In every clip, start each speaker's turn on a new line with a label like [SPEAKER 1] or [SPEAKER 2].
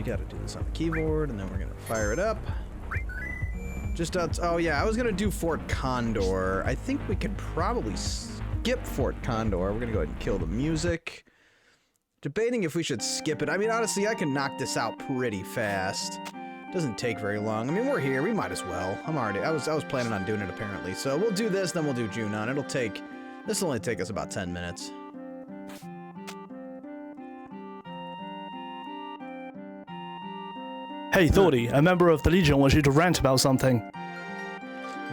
[SPEAKER 1] you gotta do this on the keyboard, and then we're gonna fire it up. Just oh yeah, I was gonna do Fort Condor. I think we could probably skip Fort Condor. We're gonna go ahead and kill the music. Debating if we should skip it. I mean, honestly, I can knock this out pretty fast. Doesn't take very long. I mean, we're here. We might as well. I was planning on doing it apparently. So we'll do this, then we'll do Junon. This will only take us about 10 minutes.
[SPEAKER 2] Hey, Thordy, a member of the Legion wants you to rant about something.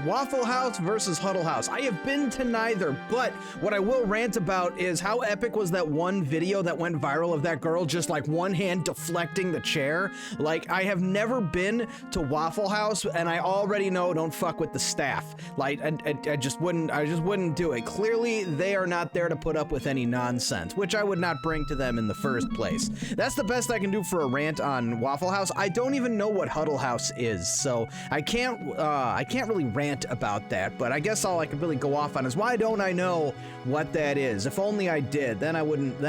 [SPEAKER 1] Waffle House versus Huddle House. I have been to neither, but what I will rant about is how epic was that one video that went viral of that girl just like one hand deflecting the chair. Like, I have never been to House, and I already know don't fuck with the staff. Like, I just wouldn't do it. Clearly, they are not there to put up with any nonsense, which I would not bring to them in the first place. That's the best I can do for a rant on Waffle House. I don't even know what Huddle House is, so I can't really rant about that, but I guess all I could really go off on is why don't I know what that is? If only I did, then I wouldn't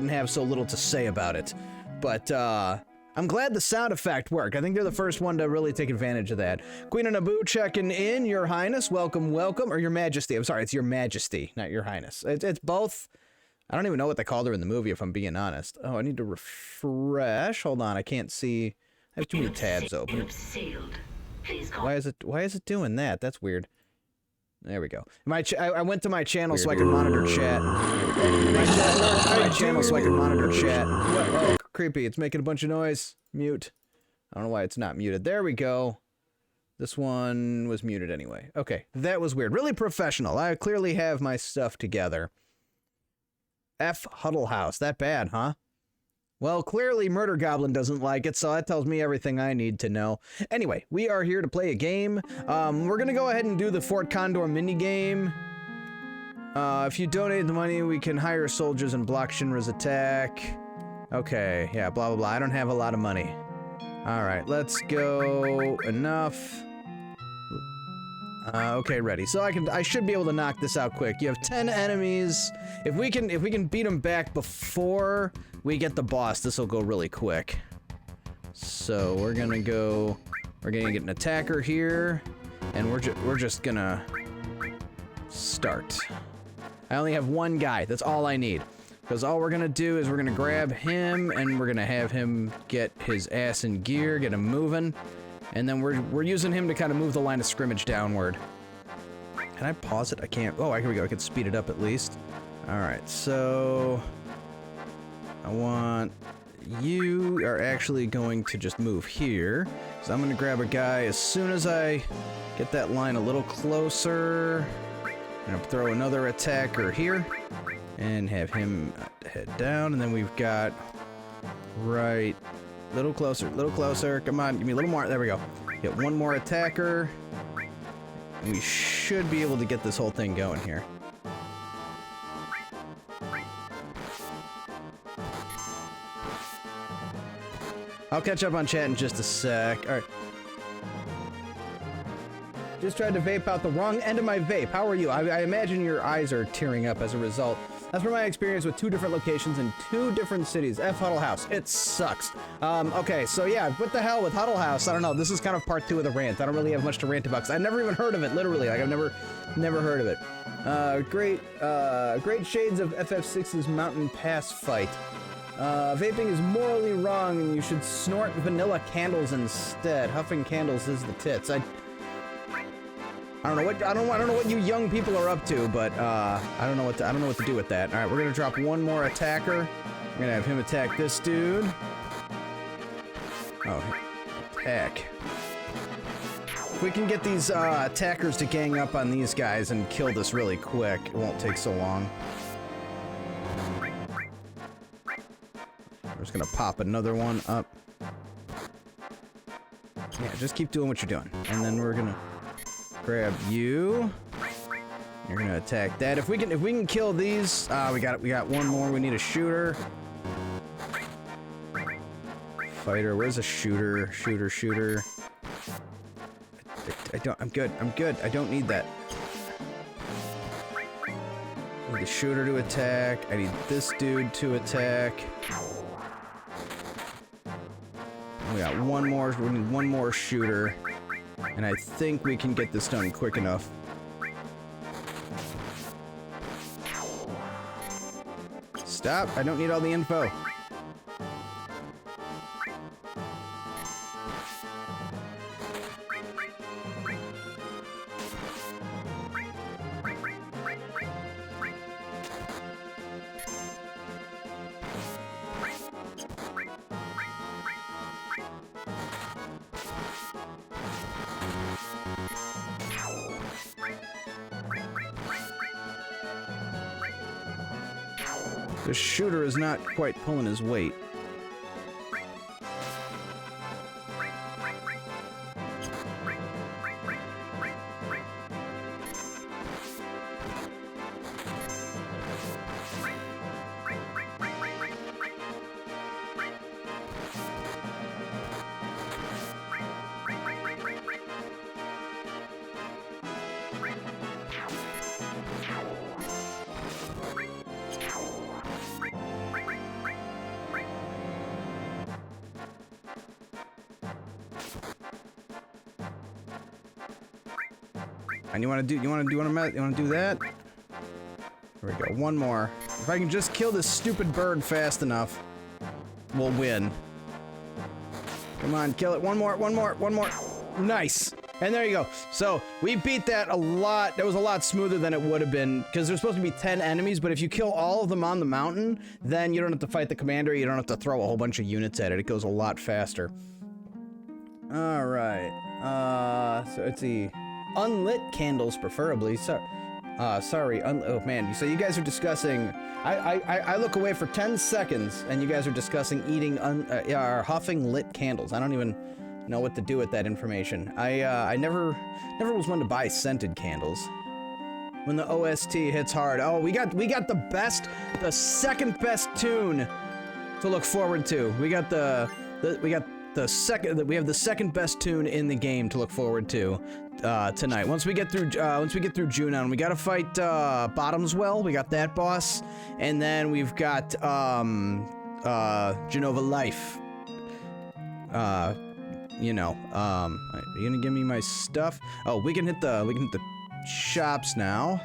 [SPEAKER 1] have so little to say about it. But I'm glad the sound effect worked. I think they're the first one to really take advantage of that. Queen of Naboo checking in, Your Highness, welcome, or Your Majesty. I'm sorry, it's Your Majesty, not Your Highness. It's both. I don't even know what they called her in the movie, if I'm being honest. Oh, I need to refresh. Hold on, I can't see. I have too many tabs open. Why is it doing that? That's weird. There we go. I went to my channel so I could monitor chat. My channel so I could monitor chat. Oh, creepy. It's making a bunch of noise. Mute. I don't know why it's not muted. There we go. This one was muted anyway. Okay, that was weird. Really professional. I clearly have my stuff together. F Huddle House. That bad, huh? Well, clearly Murder Goblin doesn't like it, so that tells me everything I need to know. Anyway, we are here to play a game. We're gonna go ahead and do the Fort Condor minigame. If you donate the money, we can hire soldiers and block Shinra's attack. Okay, yeah, blah, blah, blah. I don't have a lot of money. Alright, let's go. Enough. Okay, ready. So I should be able to knock this out quick. You have 10 enemies. If we can beat them back before we get the boss, this will go really quick. So we're gonna get an attacker here, and we're just gonna start. I only have one guy. That's all I need. Because all we're gonna do is we're gonna grab him, and we're gonna have him get his ass in gear, get him moving. And then we're using him to kind of move the line of scrimmage downward. Can I pause it? I can't. Oh, here we go. I can speed it up at least. Alright, so I want you are actually going to just move here. So I'm going to grab a guy as soon as I get that line a little closer. I'm going to throw another attacker here and have him head down. And then we've got right... Little closer, come on, give me a little more, there we go. Get one more attacker, and we should be able to get this whole thing going here. I'll catch up on chat in just a sec. Alright. Just tried to vape out the wrong end of my vape. How are you? I imagine your eyes are tearing up as a result. That's from my experience with 2 different locations in 2 different cities. F Huddle House. It sucks. Okay, so yeah, what the hell with Huddle House? I don't know. This is kind of part 2 of the rant. I don't really have much to rant about because I've never even heard of it, literally. Like, I've never heard of it. Great shades of FF6's Mountain Pass fight. Vaping is morally wrong and you should snort vanilla candles instead. Huffing candles is the tits. I don't know what you young people are up to, but I don't know what to do with that. All right, we're gonna drop one more attacker. We're gonna have him attack this dude. Oh, attack. If we can get these attackers to gang up on these guys and kill this really quick, it won't take so long. We're just gonna pop another one up. Yeah, just keep doing what you're doing, and then we're gonna grab you. You're gonna attack that. If we can kill these, we got one more. We need a shooter. Fighter, where's a shooter? Shooter. I'm good. I don't need that. I need the shooter to attack. I need this dude to attack. We got one more. We need one more shooter. And I think we can get this done quick enough. Stop. I don't need all the info. The shooter is not quite pulling his weight. And you want to do that? There we go. One more. If I can just kill this stupid bird fast enough, we'll win. Come on, kill it. One more. Nice. And there you go. So we beat that a lot. That was a lot smoother than it would have been, because there's supposed to be 10 enemies, but if you kill all of them on the mountain, then you don't have to fight the commander. You don't have to throw a whole bunch of units at it. It goes a lot faster. All right. So it's the unlit candles, preferably. So, sorry. Oh man. So you guys are discussing. I look away for 10 seconds, and you guys are discussing eating or huffing lit candles. I don't even know what to do with that information. I never was one to buy scented candles. When the OST hits hard. Oh, we got the second best tune to look forward to. We have the second best tune in the game to look forward to tonight. Once we get through Junon, we gotta fight Bottomswell. We got that boss, and then we've got Genova Life. Are you gonna give me my stuff? Oh, we can hit the shops now.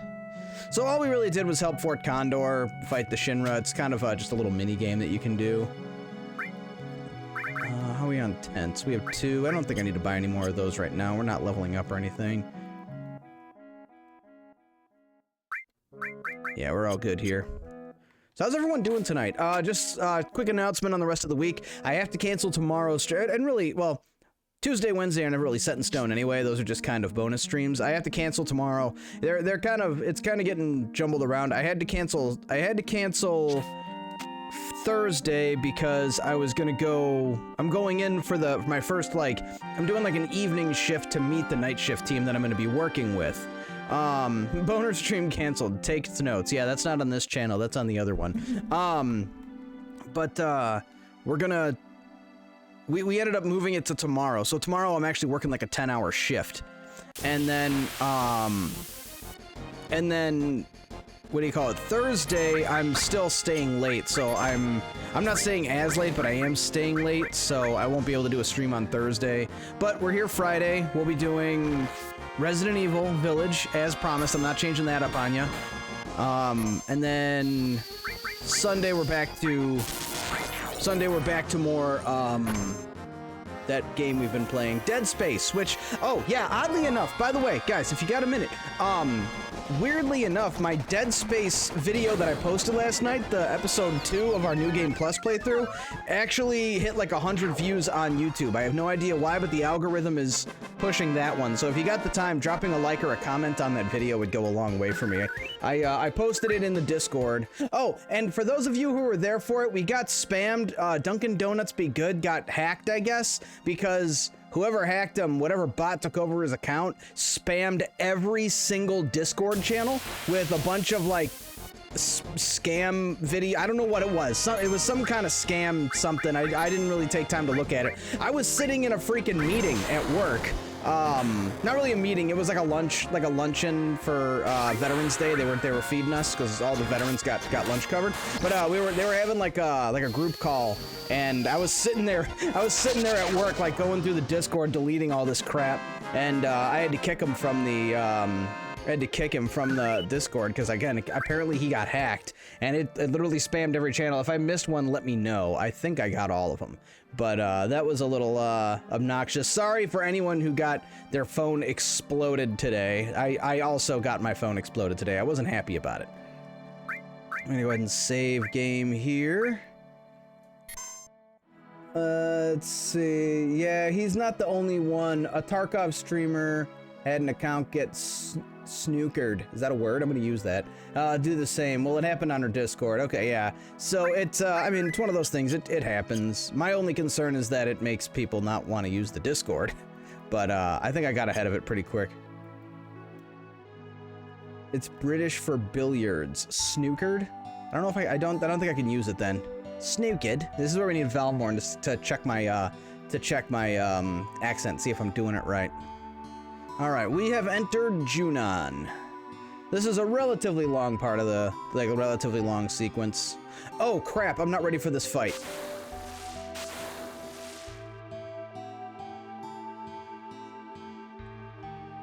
[SPEAKER 1] So all we really did was help Fort Condor fight the Shinra. It's kind of just a little mini game that you can do. How are we on tents? We have 2. I don't think I need to buy any more of those right now. We're not leveling up or anything. Yeah, we're all good here. So how's everyone doing tonight? Just quick announcement on the rest of the week. I have to cancel tomorrow's stream, and really, well, Tuesday, Wednesday are never really set in stone anyway. Those are just kind of bonus streams. I have to cancel tomorrow. It's kind of getting jumbled around. I had to cancel Thursday because I was gonna go. I'm going in for my first, I'm doing like an evening shift to meet the night shift team that I'm gonna be working with. Boner stream canceled. Take notes. Yeah, that's not on this channel. That's on the other one. We're gonna. We ended up moving it to tomorrow. So tomorrow I'm actually working like a 10-hour shift, and then what do you call it? Thursday, I'm still staying late, so I'm not staying as late, but I am staying late, so I won't be able to do a stream on Thursday. But we're here Friday. We'll be doing Resident Evil Village, as promised. I'm not changing that up on you. And then Sunday we're back to more, that game we've been playing, Dead Space, which, oh yeah, oddly enough, by the way, guys, if you got a minute, weirdly enough, my Dead Space video that I posted last night, the episode 2 of our New Game Plus playthrough, actually hit like 100 views on YouTube. I have no idea why, but the algorithm is pushing that one. So if you got the time, dropping a like or a comment on that video would go a long way for me. I posted it in the Discord. Oh, and for those of you who were there for it, we got spammed. Dunkin' Donuts Be Good got hacked, I guess, because whoever hacked him, whatever bot took over his account, spammed every single Discord channel with a bunch of like scam video. I don't know what it was. It was some kind of scam something. I didn't really take time to look at it. I was sitting in a freaking meeting at work not really a meeting. It was like a luncheon for Veterans Day. They were feeding us because all the veterans got lunch covered. But they were having like a group call, and I was sitting there at work, like going through the Discord, deleting all this crap, and I had to kick him from the Discord because, again, apparently he got hacked, and it literally spammed every channel. If I missed one, let me know. I think I got all of them, but that was a little obnoxious. Sorry for anyone who got their phone exploded today. I also got my phone exploded today. I wasn't happy about it. I'm gonna go ahead and save game here. Let's see. Yeah, he's not the only one. A Tarkov streamer had an account get snookered. Is that a word? I'm gonna use that. Do the same. Well, it happened on her Discord. Okay, yeah. So it's, I mean, it's one of those things. It happens. My only concern is that it makes people not want to use the Discord. But I think I got ahead of it pretty quick. It's British for billiards. Snookered? I don't know if I don't think I can use it then. Snooked. This is where we need Valmorn to check my accent, see if I'm doing it right. All right, we have entered Junon. This is a relatively long part of the, like, a relatively long sequence. Oh crap, I'm not ready for this fight.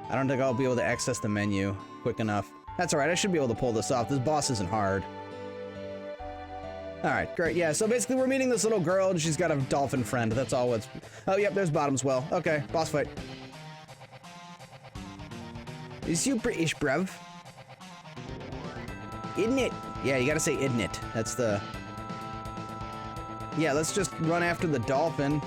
[SPEAKER 1] I don't think I'll be able to access the menu quick enough. That's all right, I should be able to pull this off. This boss isn't hard. All right, great. Yeah, so basically we're meeting this little girl and she's got a dolphin friend. That's all what's... Oh, yep, there's Bottom's well. Okay, boss fight. Is you British, bruv? Isn't it? Yeah, you gotta say isn't it. That's the... Yeah, let's just run after the dolphin.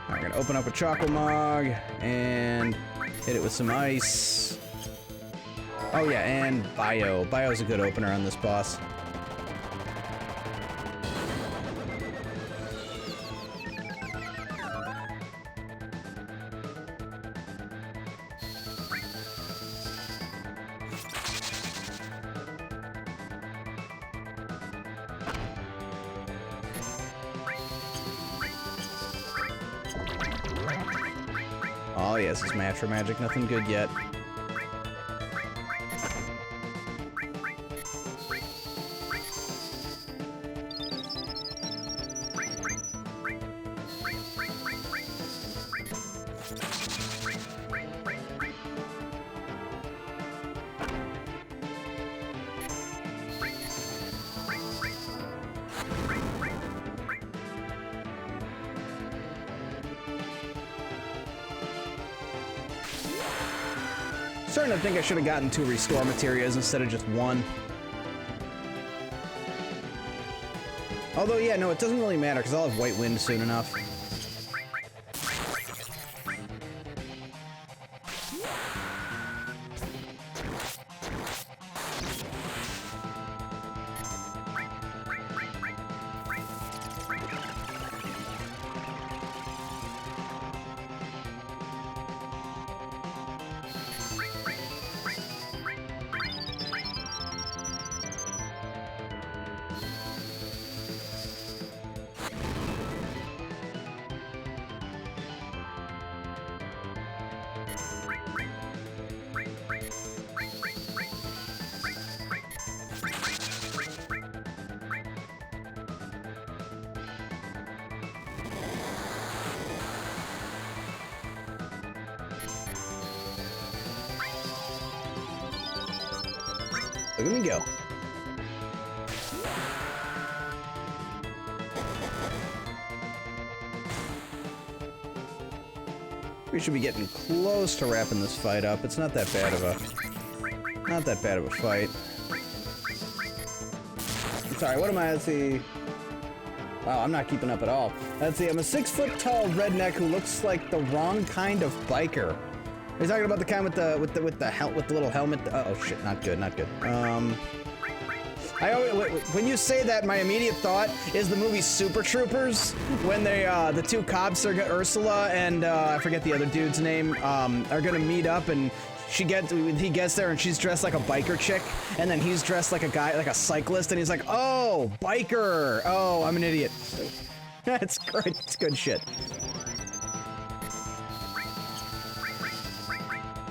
[SPEAKER 1] We're gonna open up a chocolate mug and hit it with some ice. Oh yeah, and bio. Bio's a good opener on this boss. Oh yes, it's Matra Magic, nothing good yet. Starting to think I should have gotten 2 restore materials instead of just 1. Although, yeah, no, it doesn't really matter because I'll have White Wind soon enough. Look at me go. We should be getting close to wrapping this fight up. It's not that bad of a fight. Sorry, what am I? Let's see. Wow, I'm not keeping up at all. Let's see. I'm a 6-foot-tall redneck who looks like the wrong kind of biker. Are you talking about the kind with the little helmet? Oh shit, not good, not good. I always, when you say that, my immediate thought is the movie Super Troopers, when they the 2 cops are Ursula and I forget the other dude's name, are gonna meet up and he gets there and she's dressed like a biker chick, and then he's dressed like a guy, like a cyclist, and he's like, oh, biker. Oh, I'm an idiot. That's great. It's good shit.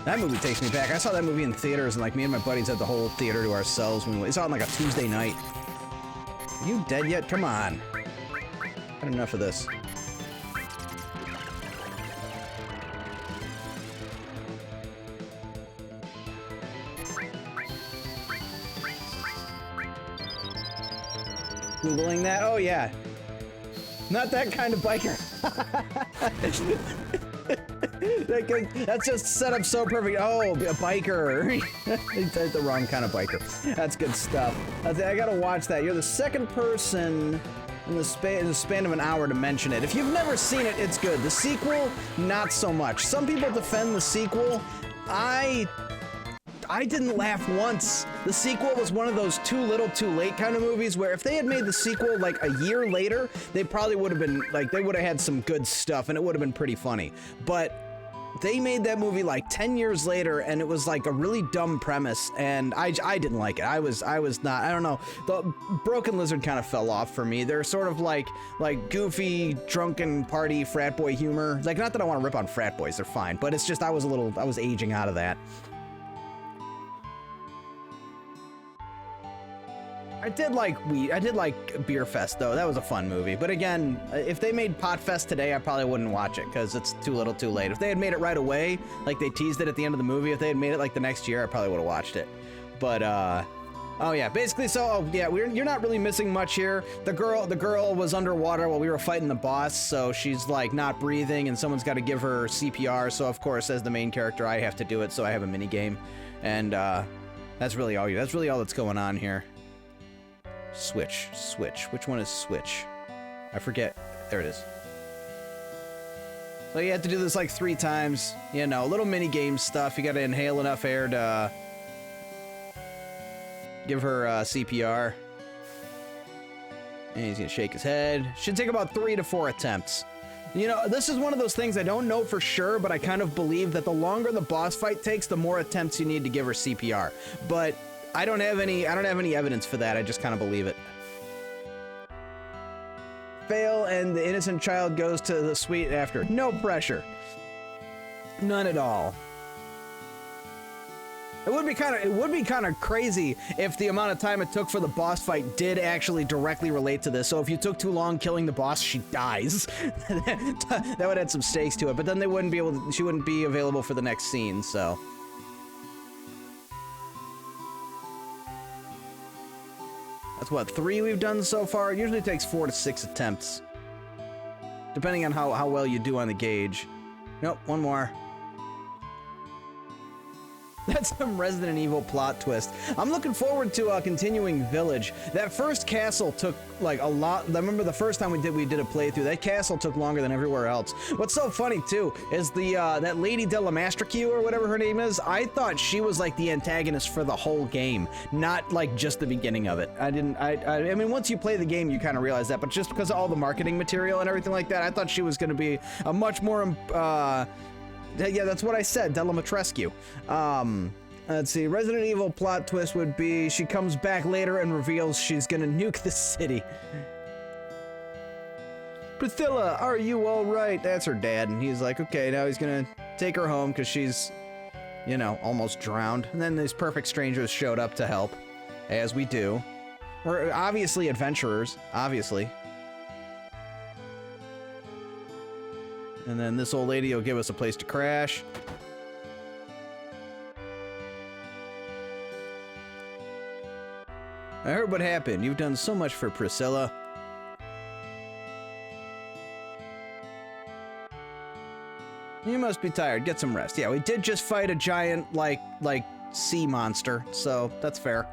[SPEAKER 1] That movie takes me back. I saw that movie in theaters, and like me and my buddies had the whole theater to ourselves when we saw it on like a Tuesday night. Are you dead yet? Come on. Had enough of this. Googling that? Oh yeah. Not that kind of biker. That's just set up so perfect. Oh, a biker. That's the wrong kind of biker. That's good stuff. I gotta watch that. You're the second person in the span of an hour to mention it. If you've never seen it, it's good. The sequel, not so much. Some people defend the sequel. I didn't laugh once. The sequel was one of those too little too late kind of movies where if they had made the sequel like a year later, they probably would have been like, they would have had some good stuff and it would have been pretty funny. But they made that movie like 10 years later and it was like a really dumb premise and I didn't like it. I was not, I don't know. The Broken Lizard kind of fell off for me. They're sort of like goofy, drunken party frat boy humor. Like, not that I want to rip on frat boys, they're fine, but it's just I was aging out of that. I did like Beer Fest though. That was a fun movie. But again, if they made Pot Fest today, I probably wouldn't watch it because it's too little too late. If they had made it right away, like they teased it at the end of the movie, if they had made it like the next year, I probably would have watched it. But oh yeah, basically, so oh yeah, you're not really missing much here. The girl was underwater while we were fighting the boss, so she's like not breathing and someone's got to give her CPR. So of course, as the main character, I have to do it. So I have a mini game, and that's really all that's going on here. Switch. Which one is switch? I forget. There it is. So you have to do this like 3 times. You know, little mini game stuff. You got to inhale enough air to give her CPR. And he's gonna shake his head. Should take about 3 to 4 attempts. You know, this is one of those things I don't know for sure, but I kind of believe that the longer the boss fight takes, the more attempts you need to give her CPR. But I don't have any evidence for that. I just kind of believe it. Fail and the innocent child goes to the suite after. No pressure. None at all. It would be kind of crazy if the amount of time it took for the boss fight did actually directly relate to this. So if you took too long killing the boss, she dies. That would add some stakes to it. But then she wouldn't be available for the next scene, so. That's what, 3 we've done so far? It usually takes 4 to 6 attempts. Depending on how well you do on the gauge. Nope, one more. That's some Resident Evil plot twist. I'm looking forward to continuing Village. That first castle took like a lot. I remember the first time we did a playthrough. That castle took longer than everywhere else. What's so funny too is that Lady Della Mastricue or whatever her name is. I thought she was like the antagonist for the whole game, not like just the beginning of it. I mean, once you play the game, you kind of realize that. But just because of all the marketing material and everything like that, I thought she was going to be a much more. Yeah, that's what I said, Della Matrescu. Let's see, Resident Evil plot twist would be she comes back later and reveals she's gonna nuke the city. Priscilla, are you all right? That's her dad, and he's like, okay, now he's gonna take her home because she's, you know, almost drowned. And then these perfect strangers showed up to help, as we do. We're obviously adventurers, obviously. And then this old lady will give us a place to crash. I heard what happened. You've done so much for Priscilla. You must be tired. Get some rest. Yeah, we did just fight a giant, like sea monster, so that's fair.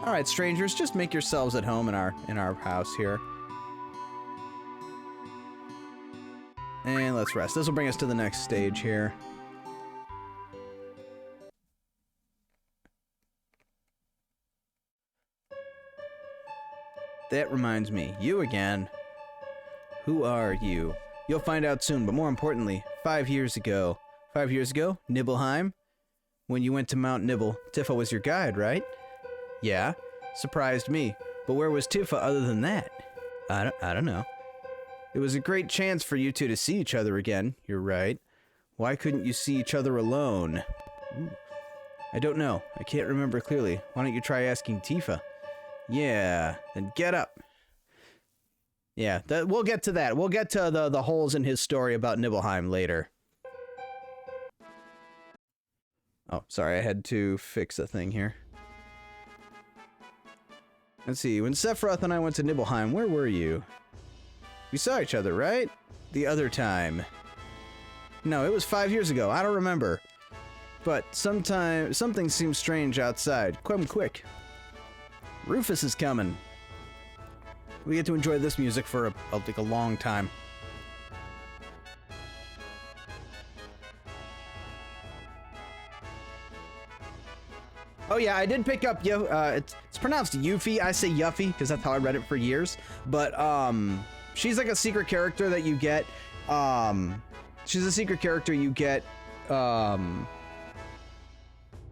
[SPEAKER 1] All right, strangers, just make yourselves at home in our house here. And let's rest. This will bring us to the next stage here. That reminds me, you again. Who are you? You'll find out soon, but more importantly, 5 years ago. 5 years ago? Nibelheim? When you went to Mount Nibel, Tifa was your guide, right? Yeah. Surprised me. But where was Tifa other than that? I don't know. It was a great chance for you two to see each other again. You're right. Why couldn't you see each other alone? Ooh. I don't know. I can't remember clearly. Why don't you try asking Tifa? Yeah, then get up. Yeah, we'll get to that. We'll get to the holes in his story about Nibelheim later. Oh, sorry, I had to fix a thing here. Let's see, when Sephiroth and I went to Nibelheim, where were you? We saw each other, right? The other time. No, it was 5 years ago. I don't remember. But something seems strange outside. Come quick. Rufus is coming. We get to enjoy this music for like a long time. Oh yeah, I did pick up it's pronounced Yuffie. I say Yuffie because that's how I read it for years. But she's like a secret character that you get. She's a secret character you get.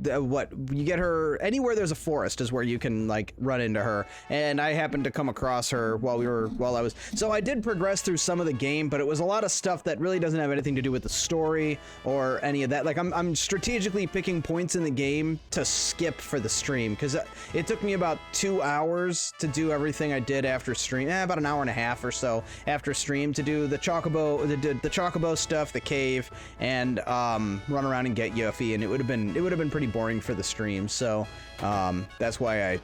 [SPEAKER 1] You get her anywhere there's a forest is where you can like run into her, and I happened to come across her while I was, so I did progress through some of the game, but it was a lot of stuff that really doesn't have anything to do with the story or any of that. Like I'm strategically picking points in the game to skip for the stream because it took me about 2 hours to do everything I did after stream, about an hour and a half or so after stream to do the Chocobo, the Chocobo stuff, the cave, and run around and get Yuffie, and it would have been pretty boring for the stream, so that's why I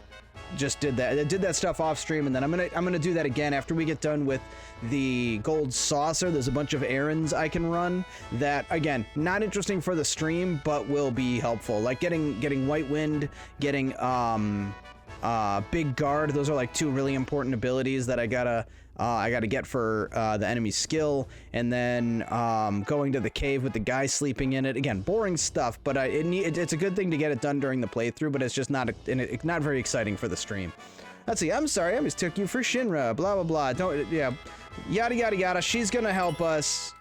[SPEAKER 1] just did that. I did that stuff off stream, and then I'm gonna do that again after we get done with the gold saucer. There's a bunch of errands I can run that, again, not interesting for the stream, but will be helpful, like getting White Wind, getting Big Guard. Those are like 2 really important abilities that I gotta get for the enemy skill, and then going to the cave with the guy sleeping in it. Again, boring stuff, but it's a good thing to get it done during the playthrough, but it's just not very exciting for the stream. Let's see, I'm sorry, I mistook you for Shinra, blah, blah, blah. Don't, yeah, yada, yada, yada. She's gonna help us.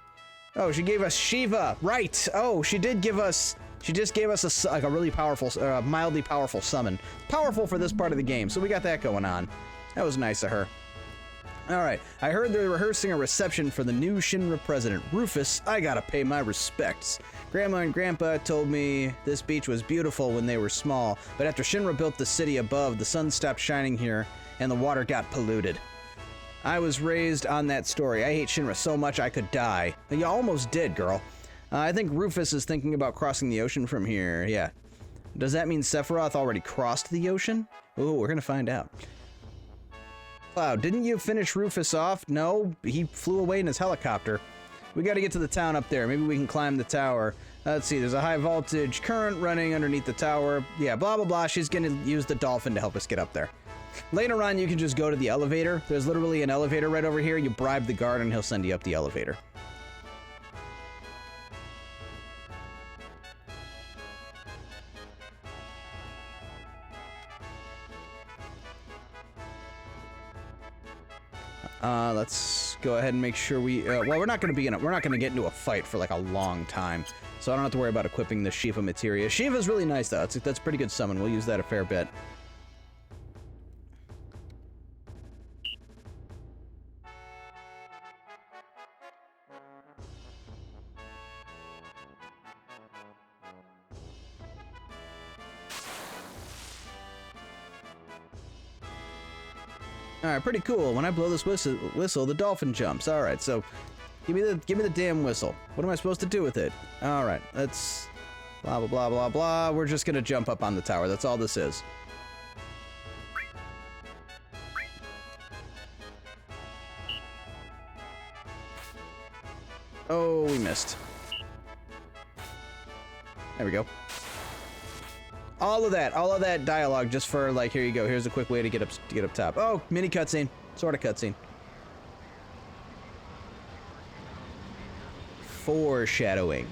[SPEAKER 1] Oh, she gave us Shiva, right. Oh, she just gave us like a really powerful, mildly powerful summon. Powerful for this part of the game, so we got that going on. That was nice of her. Alright, I heard they're rehearsing a reception for the new Shinra president, Rufus. I gotta pay my respects. Grandma and Grandpa told me this beach was beautiful when they were small, but after Shinra built the city above, the sun stopped shining here, and the water got polluted. I was raised on that story. I hate Shinra so much I could die. You almost did, girl. I think Rufus is thinking about crossing the ocean from here, yeah. Does that mean Sephiroth already crossed the ocean? Ooh, we're gonna find out. Cloud, didn't you finish Rufus off? No, he flew away in his helicopter. We gotta get to the town up there. Maybe we can climb the tower. Let's see, there's a high voltage current running underneath the tower. Yeah, blah, blah, blah. She's gonna use the dolphin to help us get up there. Later on, you can just go to the elevator. There's literally an elevator right over here. You bribe the guard and he'll send you up the elevator. Let's go ahead and make sure we, well, we're not gonna get into a fight for like a long time, so I don't have to worry about equipping the Shiva materia. Shiva's really nice though. That's a pretty good summon. We'll use that a fair bit. Alright, pretty cool. When I blow this whistle, the dolphin jumps. Alright, so give me the damn whistle. What am I supposed to do with it? Alright, let's blah blah blah blah blah. We're just gonna jump up on the tower. That's all this is. Oh, we missed. There we go. All of that dialogue just for like, here you go. Here's a quick way to get up top. Oh, mini cutscene, sort of cutscene. Foreshadowing.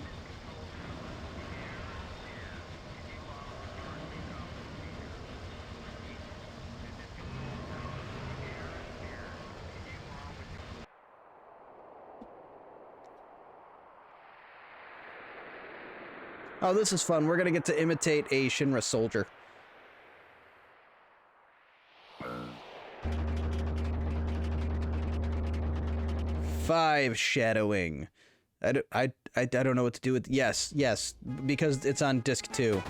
[SPEAKER 1] Oh, this is fun. We're gonna get to imitate a Shinra soldier. Five shadowing. I don't know what to do with... Yes, because it's on disc 2.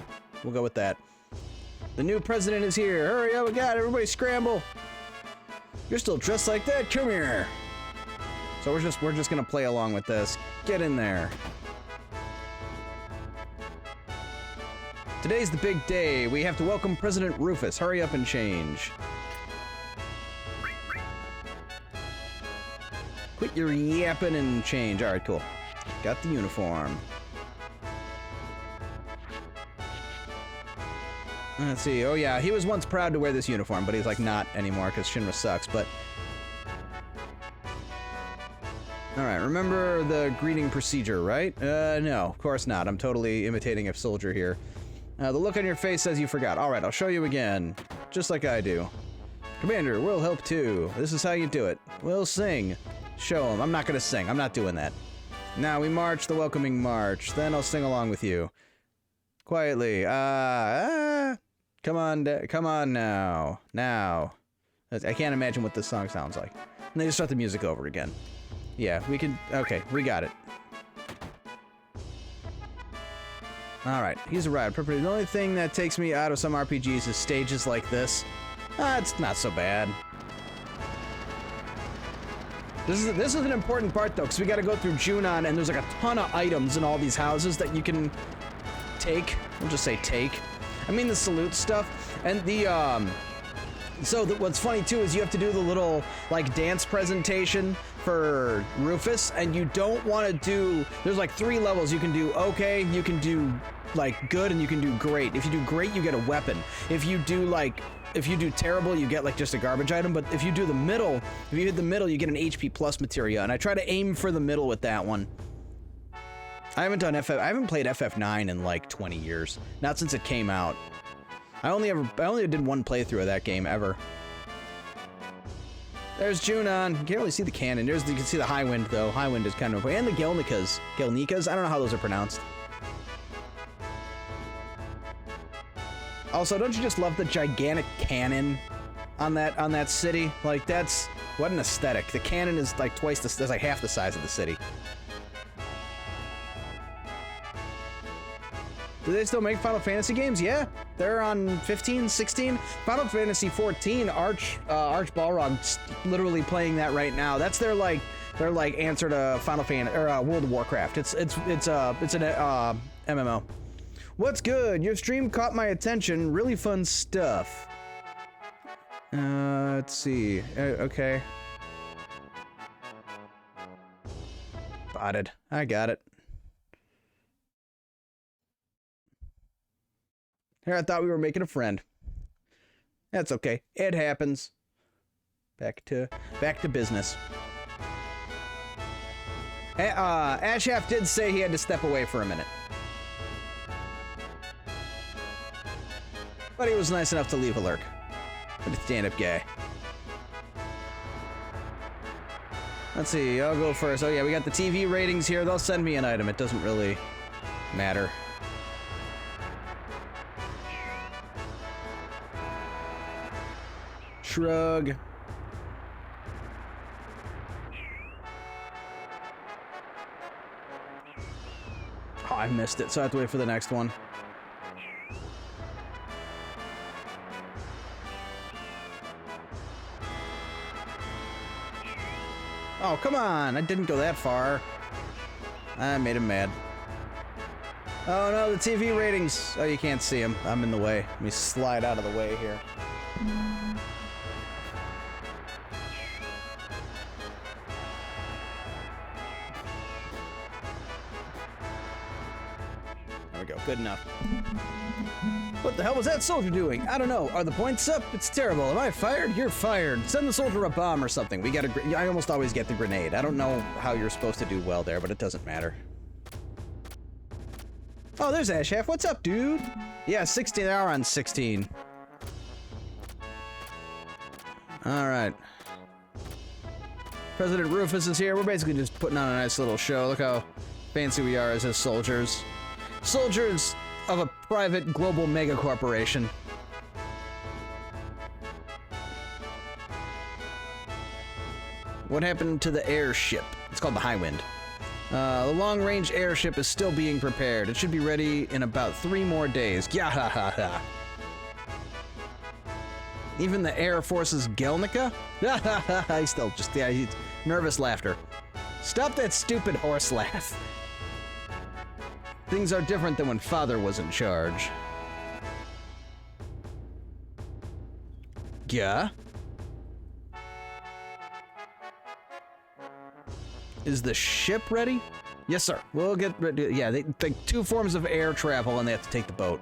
[SPEAKER 1] We'll go with that. The new president is here. Hurry up, we got it. Everybody scramble. You're still dressed like that. Come here. So we're just gonna play along with this. Get in there. Today's the big day. We have to welcome President Rufus. Hurry up and change. Quit your yapping and change. All right, cool. Got the uniform. Let's see. Oh yeah, he was once proud to wear this uniform, but he's like not anymore because Shinra sucks. But all right, remember the greeting procedure, right? No, of course not. I'm totally imitating a soldier here. The look on your face says you forgot. All right, I'll show you again, just like I do. Commander, we'll help too. This is how you do it. We'll sing. Show him. I'm not gonna sing. I'm not doing that. Now we march the welcoming march. Then I'll sing along with you. Quietly. Come on now. Now. I can't imagine what this song sounds like. And they just start the music over again. Yeah, we can... Okay, we got it. Alright, he's arrived. The only thing that takes me out of some RPGs is stages like this. It's not so bad. This is an important part, though, because we got to go through Junon, and there's like a ton of items in all these houses that you can take. We'll just say take. I mean the salute stuff. And the, what's funny, too, is you have to do the little, like, dance presentation for Rufus, and you don't want to do... There's, like, 3 levels. You can do okay, you can do, like, good, and you can do great. If you do great, you get a weapon. If you do, like... If you do terrible, you get, like, just a garbage item, but if you do the middle, if you hit the middle, you get an HP plus materia, and I try to aim for the middle with that one. I haven't played FF9 in, like, 20 years. Not since it came out. I only did one playthrough of that game, ever. There's Junon. You can't really see the cannon. You can see the High Wind, though. High Wind is kind of... And the Gelnikas. Gelnikas? I don't know how those are pronounced. Also, don't you just love the gigantic cannon on that city? Like, that's... What an aesthetic. The cannon is, like, that's like half the size of the city. Do they still make Final Fantasy games? Yeah. They're on 15, 16. Final Fantasy 14, Arch Balrog's literally playing that right now. That's their answer to Final Fantasy or World of Warcraft. It's an MMO. What's good? Your stream caught my attention. Really fun stuff. Let's see. Okay. Spotted. I got it. Here, I thought we were making a friend. That's okay. It happens. Back to business. Ashaf did say he had to step away for a minute. But he was nice enough to leave a lurk. What a stand-up guy. Let's see, I'll go first. Oh yeah, we got the TV ratings here. They'll send me an item. It doesn't really matter. Shrug. Oh, I missed it, so I have to wait for the next one. Oh, come on! I didn't go that far. I made him mad. Oh no, the TV ratings! Oh, you can't see them. I'm in the way. Let me slide out of the way here. There we go. Good enough. What the hell was that soldier doing? I don't know. Are the points up? It's terrible. Am I fired? You're fired. Send the soldier a bomb or something. We got a... I almost always get the grenade. I don't know how you're supposed to do well there, but it doesn't matter. Oh, there's Ashaf. What's up, dude? Yeah, 16 hour on 16. All right. President Rufus is here. We're basically just putting on a nice little show. Look how fancy we are as his soldiers. Soldiers of a private global mega corporation. What happened to the airship? It's called the Highwind. The long-range airship is still being prepared. It should be ready in about 3 more days. Gyahahaha. Even the Air Force's Gelnica? He's still just, yeah, he's nervous laughter. Stop that stupid horse laugh. Things are different than when Father was in charge. Yeah? Is the ship ready? Yes, sir. We'll get ready. Yeah, they 2 forms of air travel and they have to take the boat.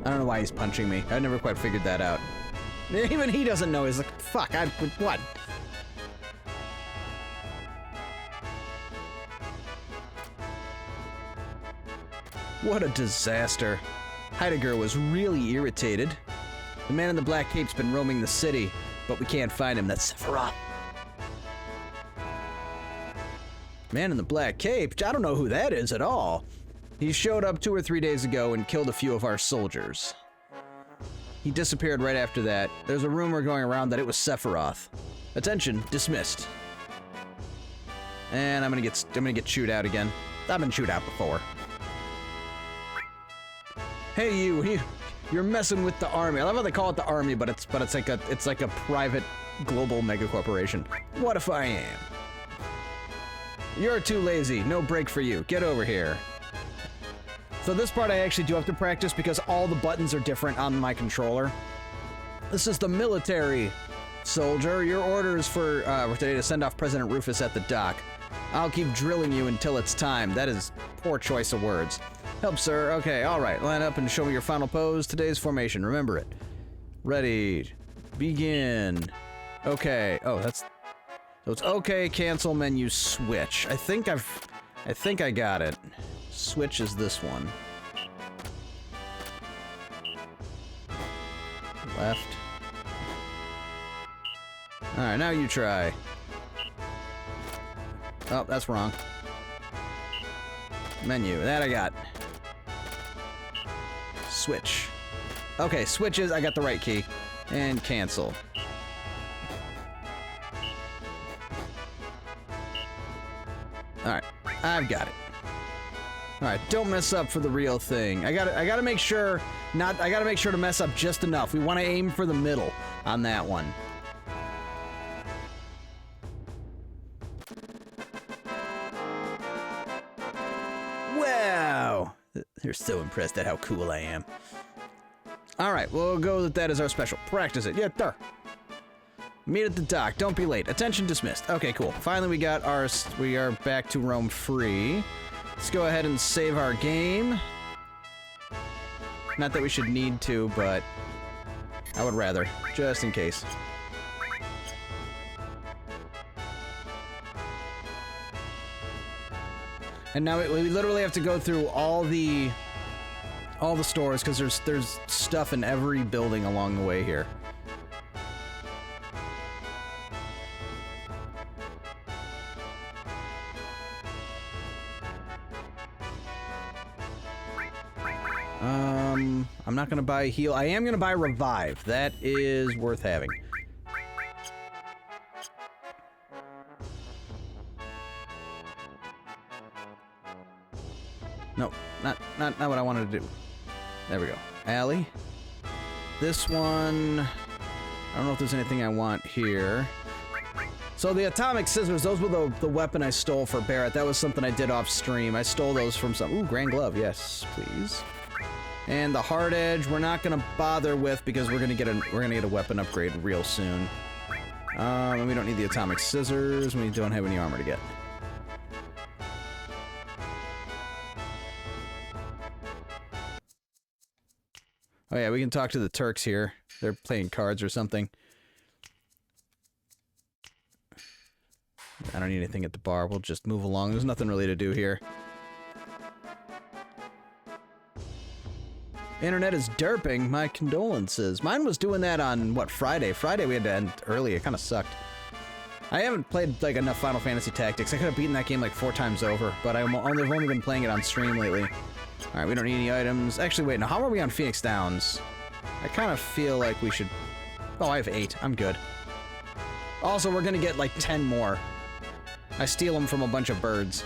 [SPEAKER 1] I don't know why he's punching me. I never quite figured that out. Even he doesn't know. He's like, fuck, what? What a disaster. Heidegger was really irritated. The man in the black cape's been roaming the city, but we can't find him. That's Sephiroth. Man in the black cape? I don't know who that is at all. He showed up 2 or 3 days ago and killed a few of our soldiers. He disappeared right after that. There's a rumor going around that it was Sephiroth. Attention, dismissed. And I'm gonna get chewed out again. I've been chewed out before. Hey you're messing with the army. I love how they call it the army, but it's like a private global mega corporation. What if I am? You're too lazy. No break for you. Get over here. So this part I actually do have to practice because all the buttons are different on my controller. This is the military soldier. Your orders for today to send off President Rufus at the dock. I'll keep drilling you until it's time. That is poor choice of words. Help, sir. Okay, all right. Line up and show me your final pose. Today's formation. Remember it. Ready. Begin. Okay. Oh, so it's okay. Cancel menu. Switch. I think I got it. Switch is this one. Left. All right. Now you try. Oh, that's wrong. Menu. That I got. Switch. Okay, switches. I got the right key. And cancel. Alright. I've got it. Alright, don't mess up for the real thing. I gotta make sure I gotta make sure to mess up just enough. We want to aim for the middle on that one. Wow! They're so impressed at how cool I am. Alright, we'll go with that as our special. Practice it. Yeah, there. Meet at the dock. Don't be late. Attention dismissed. Okay, cool. Finally, we are back to roam free. Let's go ahead and save our game. Not that we should need to, but I would rather, just in case. And now we literally have to go through all the stores because there's stuff in every building along the way here. I'm not gonna buy heal. I am gonna buy revive. That is worth having. No, not what I wanted to do. There we go. Alley. This one, I don't know if there's anything I want here. So the atomic scissors, those were the weapon I stole for Barrett. That was something I did off stream. I stole those from some. Ooh, Grand Glove, yes, please. And the hard edge, we're not gonna bother with because we're gonna get a weapon upgrade real soon. And we don't need the atomic scissors. We don't have any armor to get. Oh yeah, we can talk to the Turks here. They're playing cards or something. I don't need anything at the bar. We'll just move along. There's nothing really to do here. Internet is derping. My condolences. Mine was doing that on, what, Friday? Friday we had to end early. It kind of sucked. I haven't played, like, enough Final Fantasy Tactics. I could have beaten that game, like, 4 times over, but I've only been playing it on stream lately. Alright, we don't need any items. Actually, wait, now, how are we on Phoenix Downs? I kind of feel like we should... Oh, I have 8. I'm good. Also, we're gonna get, like, 10 more. I steal them from a bunch of birds.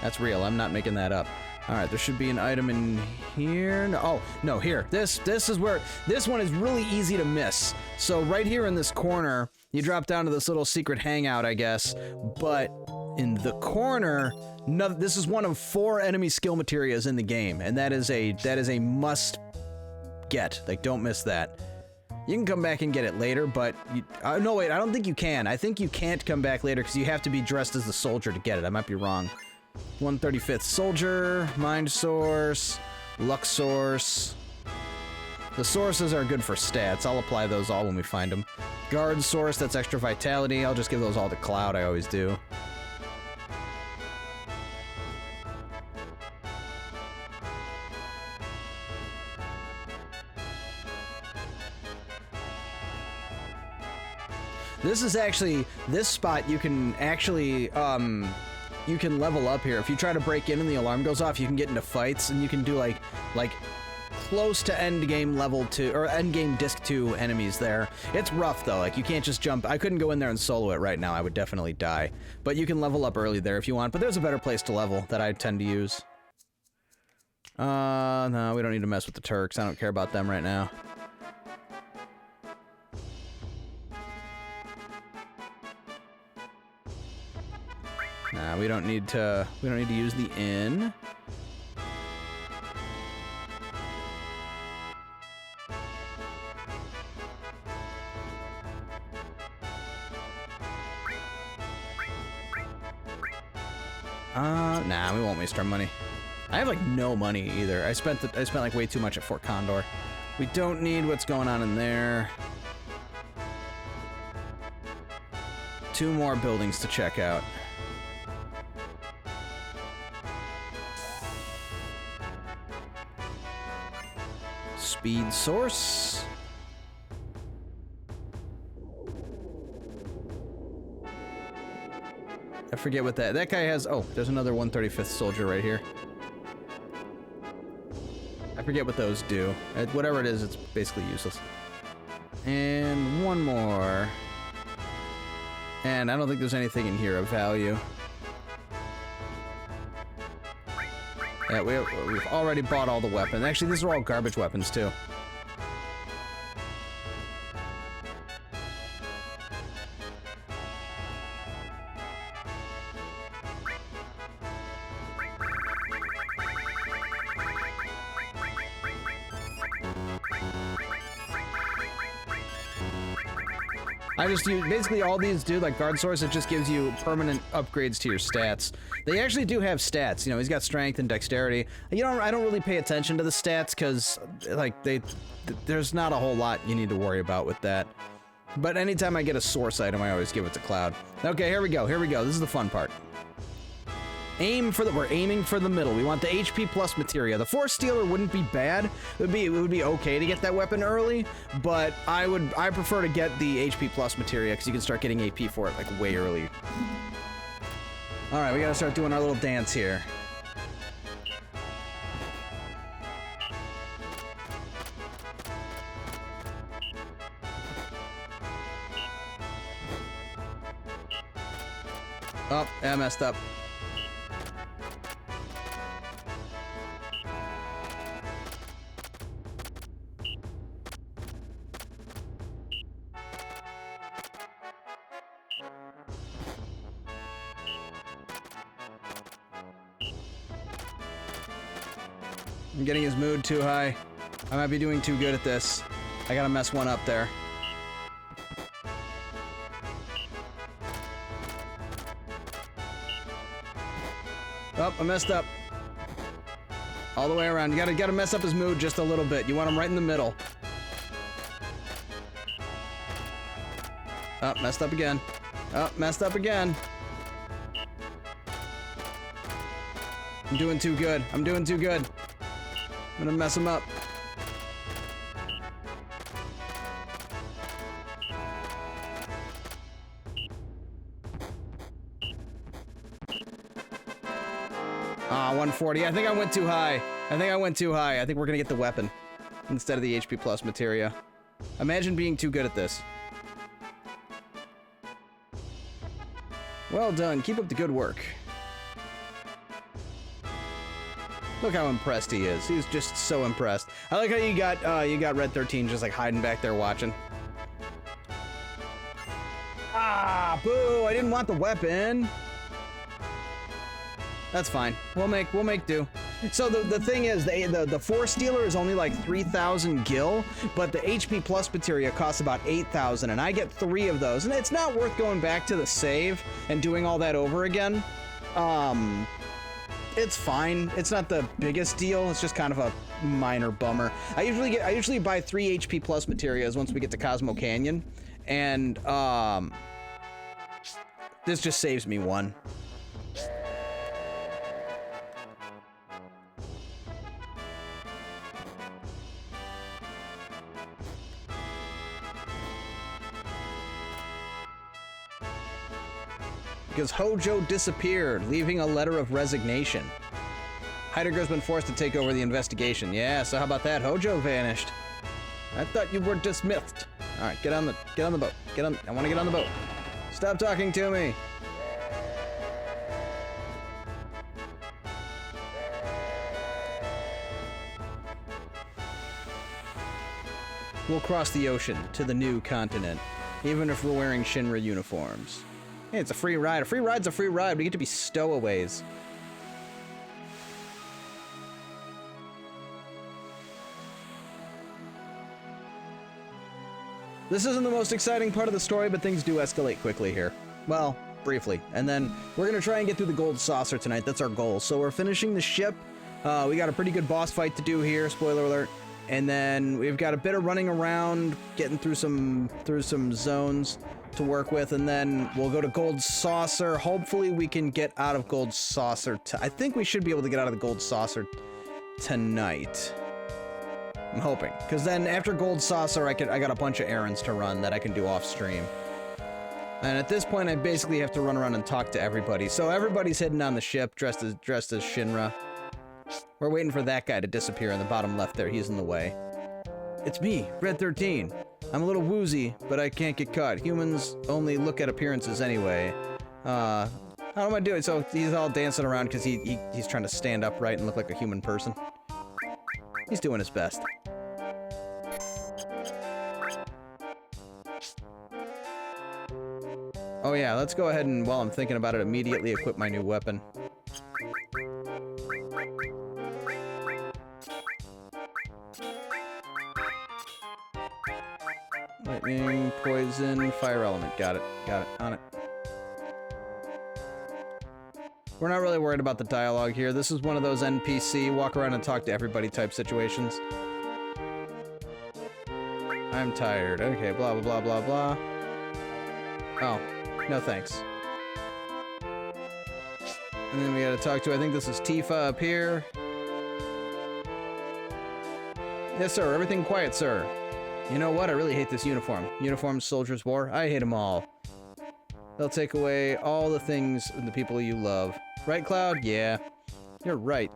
[SPEAKER 1] That's real. I'm not making that up. Alright, there should be an item in here. No, oh, no, here. This is where... This one is really easy to miss. So, right here in this corner, you drop down to this little secret hangout, I guess. But in the corner... No, this is one of 4 enemy skill materias in the game, and that is a must get. Like, don't miss that. You can come back and get it later, but no, wait, I don't think you can. I think you can't come back later because you have to be dressed as the soldier to get it. I might be wrong. 135th Soldier, Mind Source, Luck Source. The sources are good for stats. I'll apply those all when we find them. Guard Source, that's extra vitality. I'll just give those all to Cloud. I always do. This is actually, this spot you can actually, you can level up here. If you try to break in and the alarm goes off, you can get into fights and you can do like close to end game level 2, or end game disc 2 enemies there. It's rough though, like you can't just jump. I couldn't go in there and solo it right now, I would definitely die. But you can level up early there if you want, but there's a better place to level that I tend to use. No, we don't need to mess with the Turks. I don't care about them right now. Nah, we don't need to use the inn. Nah, we won't waste our money. I have like no money either. I spent like way too much at Fort Condor. We don't need what's going on in there. 2 more buildings to check out. Speed source. I forget what that guy has. Oh, there's another 135th soldier right here. I forget what those do. Whatever it is, it's basically useless. And one more. And I don't think there's anything in here of value. Yeah, we've already bought all the weapons. Actually, these are all garbage weapons, too. I just use, basically all these do, like Guard Source, it just gives you permanent upgrades to your stats. They actually do have stats, you know, he's got strength and dexterity. You know, I don't really pay attention to the stats because, like, there's not a whole lot you need to worry about with that. But anytime I get a source item, I always give it to Cloud. Okay, here we go, this is the fun part. We're aiming for the middle. We want the HP plus materia. The Force Stealer wouldn't be bad. It would be okay to get that weapon early, but I prefer to get the HP plus materia because you can start getting AP for it like way early. All right, we gotta start doing our little dance here. Oh, I messed up. I'm getting his mood too high. I might be doing too good at this. I gotta mess one up there. Oh, I messed up. All the way around. You gotta mess up his mood just a little bit. You want him right in the middle. Oh, messed up again. Oh, messed up again. I'm doing too good. I'm gonna mess him up. Ah, 140. I think I went too high. I think we're gonna get the weapon instead of the HP plus materia. Imagine being too good at this. Well done. Keep up the good work. Look how impressed he is. He's just so impressed. I like how you got Red 13 just like hiding back there watching. Ah, boo! I didn't want the weapon. That's fine. We'll make do. So the thing is, the Force Stealer is only like 3,000 gil, but the HP plus materia costs about 8,000, and I get 3 of those, and it's not worth going back to the save and doing all that over again. It's fine. It's not the biggest deal. It's just kind of a minor bummer. I usually buy 3 HP plus materias once we get to Cosmo Canyon, and this just saves me 1. Because Hojo disappeared, leaving a letter of resignation. Heidegger's been forced to take over the investigation. Yeah, so how about that? Hojo vanished. I thought you were dismissed. All right, get on the boat. I want to get on the boat. Stop talking to me. We'll cross the ocean to the new continent, even if we're wearing Shinra uniforms. Hey, it's a free ride. A free ride's a free ride. We get to be stowaways. This isn't the most exciting part of the story, but things do escalate quickly here. Well, briefly. And then we're going to try and get through the gold saucer tonight. That's our goal. So we're finishing the ship. We got a pretty good boss fight to do here. Spoiler alert. And then we've got a bit of running around, getting through some zones to work with, and then we'll go to Gold Saucer. Hopefully we can get out of Gold Saucer. I think we should be able to get out of the Gold Saucer tonight. I'm hoping, because then after Gold Saucer, I got a bunch of errands to run that I can do off stream. And at this point, I basically have to run around and talk to everybody. So everybody's heading on the ship, dressed as Shinra. We're waiting for that guy to disappear in the bottom left there. He's in the way. It's me, Red 13. I'm a little woozy, but I can't get caught. Humans only look at appearances anyway. How am I doing? So he's all dancing around because he's trying to stand upright and look like a human person. He's doing his best. Oh yeah, let's go ahead and, while I'm thinking about it, immediately equip my new weapon. Lightning, poison, fire element. Got it. On it. We're not really worried about the dialogue here. This is one of those NPC, walk around and talk to everybody type situations. I'm tired. Okay, blah, blah, blah, blah, blah. Oh, no thanks. And then we gotta talk to, I think this is Tifa up here. Yes, sir. Everything quiet, sir. You know what? I really hate this uniform. Uniforms, soldiers, war. I hate them all. They'll take away all the things and the people you love. Right, Cloud? Yeah. You're right.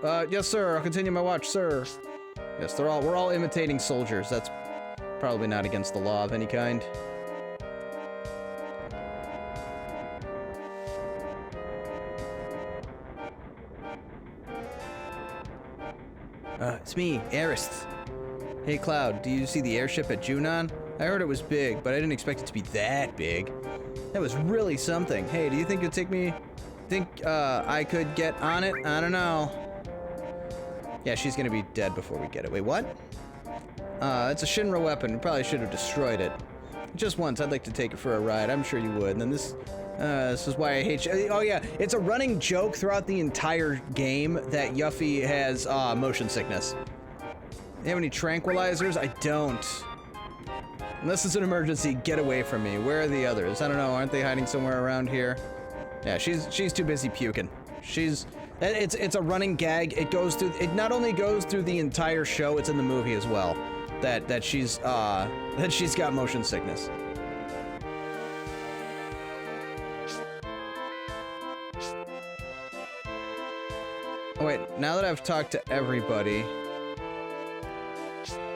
[SPEAKER 1] Yes, sir. I'll continue my watch, sir. Yes, we're all imitating soldiers. That's probably not against the law of any kind. It's me, Aris. Hey, Cloud, do you see the airship at Junon? I heard it was big, but I didn't expect it to be that big. That was really something. Hey, do you think you'd take me... Think, I could get on it? I don't know. Yeah, she's gonna be dead before we get it. Wait, what? It's a Shinra weapon. We probably should have destroyed it. Just once, I'd like to take it for a ride. I'm sure you would. And then this is why I hate you. Oh, yeah, it's a running joke throughout the entire game that Yuffie has, motion sickness. You have any tranquilizers? I don't. Unless it's an emergency, get away from me. Where are the others? I don't know. Aren't they hiding somewhere around here? Yeah, she's too busy puking. It's a running gag. It goes through. It not only goes through the entire show. It's in the movie as well. That she's got motion sickness. Oh, wait, now that I've talked to everybody,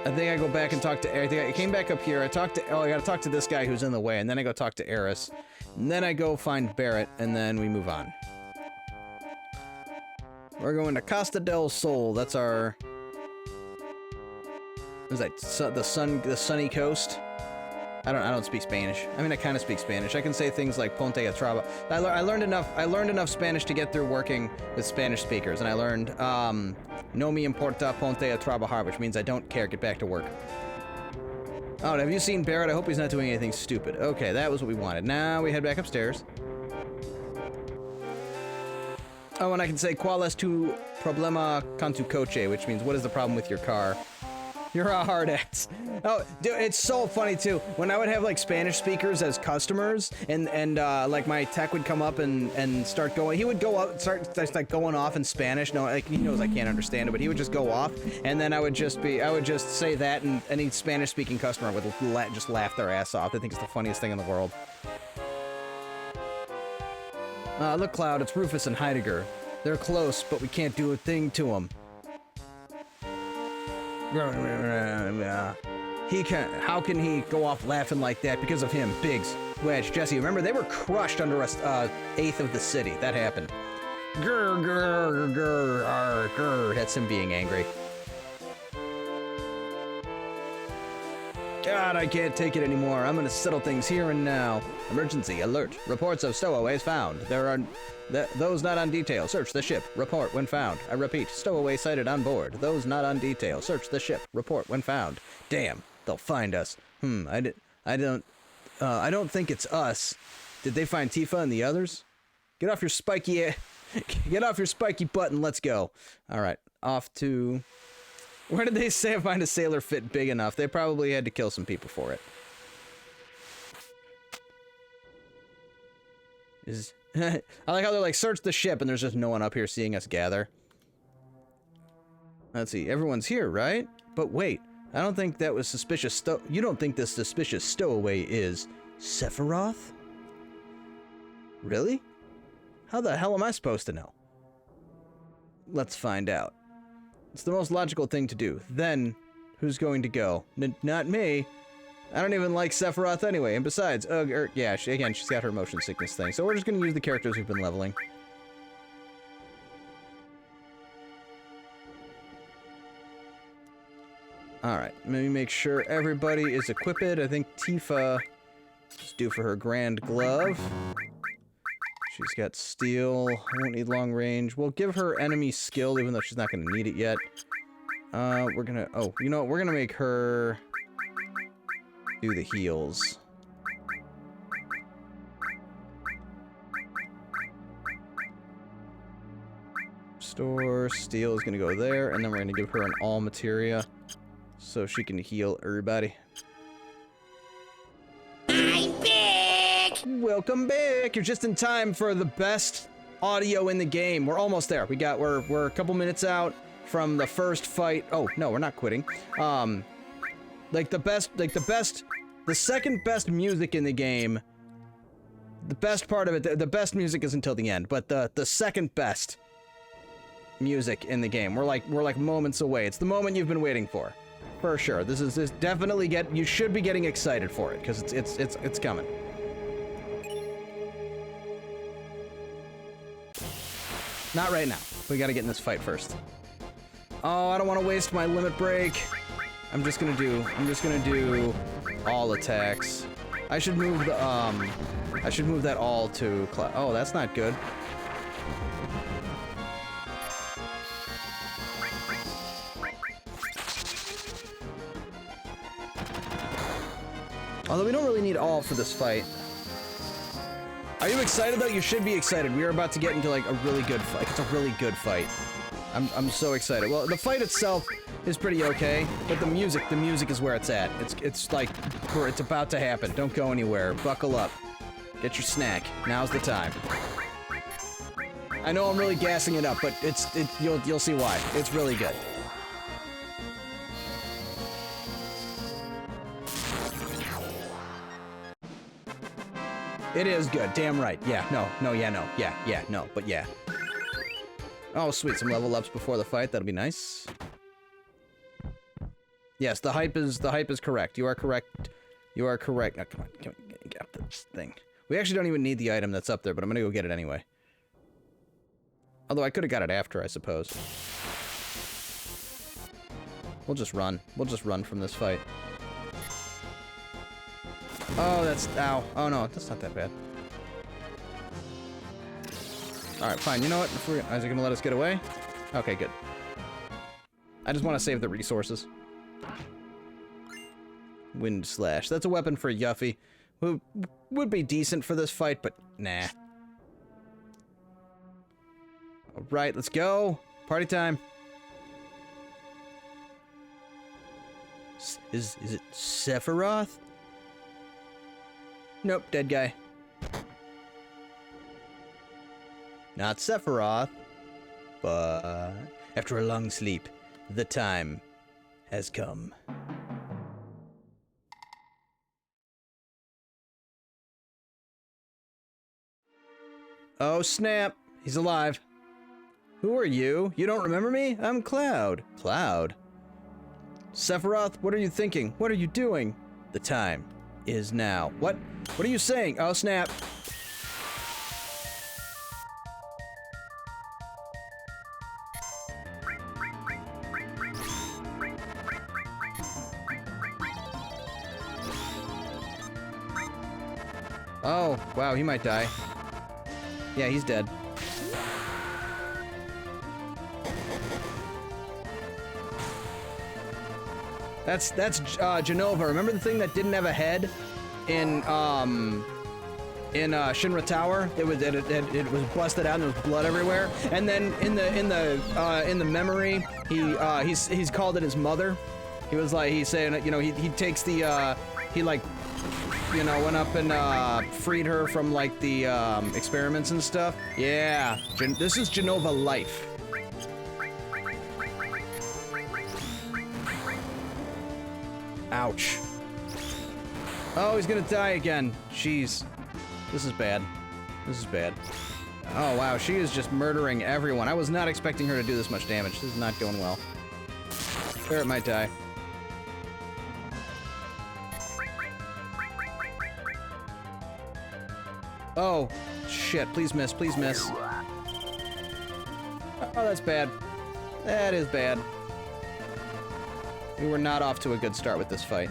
[SPEAKER 1] I think I go back and talk to... I came back up here, I talked to... Oh, I gotta talk to this guy who's in the way, and then I go talk to Eris. And then I go find Barrett, and then we move on. We're going to Costa del Sol. That's our... What is that? The sunny coast? I don't speak Spanish. I mean, I kind of speak Spanish. I can say things like Ponte a Traba. I learned enough Spanish to get through working with Spanish speakers, and I learned no me importa Ponte a trabajar, which means I don't care. Get back to work. Oh, have you seen Barrett? I hope he's not doing anything stupid. Okay, that was what we wanted. Now we head back upstairs. Oh, and I can say ¿Cuál es tu problema con tu coche? Which means what is the problem with your car? You're a hard ass. Oh, dude, it's so funny too. When I would have like Spanish speakers as customers, and like my tech would come up and start going. He would go up, start like going off in Spanish. No, like he knows I can't understand it, but he would just go off, and then I would just say that, and any Spanish-speaking customer would just laugh their ass off. They think it's the funniest thing in the world. Look, Cloud, it's Rufus and Heidegger. They're close, but we can't do a thing to them. How can he go off laughing like that? Because of him, Biggs, Wedge, Jesse. Remember, they were crushed under a eighth of the city. That happened. Grr, grr, grr, grr. That's him being angry. God, I can't take it anymore. I'm gonna settle things here and now. Emergency alert. Reports of stowaways found. There are those not on detail. Search the ship. Report when found. I repeat, stowaway sighted on board. Those not on detail. Search the ship. Report when found. Damn, they'll find us. I don't think it's us. Did they find Tifa and the others? Get off your spiky butt and let's go. All right, off to... Where did they say find a sailor fit big enough? They probably had to kill some people for it. I like how they're like, search the ship, and there's just no one up here seeing us gather. Let's see, everyone's here, right? But wait, I don't think that was suspicious you don't think this suspicious stowaway is Sephiroth? Really? How the hell am I supposed to know? Let's find out. It's the most logical thing to do. Then, who's going to go? Not me. I don't even like Sephiroth anyway. And besides, yeah, she's got her motion sickness thing. So we're just going to use the characters we've been leveling. Alright, let me make sure everybody is equipped. I think Tifa is due for her grand glove. She's got steel, won't need long range. We'll give her enemy skill, even though she's not going to need it yet. We're gonna, oh, you know what? We're gonna make her do the heals. Store, steel is gonna go there, and then we're gonna give her an all materia, so she can heal everybody. Welcome back! You're just in time for the best audio in the game. We're almost there. We're a couple minutes out from the first fight. Oh, no, we're not quitting. The second best music in the game. The best part of it, the best music is until the end, but the second best music in the game. We're like moments away. It's the moment you've been waiting for sure. This definitely you should be getting excited for it, because it's coming. Not right now. We gotta get in this fight first. Oh, I don't want to waste my limit break. I'm just gonna do all attacks. I should move that all to oh, that's not good. Although we don't really need all for this fight. Are you excited though? You should be excited. We are about to get into like a really good fight. It's a really good fight. I'm so excited. Well, the fight itself is pretty okay, but the music is where it's at. It's like it's about to happen. Don't go anywhere. Buckle up. Get your snack. Now's the time. I know I'm really gassing it up, but you'll see why. It's really good. It is good, damn right. Yeah, no, yeah, no, yeah, no, but yeah. Oh, sweet. Some level ups before the fight. That'll be nice. Yes, the hype is correct. You are correct. You are correct. Oh, come on. Get up this thing. We actually don't even need the item that's up there, but I'm gonna go get it anyway. Although I could have got it after, I suppose. We'll just run. We'll just run from this fight. Oh, that's... Ow. Oh, no. That's not that bad. Alright, fine. You know what? Is it going to let us get away? Okay, good. I just want to save the resources. Wind Slash. That's a weapon for Yuffie. Who would be decent for this fight, but nah. Alright, let's go. Party time. Is it Sephiroth? Nope, dead guy. Not Sephiroth, but after a long sleep, the time has come. Oh snap, he's alive. Who are you? You don't remember me? I'm Cloud. Cloud? Sephiroth, what are you thinking? What are you doing? The time is now. What? What are you saying? Oh, snap. Oh, wow, he might die. Yeah, he's dead. That's Jenova. Remember the thing that didn't have a head in Shinra Tower? It was busted out and there was blood everywhere. And then in the memory, he's called it his mother. He was like, he's saying, you know, he takes the he like, you know, went up and freed her from like the experiments and stuff. Yeah, this is Jenova life. Ouch. Oh, he's gonna die again. Jeez. This is bad. This is bad. Oh, wow. She is just murdering everyone. I was not expecting her to do this much damage. This is not going well. Barret might die. Oh, shit. Please miss. Please miss. Oh, that's bad. That is bad. We were not off to a good start with this fight.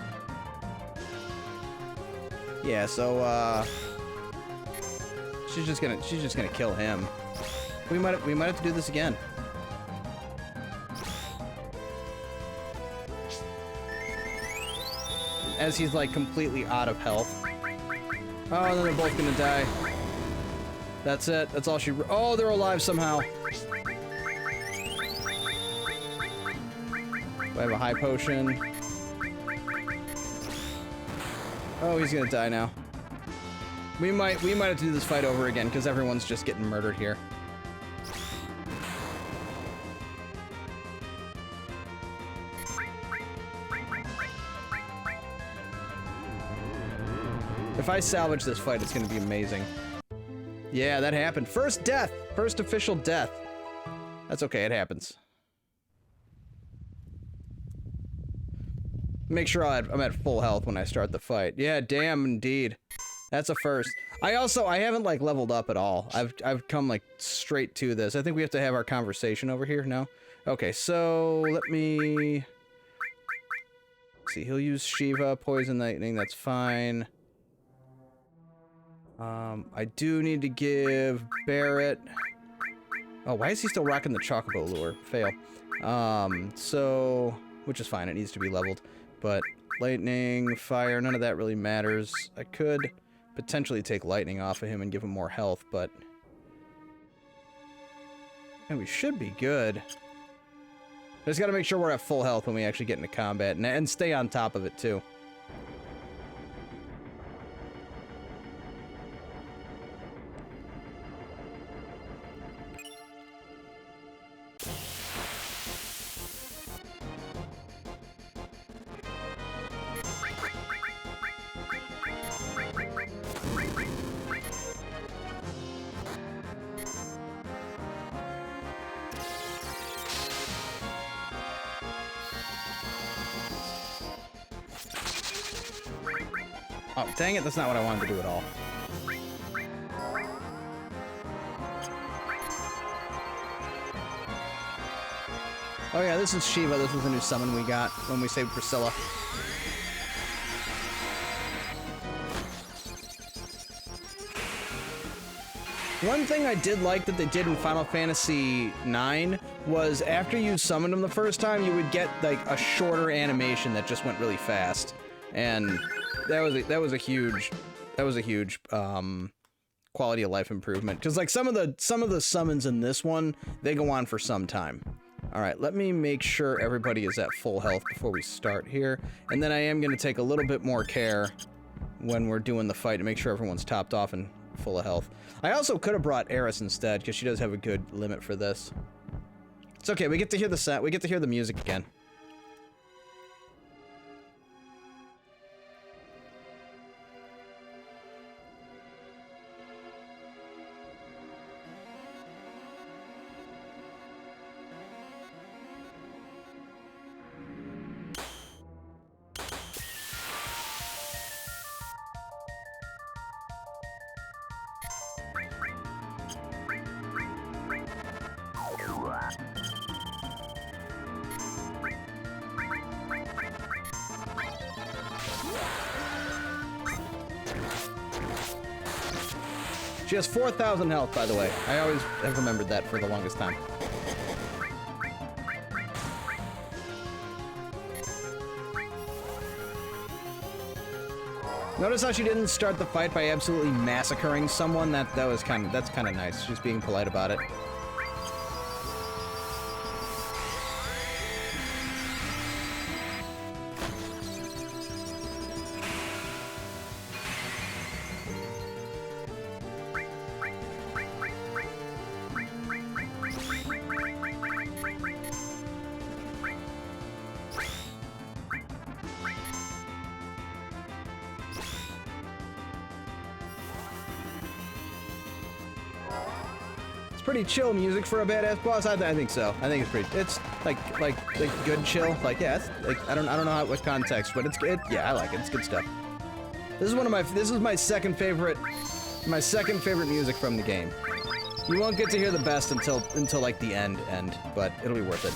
[SPEAKER 1] Yeah, so she's just gonna kill him. We might have to do this again. As he's like completely out of health. Oh, and then they're both gonna die. That's it. That's all she. Oh, they're alive somehow. I have a high potion. Oh, he's gonna die now. We might have to do this fight over again because everyone's just getting murdered here. If I salvage this fight, it's gonna be amazing. Yeah, that happened. First death! First official death. That's okay, it happens. Make sure I'm at full health when I start the fight. Yeah, damn indeed. That's a first. I haven't like leveled up at all. I've come like straight to this. I think we have to have our conversation over here, no? Okay, so let me see. He'll use Shiva, Poison Lightning, that's fine. I do need to give Barret. Oh, why is he still rocking the Chocobo lure? Fail. So, which is fine, it needs to be leveled. But lightning, fire, none of that really matters. I could potentially take lightning off of him and give him more health, but... And we should be good. Just gotta make sure we're at full health when we actually get into combat, and stay on top of it, too. Oh, dang it, that's not what I wanted to do at all. Oh yeah, this is Shiva. This was a new summon we got when we saved Priscilla. One thing I did like that they did in Final Fantasy IX was after you summoned them the first time, you would get like a shorter animation that just went really fast, and that was a huge quality of life improvement. Because like some of the summons in this one, they go on for some time. All right, let me make sure everybody is at full health before we start here, and then I am going to take a little bit more care when we're doing the fight to make sure everyone's topped off and full of health. I also could have brought Eris instead, because she does have a good limit for this. It's okay, we get to hear the music again. She has 4,000 health, by the way. I always have remembered that for the longest time. Notice how she didn't start the fight by absolutely massacring someone? That's kind of nice. She's being polite about it. Pretty chill music for a badass boss. I think so. I think it's pretty. It's like good chill. Like yeah, it's like I don't know what context, but it's good. Yeah, I like it. It's good stuff. This is my second favorite music from the game. You won't get to hear the best until like the end, but it'll be worth it.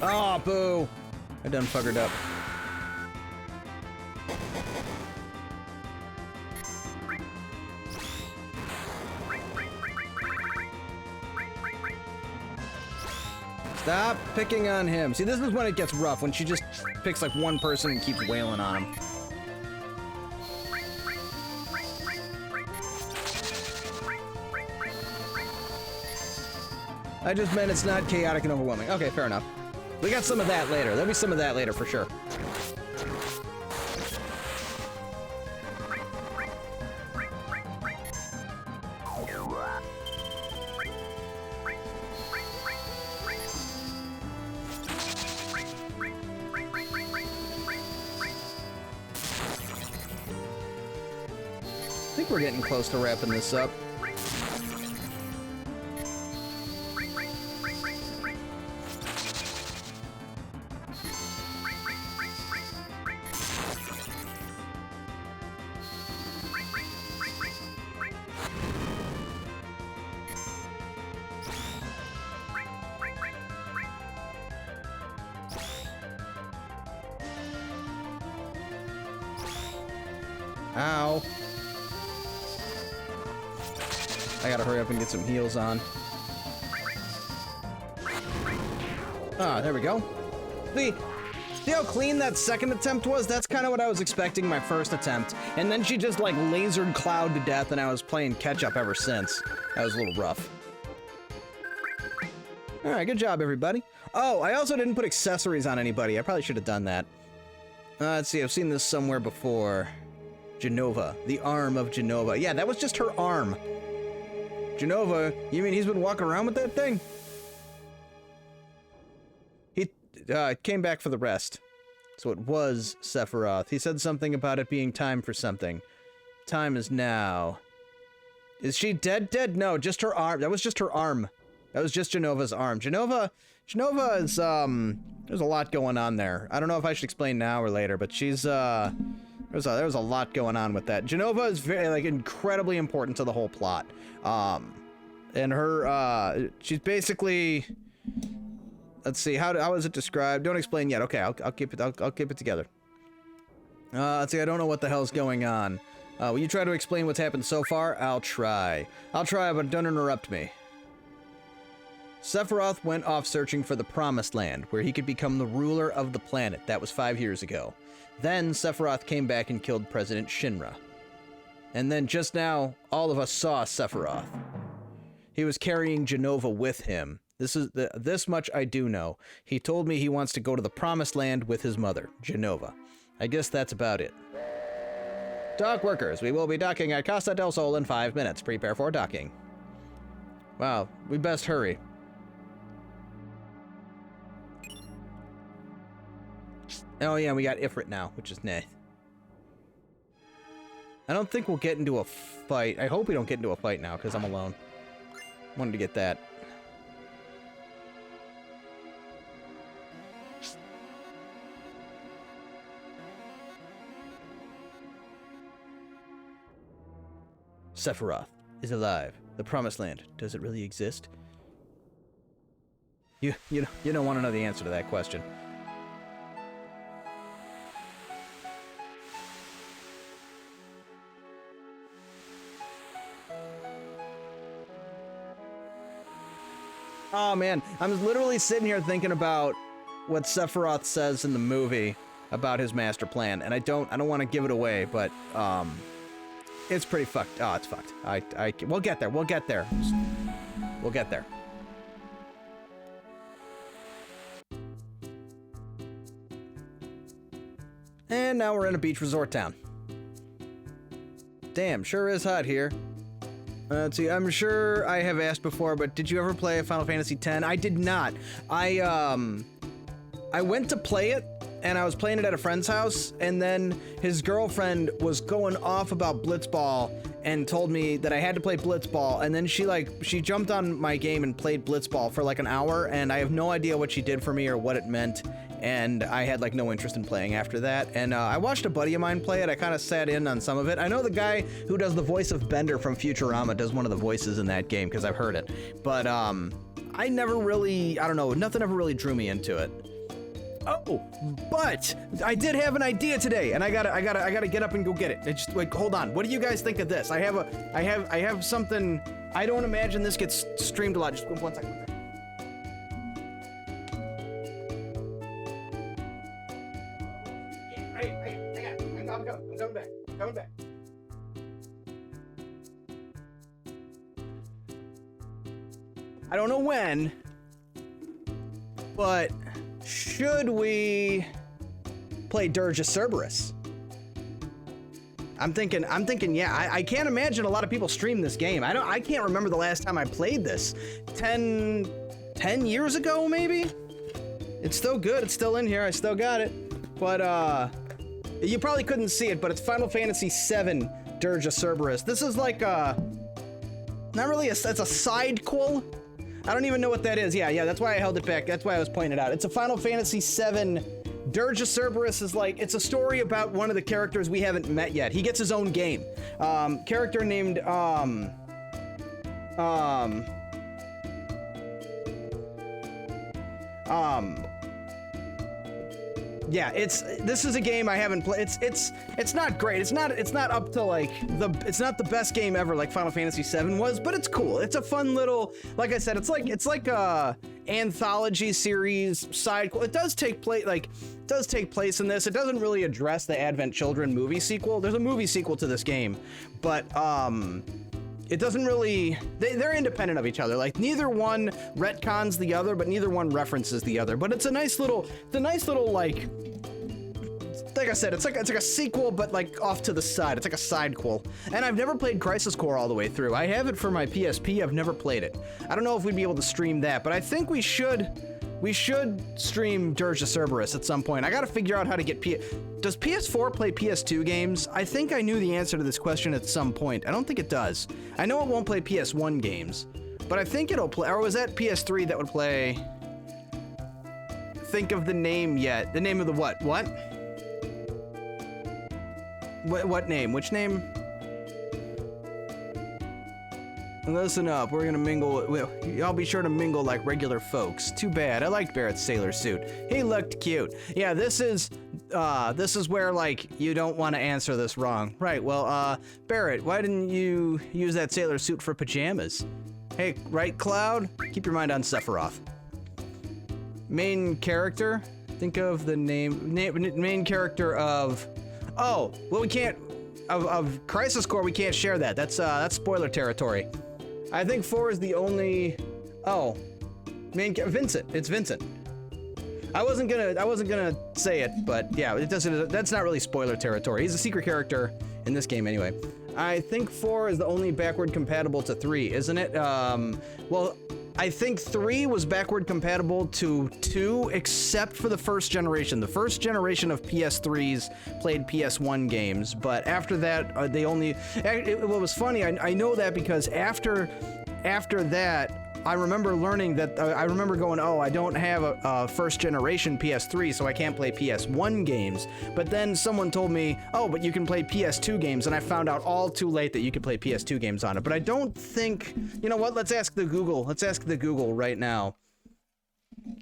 [SPEAKER 1] Oh, boo! I done fuckered up. Stop picking on him. See, this is when it gets rough, when she just picks like one person and keeps wailing on him. I just meant it's not chaotic and overwhelming. Okay, fair enough. We got some of that later. There'll be some of that later for sure. I think we're getting close to wrapping this up. Ow. I gotta hurry up and get some heals on. Ah, there we go. See how clean that second attempt was? That's kind of what I was expecting my first attempt. And then she just like lasered Cloud to death and I was playing catch up ever since. That was a little rough. Alright, good job everybody. Oh, I also didn't put accessories on anybody. I probably should have done that. Let's see, I've seen this somewhere before. Jenova, the arm of Jenova. Yeah, that was just her arm. Jenova, you mean he's been walking around with that thing? He came back for the rest. So it was Sephiroth. He said something about it being time for something. Time is now. Is she dead? Dead? No, just her arm. That was just her arm. That was just Jenova's arm. Jenova is, there's a lot going on there. I don't know if I should explain now or later, but she's, there was a lot going on with that. Jenova is very, like, incredibly important to the whole plot. And her, she's basically, let's see, how is it described? Don't explain yet. Okay, I'll keep it together. Let's see, I don't know what the hell's going on. Will you try to explain what's happened so far? I'll try, but don't interrupt me. Sephiroth went off searching for the Promised Land, where he could become the ruler of the planet. That was 5 years ago. Then Sephiroth came back and killed President Shinra. And then just now, all of us saw Sephiroth. He was carrying Jenova with him. This much I do know. He told me he wants to go to the Promised Land with his mother, Jenova. I guess that's about it. Dock workers, we will be docking at Costa del Sol in 5 minutes. Prepare for docking. Wow, we best hurry. Oh yeah, we got Ifrit now, which is nice. I don't think we'll get into a fight. I hope we don't get into a fight now, because I'm alone. Wanted to get that. Sephiroth is alive. The Promised Land. Does it really exist? You don't want to know the answer to that question. Oh man, I'm literally sitting here thinking about what Sephiroth says in the movie about his master plan, and I don't want to give it away, but it's pretty fucked. Oh, it's fucked. We'll get there. We'll get there. We'll get there. And now we're in a beach resort town. Damn, sure is hot here. Let's see, I'm sure I have asked before, but did you ever play Final Fantasy X? I did not. I went to play it, and I was playing it at a friend's house, and then his girlfriend was going off about Blitzball and told me that I had to play Blitzball, and then she jumped on my game and played Blitzball for like an hour, and I have no idea what she did for me or what it meant, and I had like no interest in playing after that. And I watched a buddy of mine play it. I kind of sat in on some of it. I know the guy who does the voice of Bender from Futurama does one of the voices in that game because I've heard it, but I never really, I don't know, nothing ever really drew me into it. Oh, but I did have an idea today, and I gotta get up and go get it. It's just, like, hold on. What do you guys think of this? I have something. I don't imagine this gets streamed a lot. Just 1 second. Hey, I'm coming back. I'm coming back. I don't know when, but should we play Dirge of Cerberus? I'm thinking, yeah, I can't imagine a lot of people stream this game. I can't remember the last time I played this. 10 years ago, maybe? It's still good, it's still in here, I still got it. But, you probably couldn't see it, but it's Final Fantasy VII Dirge of Cerberus. This is like not really it's a sidequel. I don't even know what that is. Yeah, that's why I held it back. That's why I was pointing it out. It's a Final Fantasy VII. Dirge of Cerberus is like, it's a story about one of the characters we haven't met yet. He gets his own game. Character named, yeah, this is a game I haven't played. It's not great. It's not up to like it's not the best game ever like Final Fantasy VII was, but it's cool. It's a fun little, like I said, it's like a anthology series side. It does take place in this. It doesn't really address the Advent Children movie sequel. There's a movie sequel to this game, but it doesn't really, they're independent of each other. Like neither one retcons the other, but neither one references the other. But it's a nice little like like I said, it's like a sequel, but like off to the side. It's like a sidequel. And I've never played Crisis Core all the way through. I have it for my PSP. I've never played it. I don't know if we'd be able to stream that, but I think we should stream Dirge of Cerberus at some point. I gotta figure out how to get Does PS4 play PS2 games? I think I knew the answer to this question at some point. I don't think it does. I know it won't play PS1 games, but I think it'll play, or was that PS3 that would play? Think of the name yet. The name of the what? What? What name? Which name? Listen up, we're gonna mingle. Y'all be sure to mingle like regular folks. Too bad. I liked Barrett's sailor suit. He looked cute. Yeah, this is where like you don't want to answer this wrong. Right. Well, Barrett, why didn't you use that sailor suit for pajamas? Hey, right, Cloud? Keep your mind on Sephiroth. Main character? Think of the main character of. Oh, well, we can't. Of Crisis Core, we can't share that. That's spoiler territory. I think 4 is the only. Oh, Vincent. It's Vincent. I wasn't gonna say it, but yeah, it doesn't. That's not really spoiler territory. He's a secret character in this game anyway. I think 4 is the only backward compatible to 3, isn't it? Well, I think 3 was backward compatible to 2, except for the first generation. The first generation of PS3s played PS1 games, but after that, they only. What was funny, I know that because after that, I remember learning that. I remember going, oh, I don't have a first generation PS3, so I can't play PS1 games. But then someone told me, oh, but you can play PS2 games, and I found out all too late that you could play PS2 games on it. But I don't think. You know what? Let's ask the Google. Let's ask the Google right now.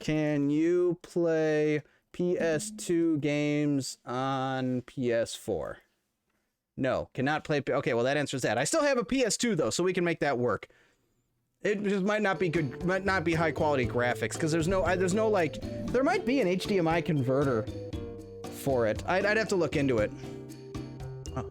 [SPEAKER 1] Can you play PS2 games on PS4? No, cannot play. Okay, well that answers that. I still have a PS2 though, so we can make that work. It just might not be good, might not be high quality graphics because there's no like, there might be an HDMI converter for it. I'd have to look into it. Oh.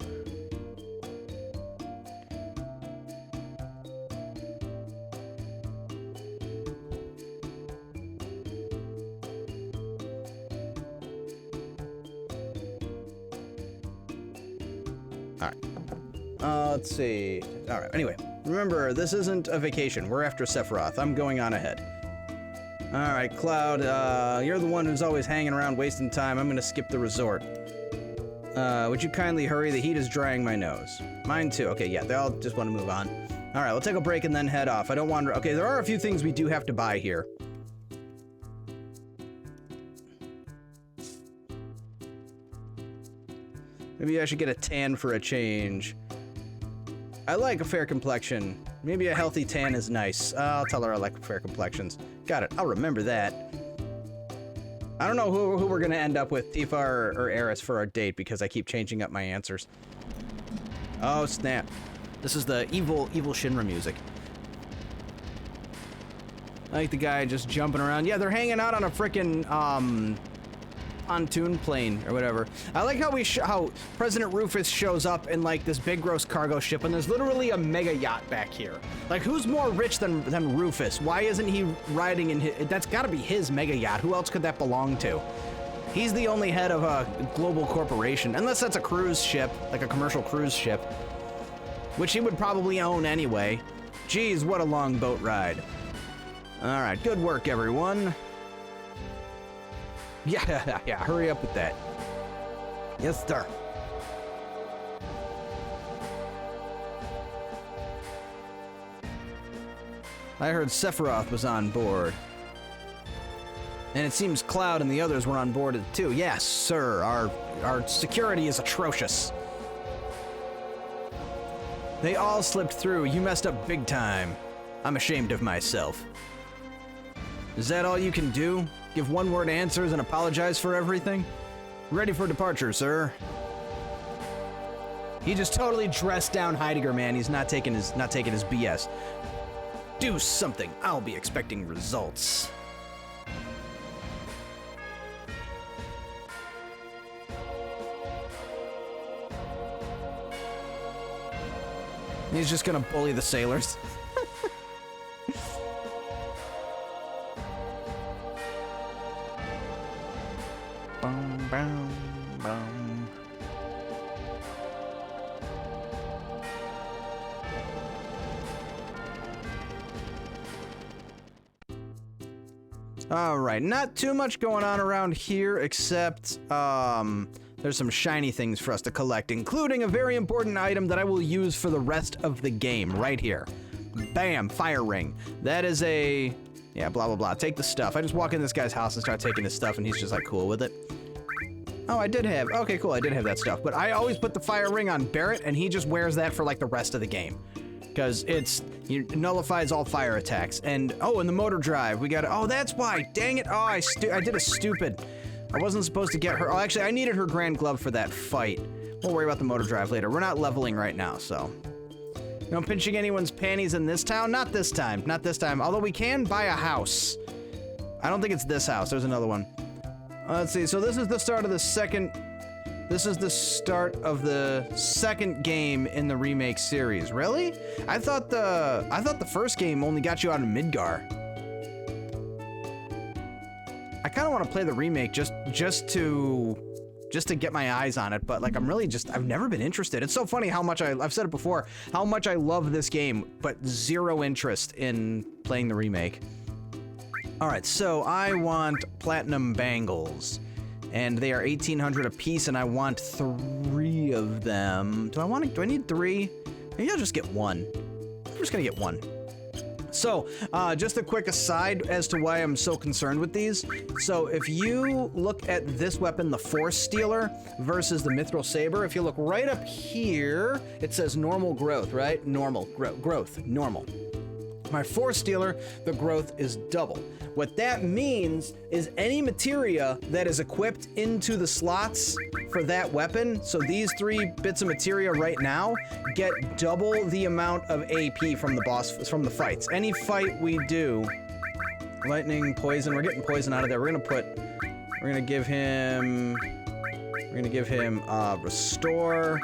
[SPEAKER 1] All right. Let's see. All right. Anyway. Remember, this isn't a vacation. We're after Sephiroth. I'm going on ahead. Alright, Cloud, you're the one who's always hanging around wasting time. I'm gonna skip the resort. Would you kindly hurry? The heat is drying my nose. Mine too. Okay, yeah, they all just want to move on. Alright, we'll take a break and then head off. I don't want to... Okay, there are a few things we do have to buy here. Maybe I should get a tan for a change. I like a fair complexion. Maybe a healthy tan is nice. I'll tell her I like fair complexions. Got it. I'll remember that. I don't know who we're gonna end up with, Tifa or Eris, for our date because I keep changing up my answers. Oh snap! This is the evil Shinra music. I like the guy just jumping around. Yeah, they're hanging out on a frickin' pontoon plane or whatever. I like how President Rufus shows up in like this big gross cargo ship and there's literally a mega yacht back here. Like who's more rich than Rufus? Why isn't he riding in his, that's gotta be his mega yacht. Who else could that belong to? He's the only head of a global corporation, unless that's a cruise ship, like a commercial cruise ship, which he would probably own anyway. Geez, what a long boat ride. All right, good work everyone. Yeah, hurry up with that. Yes, sir. I heard Sephiroth was on board. And it seems Cloud and the others were on board too. Yes, sir. Our security is atrocious. They all slipped through. You messed up big time. I'm ashamed of myself. Is that all you can do? Give one-word answers and apologize for everything? Ready for departure, sir. He just totally dressed down Heidegger, man. He's not taking his BS. Do something. I'll be expecting results. He's just gonna bully the sailors. Boom, boom, boom. All right, not too much going on around here except there's some shiny things for us to collect, including a very important item that I will use for the rest of the game right here. Bam, fire ring. That is a, yeah, blah, blah, blah. Take the stuff. I just walk in this guy's house and start taking his stuff and he's just like cool with it. Oh, I did have, okay, cool, I did have that stuff. But I always put the fire ring on Barrett and he just wears that for like the rest of the game. Because it nullifies all fire attacks. And, oh, and the motor drive, we got, oh, that's why, dang it. Oh, I did a stupid, I wasn't supposed to get her, oh, actually, I needed her grand glove for that fight. We'll worry about the motor drive later. We're not leveling right now, so. No pinching anyone's panties in this town? Not this time, not this time. Although we can buy a house. I don't think it's this house, there's another one. Let's see, so this is the start of the second, game in the remake series. Really? I thought the first game only got you out of Midgar. I kind of want to play the remake just to get my eyes on it, but like I've never been interested. It's so funny how much I've said it before, how much I love this game, but zero interest in playing the remake. All right, so I want platinum bangles. And they are 1,800 a piece, and I want 3 of them. Do I need 3? Maybe I'll just get 1. I'm just gonna get 1. So, just a quick aside as to why I'm so concerned with these. So, if you look at this weapon, the Force Stealer, versus the Mithril Saber, if you look right up here, it says normal growth, right? Normal, growth, normal. My Force Stealer, the growth is double. What that means is any materia that is equipped into the slots for that weapon, so these 3 bits of materia right now get double the amount of AP from the fights. Any fight we do, lightning, poison, we're getting poison out of there. We're gonna give him restore.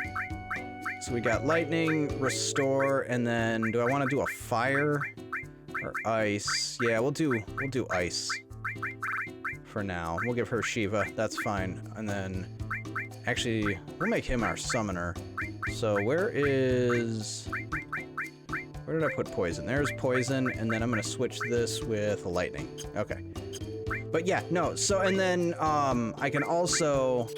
[SPEAKER 1] So we got lightning, restore, and then do I want to do a fire or ice? Yeah, we'll do ice for now. We'll give her Shiva. That's fine. And then actually we'll make him our summoner. So where did I put poison? There's poison, and then I'm gonna switch this with lightning. Okay. But yeah, no. So and then I can also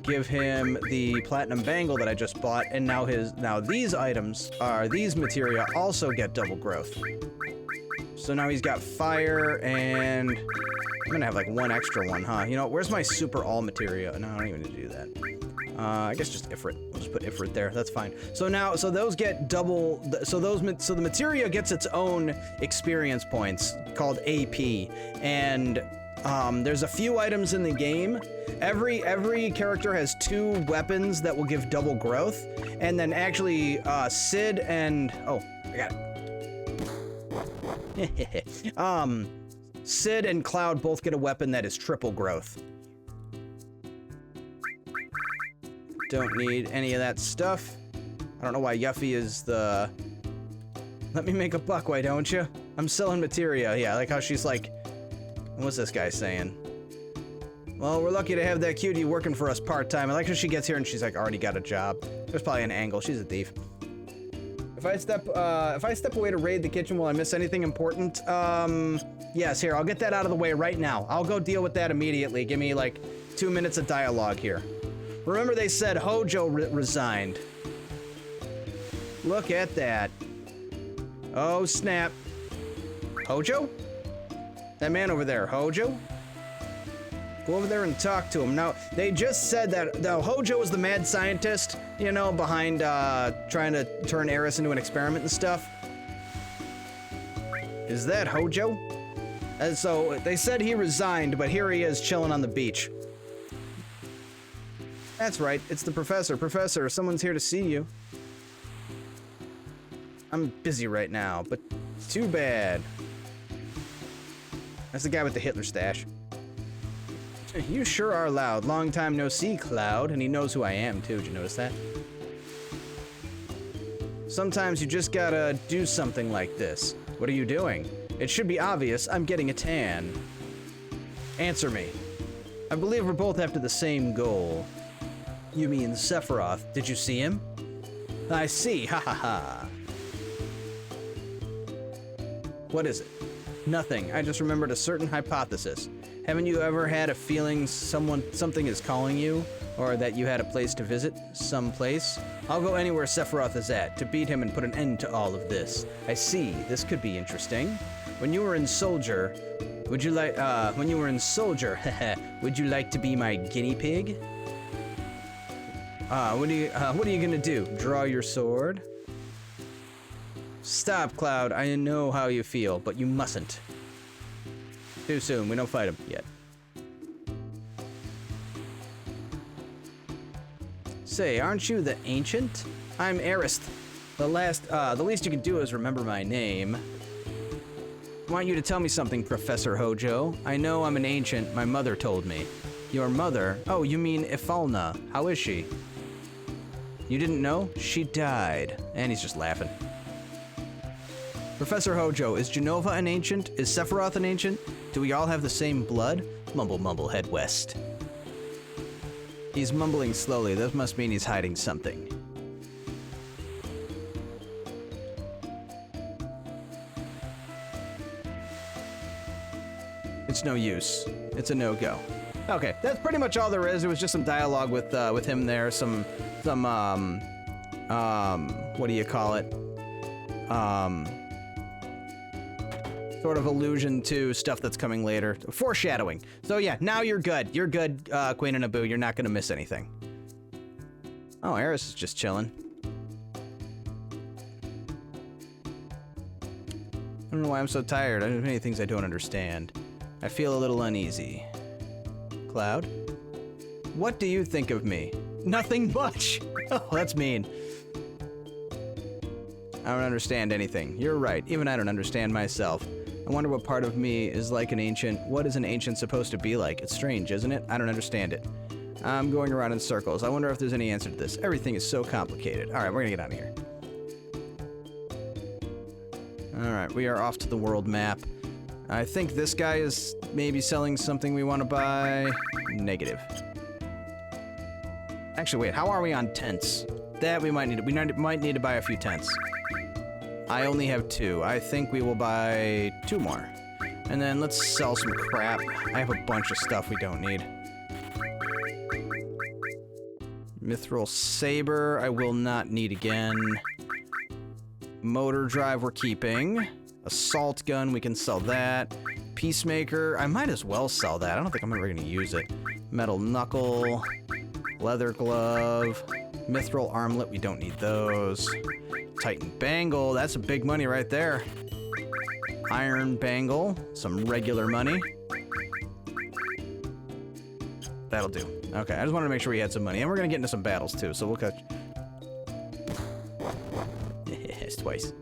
[SPEAKER 1] give him the platinum bangle that I just bought, and now these materia also get double growth. So now he's got fire, and I'm gonna have like 1 extra one, huh? You know, where's my super all materia? No, I don't even need to do that. I guess just Ifrit. We'll just put Ifrit there. That's fine. So now, so those get double. So the materia gets its own experience points called AP, and there's a few items in the game. Every character has 2 weapons that will give double growth, and then actually Sid and I got it. Sid and Cloud both get a weapon that is triple growth. Don't need any of that stuff. I don't know why Yuffie is the. Let me make a buck, why don't you? I'm selling materia. Yeah, I like how she's like. What's this guy saying? Well, we're lucky to have that cutie working for us part-time. I like how she gets here and she's like already got a job. There's probably an angle. She's a thief. If I step away to raid the kitchen, will I miss anything important? Yes, here, I'll get that out of the way right now. I'll go deal with that immediately. Give me like 2 minutes of dialogue here. Remember they said Hojo resigned. Look at that. Oh, snap. Hojo? That man over there, Hojo? Go over there and talk to him. Now, they just said that Hojo is the mad scientist, you know, behind trying to turn Eris into an experiment and stuff. Is that Hojo? And so, they said he resigned, but here he is chilling on the beach. That's right, it's the professor. Professor, someone's here to see you. I'm busy right now, but too bad. That's the guy with the Hitler stash. You sure are loud. Long time no see, Cloud. And he knows who I am, too. Did you notice that? Sometimes you just gotta do something like this. What are you doing? It should be obvious. I'm getting a tan. Answer me. I believe we're both after the same goal. You mean Sephiroth. Did you see him? I see. Ha ha ha. What is it? Nothing. I just remembered a certain hypothesis. Haven't you ever had a feeling something is calling you? Or that you had a place to visit? Some place? I'll go anywhere Sephiroth is at to beat him and put an end to all of this. I see. This could be interesting. When you were in Soldier, would you like to be my guinea pig? What are you gonna do? Draw your sword? Stop, Cloud. I know how you feel, but you mustn't. Too soon. We don't fight him yet. Say, aren't you the Ancient? I'm Arist. The least you can do is remember my name. I want you to tell me something, Professor Hojo. I know I'm an Ancient. My mother told me. Your mother? Oh, you mean Ifalna. How is she? You didn't know? She died. And he's just laughing. Professor Hojo, is Jenova an Ancient? Is Sephiroth an Ancient? Do we all have the same blood? Mumble, mumble, head west. He's mumbling slowly. That must mean he's hiding something. It's no use. It's a no-go. Okay, that's pretty much all there is. It was just some dialogue with him there. Some what do you call it? Sort of allusion to stuff that's coming later. Foreshadowing. So yeah, now you're good. You're good, Queen and Abu. You're not gonna miss anything. Oh, Eris is just chilling. I don't know why I'm so tired. I have many things I don't understand. I feel a little uneasy. Cloud? What do you think of me? Nothing much. Oh, that's mean. I don't understand anything. You're right. Even I don't understand myself. I wonder what part of me is like an Ancient. What is an Ancient supposed to be like? It's strange, isn't it? I don't understand it. I'm going around in circles. I wonder if there's any answer to this. Everything is so complicated. All right, we're gonna get out of here. All right, we are off to the world map. I think this guy is maybe selling something we want to buy. Negative. Actually, wait, how are we on tents? That we might need to buy a few tents. I only have 2. I think we will buy 2 more. And then let's sell some crap. I have a bunch of stuff we don't need. Mithril Saber, I will not need again. Motor Drive we're keeping. Assault Gun, we can sell that. Peacemaker, I might as well sell that. I don't think I'm ever gonna use it. Metal Knuckle. Leather Glove. Mithril Armlet, we don't need those. Titan Bangle, that's a big money right there. Iron Bangle, some regular money. That'll do. Okay, I just wanted to make sure we had some money. And we're gonna get into some battles too, so we'll catch. It's twice.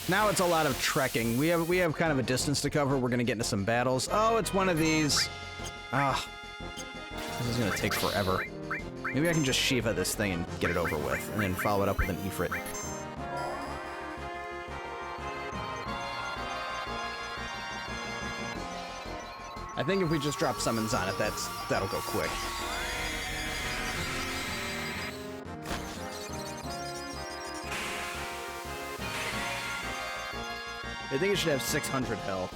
[SPEAKER 1] Now it's a lot of trekking. We have kind of a distance to cover. We're gonna get into some battles. Oh, it's one of these. Ah, this is gonna take forever. Maybe I can just Shiva this thing and get it over with, and then follow it up with an Ifrit. I think if we just drop summons on it, that'll go quick. I think it should have 600 health.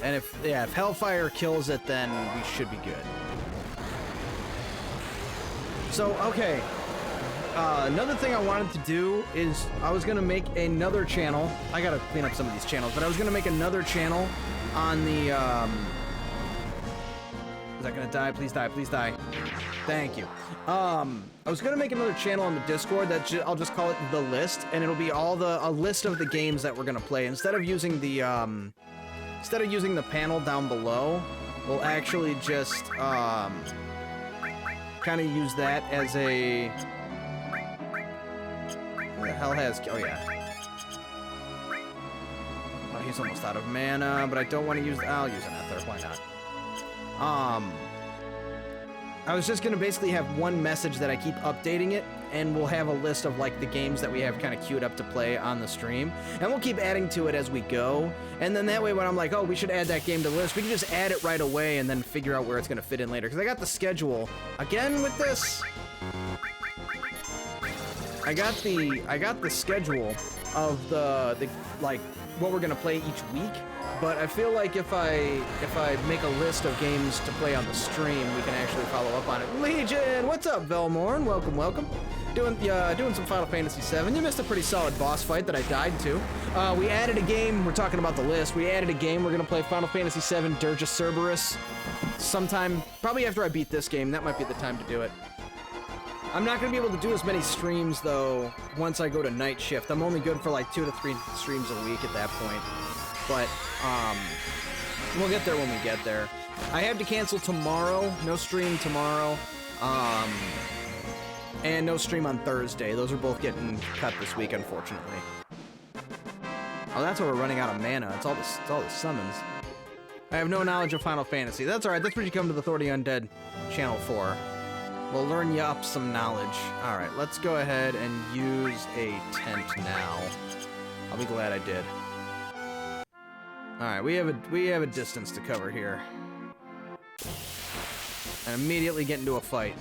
[SPEAKER 1] And if Hellfire kills it, then we should be good. So, okay. Another thing I wanted to do is I was going to make another channel. I got to clean up some of these channels, but I was going to make another channel on the, is that going to die? Please die, please die. Thank you. I was gonna make another channel on the Discord that I'll just call it The List, and it'll be a list of the games that we're gonna play. Instead of using the panel down below, we'll actually just kind of use that as a. Who the hell has? Oh yeah. Oh, he's almost out of mana, but I don't want to use. I'll use an Ether. Why not? I was just gonna basically have one message that I keep updating it, and we'll have a list of like the games that we have kind of queued up to play on the stream, and we'll keep adding to it as we go. And then that way, when I'm like, oh, we should add that game to the list, we can just add it right away and then figure out where it's gonna fit in later. Because I got the schedule again with this. I got the schedule of the like what we're gonna play each week. But I feel like if I make a list of games to play on the stream, we can actually follow up on it. Legion, what's up, Velmorn? Welcome, welcome. Doing some Final Fantasy VII. You missed a pretty solid boss fight that I died to. We added a game. We're talking about the list. We added a game. We're gonna play Final Fantasy VII Dirge of Cerberus sometime, probably after I beat this game. That might be the time to do it. I'm not gonna be able to do as many streams though once I go to night shift. I'm only good for like 2 to 3 streams a week at that point. But, we'll get there when we get there. I have to cancel tomorrow. No stream tomorrow. And no stream on Thursday. Those are both getting cut this week, unfortunately. Oh, that's why we're running out of mana. It's all the summons. I have no knowledge of Final Fantasy. That's alright. That's what you come to the Thor the Undead channel for. We'll learn you up some knowledge. Alright, let's go ahead and use a tent now. I'll be glad I did. Alright, we have a distance to cover here. And immediately get into a fight.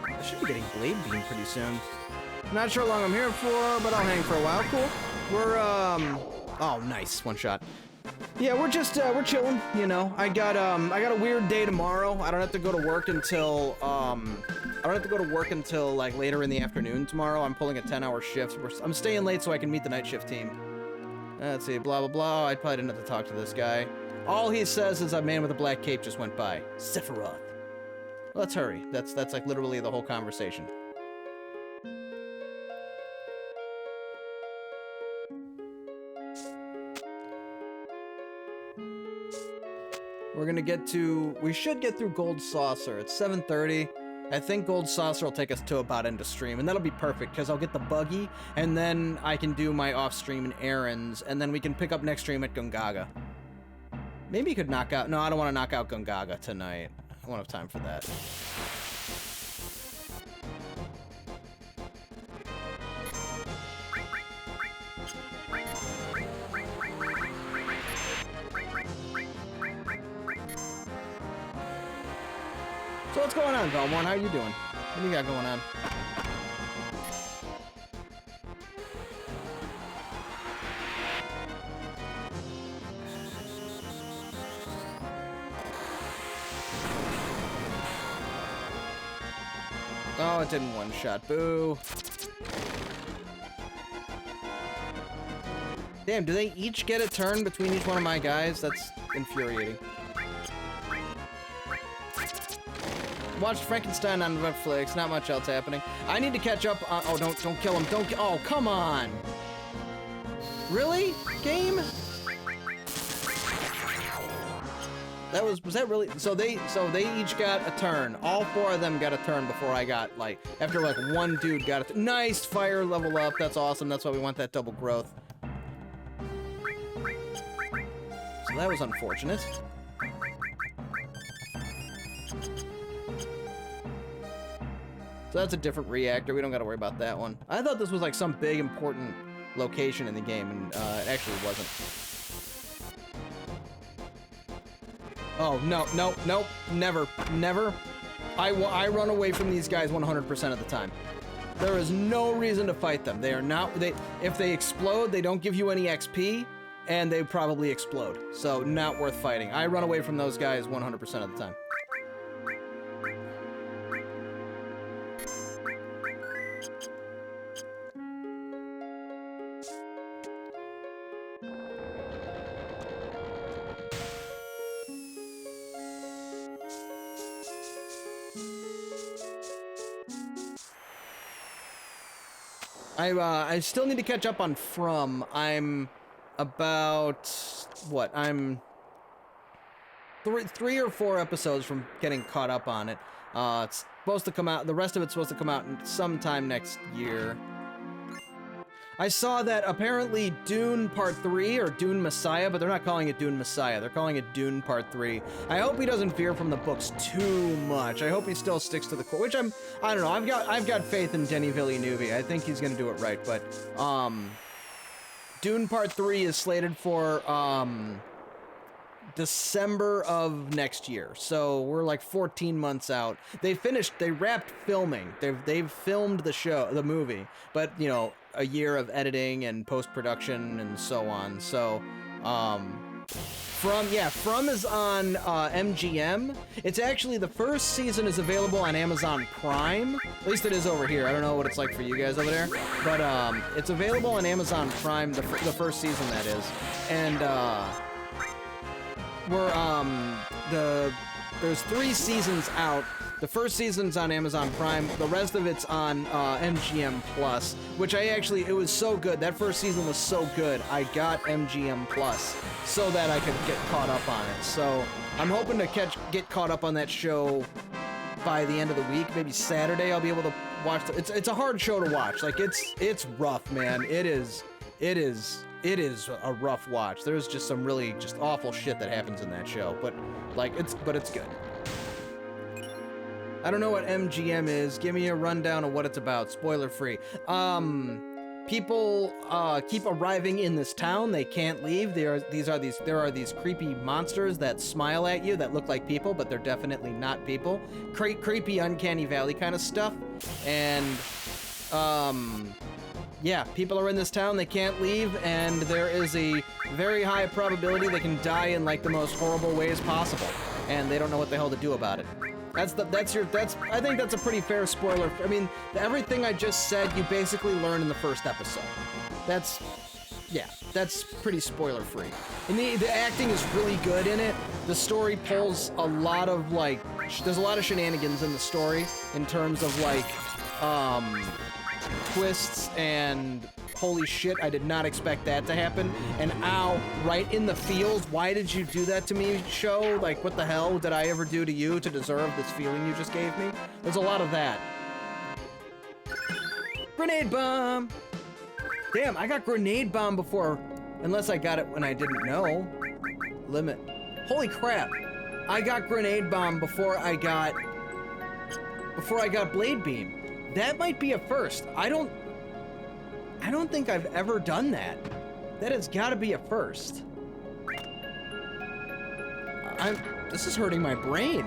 [SPEAKER 1] I should be getting Blade Beam pretty soon. Not sure how long I'm here for, but I'll hang for a while. Cool. We're, oh, nice. One shot. Yeah, we're just, we're chilling, you know. I got a weird day tomorrow. I don't have to go to work until, like, later in the afternoon tomorrow. I'm pulling a 10-hour shift. I'm staying late so I can meet the night shift team. Let's see, blah, blah, blah. I probably didn't have to talk to this guy. All he says is a man with a black cape just went by. Sephiroth. Let's hurry. That's like literally the whole conversation. We should get through Gold Saucer. It's 7:30. I think Gold Saucer will take us to about end of stream, and that'll be perfect, because I'll get the buggy, and then I can do my off-stream errands, and then we can pick up next stream at Gongaga. Maybe you could knock out... No, I don't want to knock out Gongaga tonight. I won't have time for that. So what's going on, Velmorn? How you doing? What do you got going on? Oh, it didn't one-shot. Boo. Damn, do they each get a turn between each one of my guys? That's infuriating. Watched Frankenstein on Netflix. Not much else happening. I need to catch up on... Oh, don't kill him. Don't... Oh, come on. Really? Game? Was that really... So they each got a turn. All 4 of them got a turn before I got, like... After, like, one dude got a... Nice! Fire level up. That's awesome. That's why we want that double growth. So that was unfortunate. So that's a different reactor. We don't got to worry about that one. I thought this was like some big important location in the game, and it actually wasn't. Oh, no, no, no, never, never. I run away from these guys 100% of the time. There is no reason to fight them. They are not, if they explode, they don't give you any XP, and they probably explode. So not worth fighting. I run away from those guys 100% of the time. I still need to catch up on From. I'm about, what, I'm 3 or 4 episodes from getting caught up on it. It's supposed to come out, the rest of it's supposed to come out sometime next year. I saw that apparently Dune Part 3 or Dune Messiah, but they're not calling it Dune Messiah. They're calling it Dune Part 3. I hope he doesn't veer from the books too much. I hope he still sticks to the core, which I don't know. I've got faith in Denis Villeneuve. I think he's gonna do it right, but Dune Part 3 is slated for December of next year, so we're like 14 months out. They wrapped filming. They've filmed the movie, but you know, a year of editing and post-production and so on. So, From is on MGM. It's actually, the first season is available on Amazon Prime. At least it is over here. I don't know what it's like for you guys over there, but it's available on Amazon Prime. The first season, that is, and there's 3 seasons out. The first season's on Amazon Prime. The rest of it's on MGM Plus, which it was so good. That first season was so good. I got MGM Plus so that I could get caught up on it. So I'm hoping to get caught up on that show by the end of the week. Maybe Saturday I'll be able to watch it's a hard show to watch. Like it's rough, man. It is a rough watch. There's just some really just awful shit that happens in that show, but it's good. I don't know what MGM is. Give me a rundown of what it's about. Spoiler free. People keep arriving in this town. They can't leave. There are these creepy monsters that smile at you that look like people, but they're definitely not people. Creepy, uncanny valley kind of stuff. And yeah, people are in this town, they can't leave, and there is a very high probability they can die in like the most horrible ways possible, and they don't know what the hell to do about it. I think that's a pretty fair spoiler. I mean, everything I just said, you basically learn in the first episode. That's pretty spoiler free. And the acting is really good in it. The story pulls a lot of there's a lot of shenanigans in the story in terms of twists and holy shit, I did not expect that to happen. And ow, right in the feels. Why did you do that to me, show? Like, what the hell did I ever do to you to deserve this feeling you just gave me? There's a lot of that. Grenade bomb! Damn, I got grenade bomb before, unless I got it when I didn't know. Limit. Holy crap. I got grenade bomb before I got blade beam. That might be a first. I don't think I've ever done that. That has got to be a first. This is hurting my brain.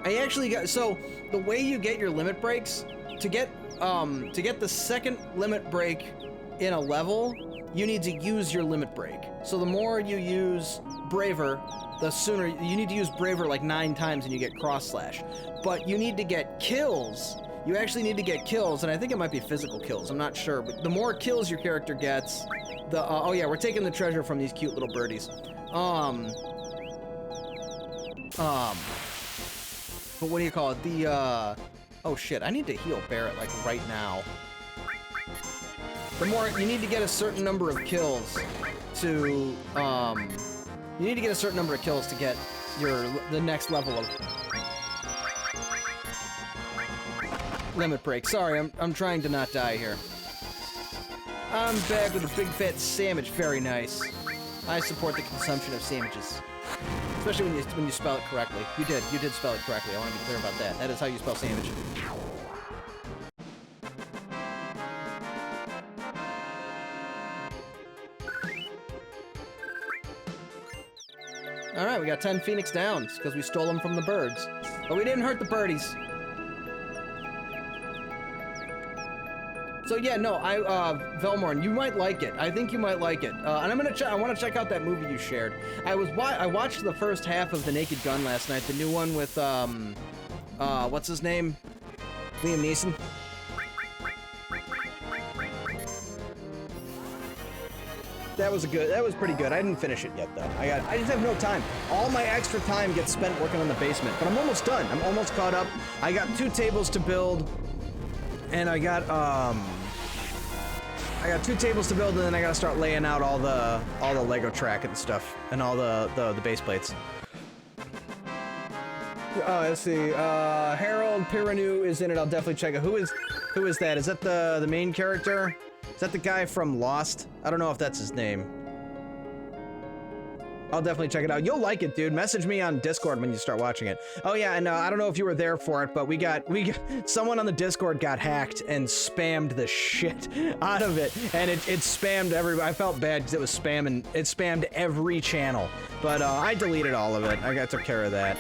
[SPEAKER 1] I actually got, so the way you get your limit breaks, to get the second limit break in a level, you need to use your limit break. So the more you use Braver, the sooner, you need to use Braver like 9 times and you get cross slash. But you need to get kills. You actually need to get kills, and I think it might be physical kills, I'm not sure, but the more kills your character gets, oh yeah, we're taking the treasure from these cute little birdies. But what do you call it? Oh shit, I need to heal Barrett, like, right now. The more, you need to get a certain number of kills to, you need to get a certain number of kills to get the next level of limit break. Sorry, I'm trying to not die here. I'm back with a big fat sandwich. Very nice. I support the consumption of sandwiches. Especially when you spell it correctly. You did spell it correctly. I want to be clear about that. That is how you spell sandwich. Alright, we got 10 Phoenix Downs, because we stole them from the birds. But we didn't hurt the birdies. So yeah, no, Velmorn, you might like it. I think you might like it. And I want to check out that movie you shared. I watched the first half of The Naked Gun last night, the new one with, what's his name? Liam Neeson. That was pretty good. I didn't finish it yet, though. I just have no time. All my extra time gets spent working on the basement, but I'm almost done. I'm almost caught up. I got 2 tables to build, and I got 2 tables to build, and then I gotta start laying out all the Lego track and stuff, and all the base plates. Let's see. Harold Piranu is in it. I'll definitely check it. Who is that? Is that the main character? Is that the guy from Lost? I don't know if that's his name. I'll definitely check it out. You'll like it, dude. Message me on Discord when you start watching it. Oh yeah, and I don't know if you were there for it, but we got someone on the Discord got hacked and spammed the shit out of it, and it spammed everybody. I felt bad because it was spam and it spammed every channel, but I deleted all of it. I took care of that.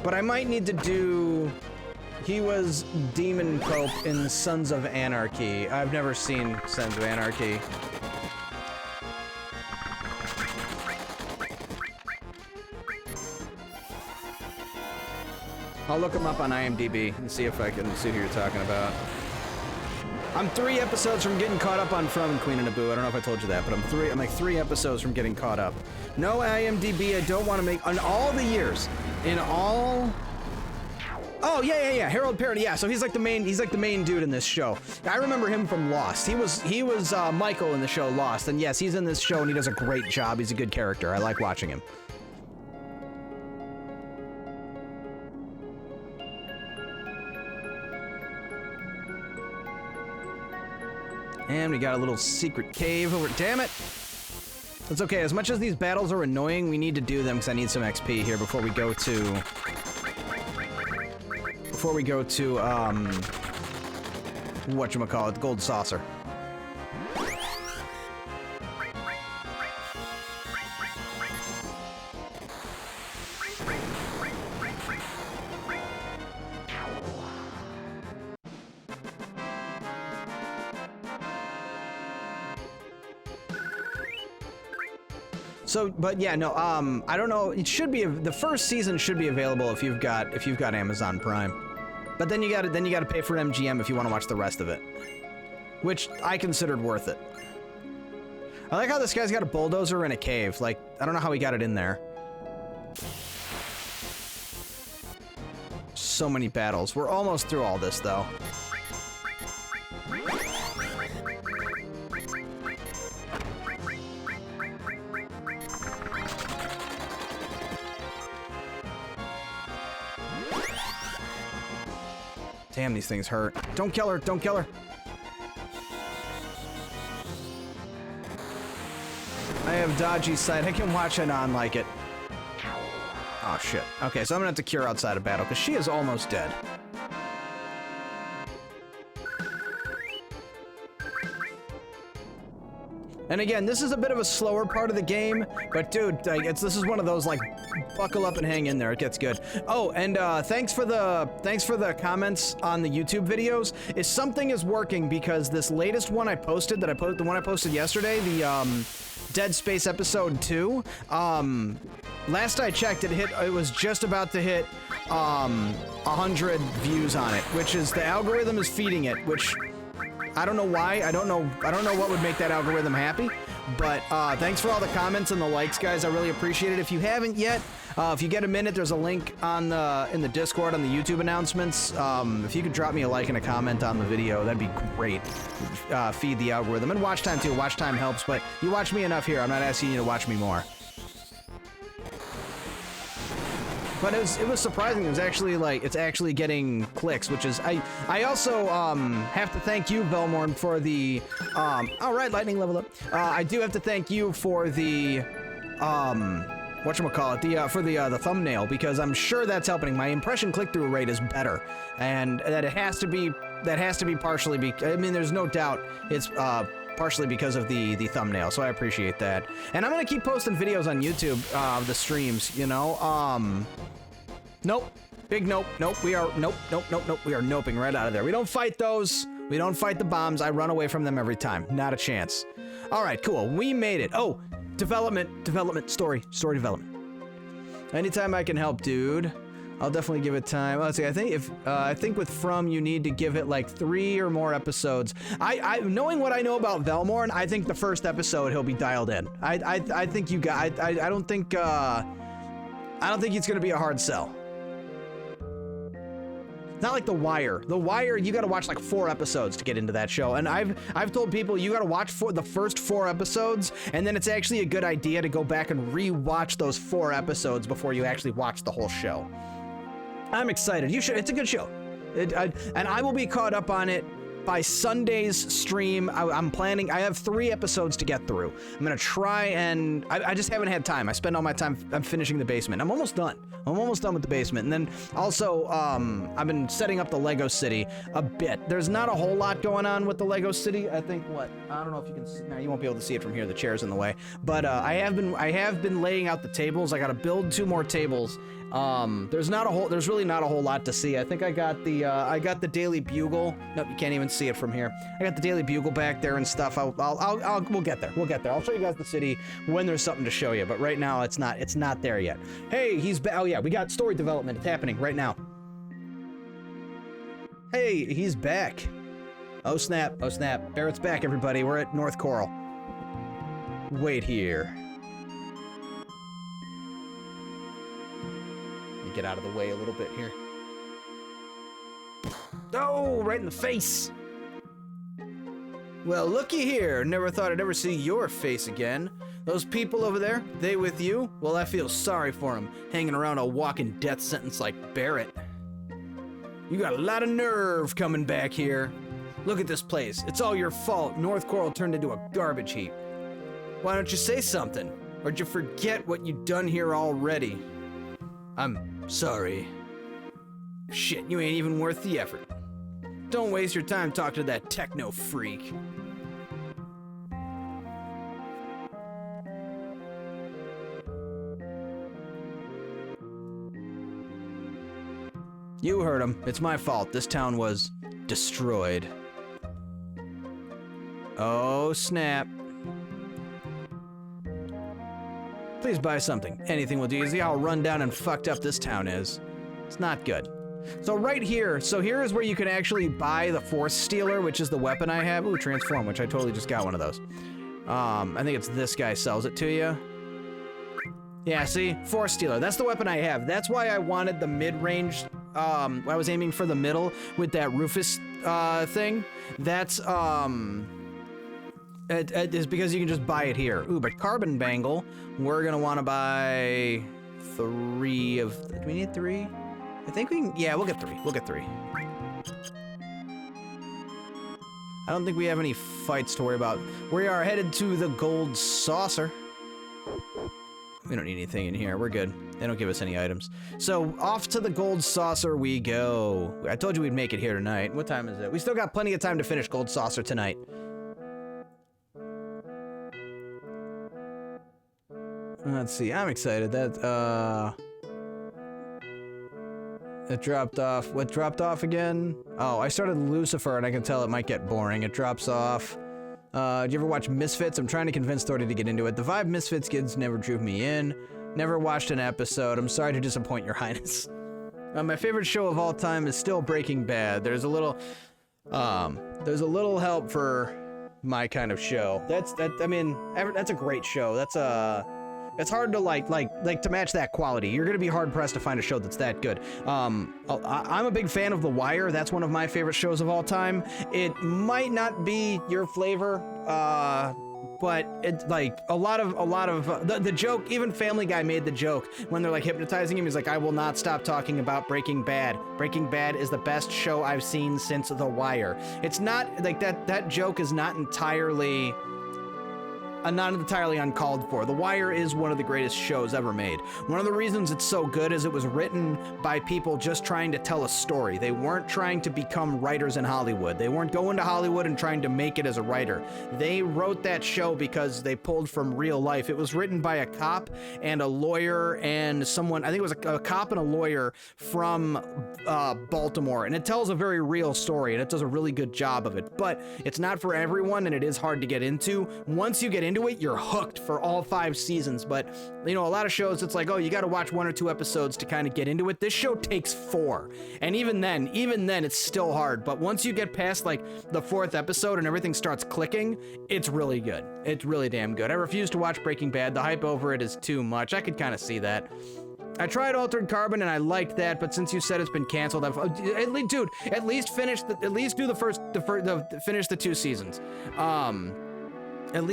[SPEAKER 1] But I might need to do. He was Demon Pope in Sons of Anarchy. I've never seen Sons of Anarchy. I'll look him up on IMDb and see if I can see who you're talking about. I'm 3 episodes from getting caught up on From and Queen of Naboo. I don't know if I told you that, but I'm like 3 episodes from getting caught up. No IMDb, I don't want to make, on all the years, in all... Oh, yeah, Harold Perry, yeah, so he's like the main dude in this show. I remember him from Lost. He was Michael in the show Lost, and yes, he's in this show and he does a great job. He's a good character. I like watching him. And we got a little secret cave over. Damn it! It's okay. As much as these battles are annoying, we need to do them because I need some XP here before we go to. Whatchamacallit, Gold Saucer. So, but yeah, no, I don't know. It should be the first season should be available if you've got Amazon Prime, but then you got to pay for MGM if you want to watch the rest of it, which I considered worth it. I like how this guy's got a bulldozer in a cave. Like, I don't know how he got it in there. So many battles. We're almost through all this though. Damn, these things hurt. Don't kill her, don't kill her. I have dodgy sight. I can watch it on like it. Oh shit. Okay, so I'm gonna have to cure outside of battle because she is almost dead. And again, this is a bit of a slower part of the game, but dude, this is one of those like, buckle up and hang in there. It gets good. Oh, and thanks for the comments on the YouTube videos. If something is working because this latest one I posted, the one I posted yesterday, the Dead Space Episode 2. Last I checked, it was just about to hit 100 views on it, which is the algorithm is feeding it, which. I don't know why. I don't know what would make that algorithm happy, but thanks for all the comments and the likes, guys. I really appreciate it. If you haven't yet, if you get a minute, there's a link in the Discord on the YouTube announcements. If you could drop me a like and a comment on the video, that'd be great. Feed the algorithm and watch time too. Watch time helps, but you watch me enough here. I'm not asking you to watch me more. But it was surprising. It was actually like it's actually getting clicks, which is I also have to thank you, Velmorn, for the all right, lightning level up. I do have to thank you for the whatchamacallit, for the thumbnail, because I'm sure that's helping. My impression click-through rate is better, and that has to be partially I mean, there's no doubt it's partially because of the thumbnail, so I appreciate that. And I'm gonna keep posting videos on YouTube, the streams, you know. Nope. Big nope. Nope. We are nope. We are noping right out of there. We don't fight those. We don't fight the bombs. I run away from them every time. Not a chance. All right, cool. We made it. Oh, development, story development. Anytime I can help, dude. I'll definitely give it time. Let's see. I think with From you need to give it like 3 or more episodes. Knowing what I know about Velmorn, I think the first episode he'll be dialed in. I think you got. I don't think it's gonna be a hard sell. Not like The Wire. The Wire, you gotta watch like 4 episodes to get into that show. And I've told people you gotta watch the first 4 episodes, and then it's actually a good idea to go back and re-watch those 4 episodes before you actually watch the whole show. I'm excited. You should. It's a good show. And I will be caught up on it by Sunday's stream, I'm planning, I have 3 episodes to get through. I'm gonna try and, I just haven't had time. I spend all my time, I'm finishing the basement. I'm almost done. I'm almost done with the basement. And then also, I've been setting up the Lego City a bit. There's not a whole lot going on with the Lego City. I think I don't know if you can see, no, you won't be able to see it from here. The chair's in the way. But I have been laying out the tables. I gotta build 2 more tables. There's really not a whole lot to see. I think I got the Daily Bugle. Nope, you can't even see it from here. I got the Daily Bugle back there and stuff. We'll get there. We'll get there. I'll show you guys the city when there's something to show you. But right now, it's not there yet. Hey, he's back. Oh yeah, we got story development. It's happening right now. Hey, he's back. Oh snap! Oh snap! Barrett's back, everybody. We're at North Coral. Wait here. Get out of the way a little bit here. Oh, right in the face. Well, looky here. Never thought I'd ever see your face again. Those people over there, they with you? Well, I feel sorry for them, hanging around a walking death sentence like Barrett. You got a lot of nerve coming back here. Look at this place. It's all your fault. North Coral turned into a garbage heap. Why don't you say something? Or you forget what you've done here already? I'm sorry. Shit, you ain't even worth the effort. Don't waste your time talking to that techno freak. You heard him. It's my fault. This town was destroyed. Oh, snap. Please buy something. Anything will do. You see how run down and fucked up this town is. It's not good. So right here, here is where you can actually buy the Force Stealer, which is the weapon I have. Ooh, Transform, which I totally just got one of those. I think it's this guy sells it to you. Yeah, see? Force Stealer. That's the weapon I have. That's why I wanted the mid-range. I was aiming for the middle with that Rufus thing. That's it is because you can just buy it here. Ooh, but Carbon Bangle, we're gonna want to buy 3 of. Do we need 3? I think we can. Yeah, we'll get 3. We'll get 3. I don't think we have any fights to worry about. We are headed to the Gold Saucer. We don't need anything in here. We're good. They don't give us any items. So off to the Gold Saucer we go. I told you we'd make it here tonight. What time is it? We still got plenty of time to finish Gold Saucer tonight. Let's see. I'm excited. It dropped off. What dropped off again? Oh, I started Lucifer, and I can tell it might get boring. It drops off. Do you ever watch Misfits? I'm trying to convince Thordy to get into it. The vibe Misfits kids never drew me in. Never watched an episode. I'm sorry to disappoint your highness. My favorite show of all time is still Breaking Bad. There's a little help for my kind of show. I mean, that's a great show. It's hard to like to match that quality. You're gonna be hard pressed to find a show that's that good. I'm a big fan of The Wire. That's one of my favorite shows of all time. It might not be your flavor, but it's like a lot of the joke. Even Family Guy made the joke when they're like hypnotizing him. He's like, "I will not stop talking about Breaking Bad. Breaking Bad is the best show I've seen since The Wire." It's not like that joke is not entirely uncalled for. The Wire is one of the greatest shows ever made. One of the reasons it's so good is it was written by people just trying to tell a story. They weren't trying to become writers in Hollywood. They weren't going to Hollywood and trying to make it as a writer. They wrote that show because they pulled from real life. It was written by a cop and a lawyer and someone, I think it was a cop and a lawyer from Baltimore, and it tells a very real story, and it does a really good job of it, but it's not for everyone, and it is hard to get into. Once you get into it, you're hooked for all 5 seasons. But you know, a lot of shows, it's like, oh, you got to watch 1 or 2 episodes to kind of get into it. This show takes 4, and even then it's still hard. But once you get past like the 4th episode and everything starts clicking, it's really good. It's really damn good. I refuse to watch Breaking Bad. The hype over it is too much. I could kind of see that. I tried Altered Carbon and I liked that, but since you said it's been canceled, at least finish the 2 seasons. and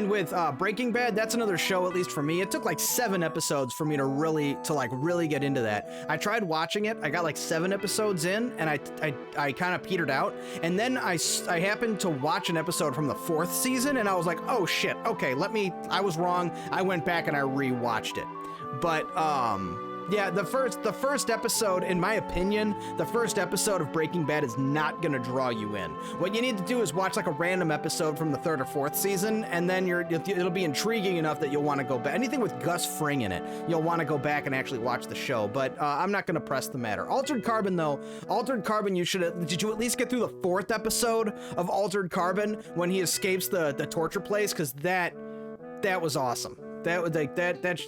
[SPEAKER 1] with Breaking Bad, that's another show, at least for me. It took like 7 episodes for me to really get into that. I tried watching it. I got like 7 episodes in, and I kind of petered out. And then I happened to watch an episode from the 4th season, and I was like, oh shit, okay, I was wrong. I went back and I rewatched it. But yeah, the first episode, in my opinion, the first episode of Breaking Bad is not gonna draw you in. What you need to do is watch like a random episode from the 3rd or 4th season, and then it'll be intriguing enough that you'll want to go back. Anything with Gus Fring in it, you'll want to go back and actually watch the show. But I'm not gonna press the matter. Altered Carbon, though, Altered Carbon, did you at least get through the 4th episode of Altered Carbon when he escapes the torture place? Because that was awesome. That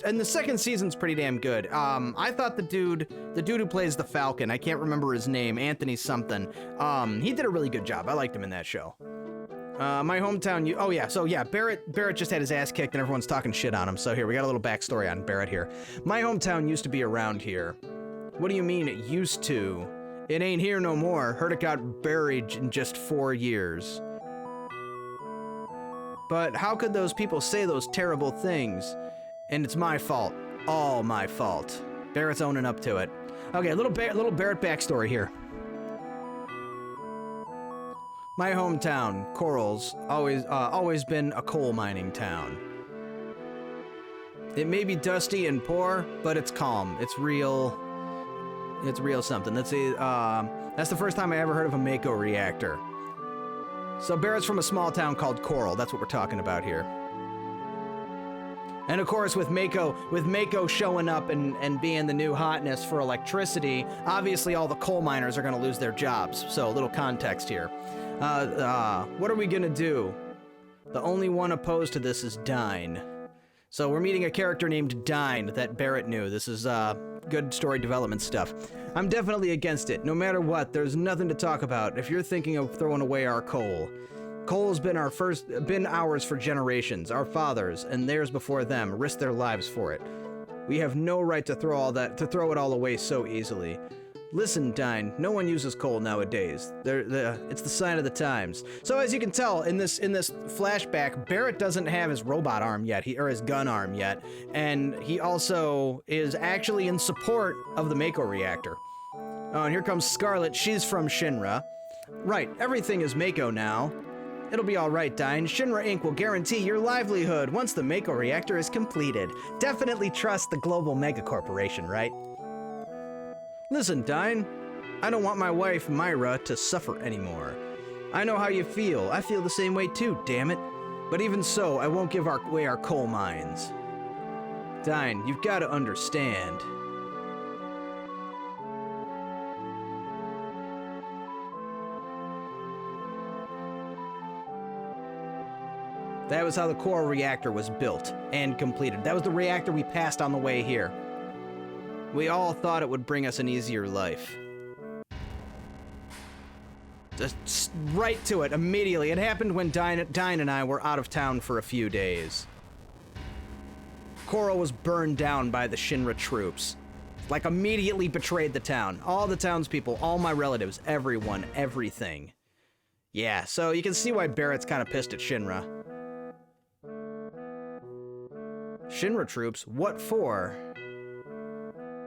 [SPEAKER 1] and the 2nd season's pretty damn good. I thought the dude who plays the Falcon, I can't remember his name, Anthony something. He did a really good job. I liked him in that show. My hometown. Barrett just had his ass kicked and everyone's talking shit on him. So here we got a little backstory on Barrett here. My hometown used to be around here. What do you mean it used to? It ain't here no more. Heard it got buried in just 4 years. But how could those people say those terrible things? And it's my fault. All my fault. Barrett's owning up to it. Okay, little Barrett backstory here. My hometown, Coral's, always been a coal mining town. It may be dusty and poor, but it's calm. It's real. It's real something. That's the first time I ever heard of a Mako reactor. So Barrett's from a small town called Coral. That's what we're talking about here. And of course, with Mako showing up and being the new hotness for electricity, obviously all the coal miners are going to lose their jobs. So a little context here. What are we going to do? The only one opposed to this is Dine. So we're meeting a character named Dine that Barrett knew. This is good story development stuff. I'm definitely against it. No matter what, there's nothing to talk about if you're thinking of throwing away our coal. Coal's been ours for generations. Our fathers and theirs before them risked their lives for it. We have no right to throw it all away so easily. Listen, Dine, no one uses coal nowadays. It's the sign of the times. So as you can tell in this flashback, Barrett doesn't have his robot arm yet, or his gun arm yet, and he also is actually in support of the Mako reactor. Oh, and here comes Scarlet. She's from Shinra. Right, everything is Mako now. It'll be all right, Dine. Shinra Inc. will guarantee your livelihood once the Mako reactor is completed. Definitely trust the global mega corporation, right? Listen, Dine, I don't want my wife, Myra, to suffer anymore. I know how you feel. I feel the same way too, damn it. But even so, I won't give away our coal mines. Dine, you've got to understand. That was how the core reactor was built and completed. That was the reactor we passed on the way here. We all thought it would bring us an easier life. Just right to it, immediately. It happened when Dine and I were out of town for a few days. Coral was burned down by the Shinra troops. Like, immediately betrayed the town. All the townspeople, all my relatives, everyone, everything. Yeah, so you can see why Barrett's kind of pissed at Shinra. Shinra troops? What for?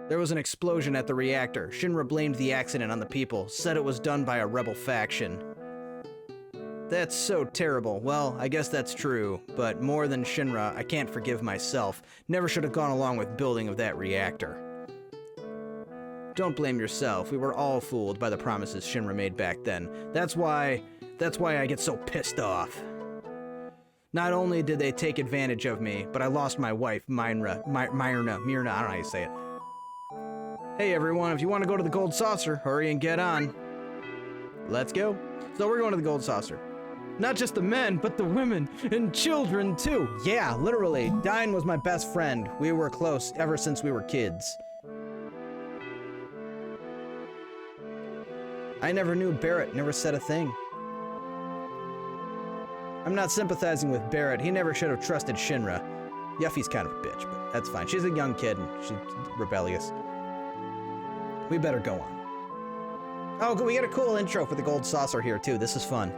[SPEAKER 1] There was an explosion at the reactor. Shinra blamed the accident on the people, said it was done by a rebel faction. That's so terrible. Well, I guess that's true, but more than Shinra, I can't forgive myself. Never should have gone along with building of that reactor. Don't blame yourself. We were all fooled by the promises Shinra made back then. That's why I get so pissed off. Not only did they take advantage of me, but I lost my wife, Myrna, I don't know how you say it. Hey everyone, if you want to go to the Gold Saucer, hurry and get on. Let's go. So we're going to the Gold Saucer. Not just the men, but the women and children too. Yeah, literally. Dine was my best friend. We were close ever since we were kids. I never knew Barrett, never said a thing. I'm not sympathizing with Barrett. He never should have trusted Shinra. Yuffie's kind of a bitch, but that's fine. She's a young kid and she's rebellious. We better go on. Oh, we got a cool intro for the Gold Saucer here, too. This is fun.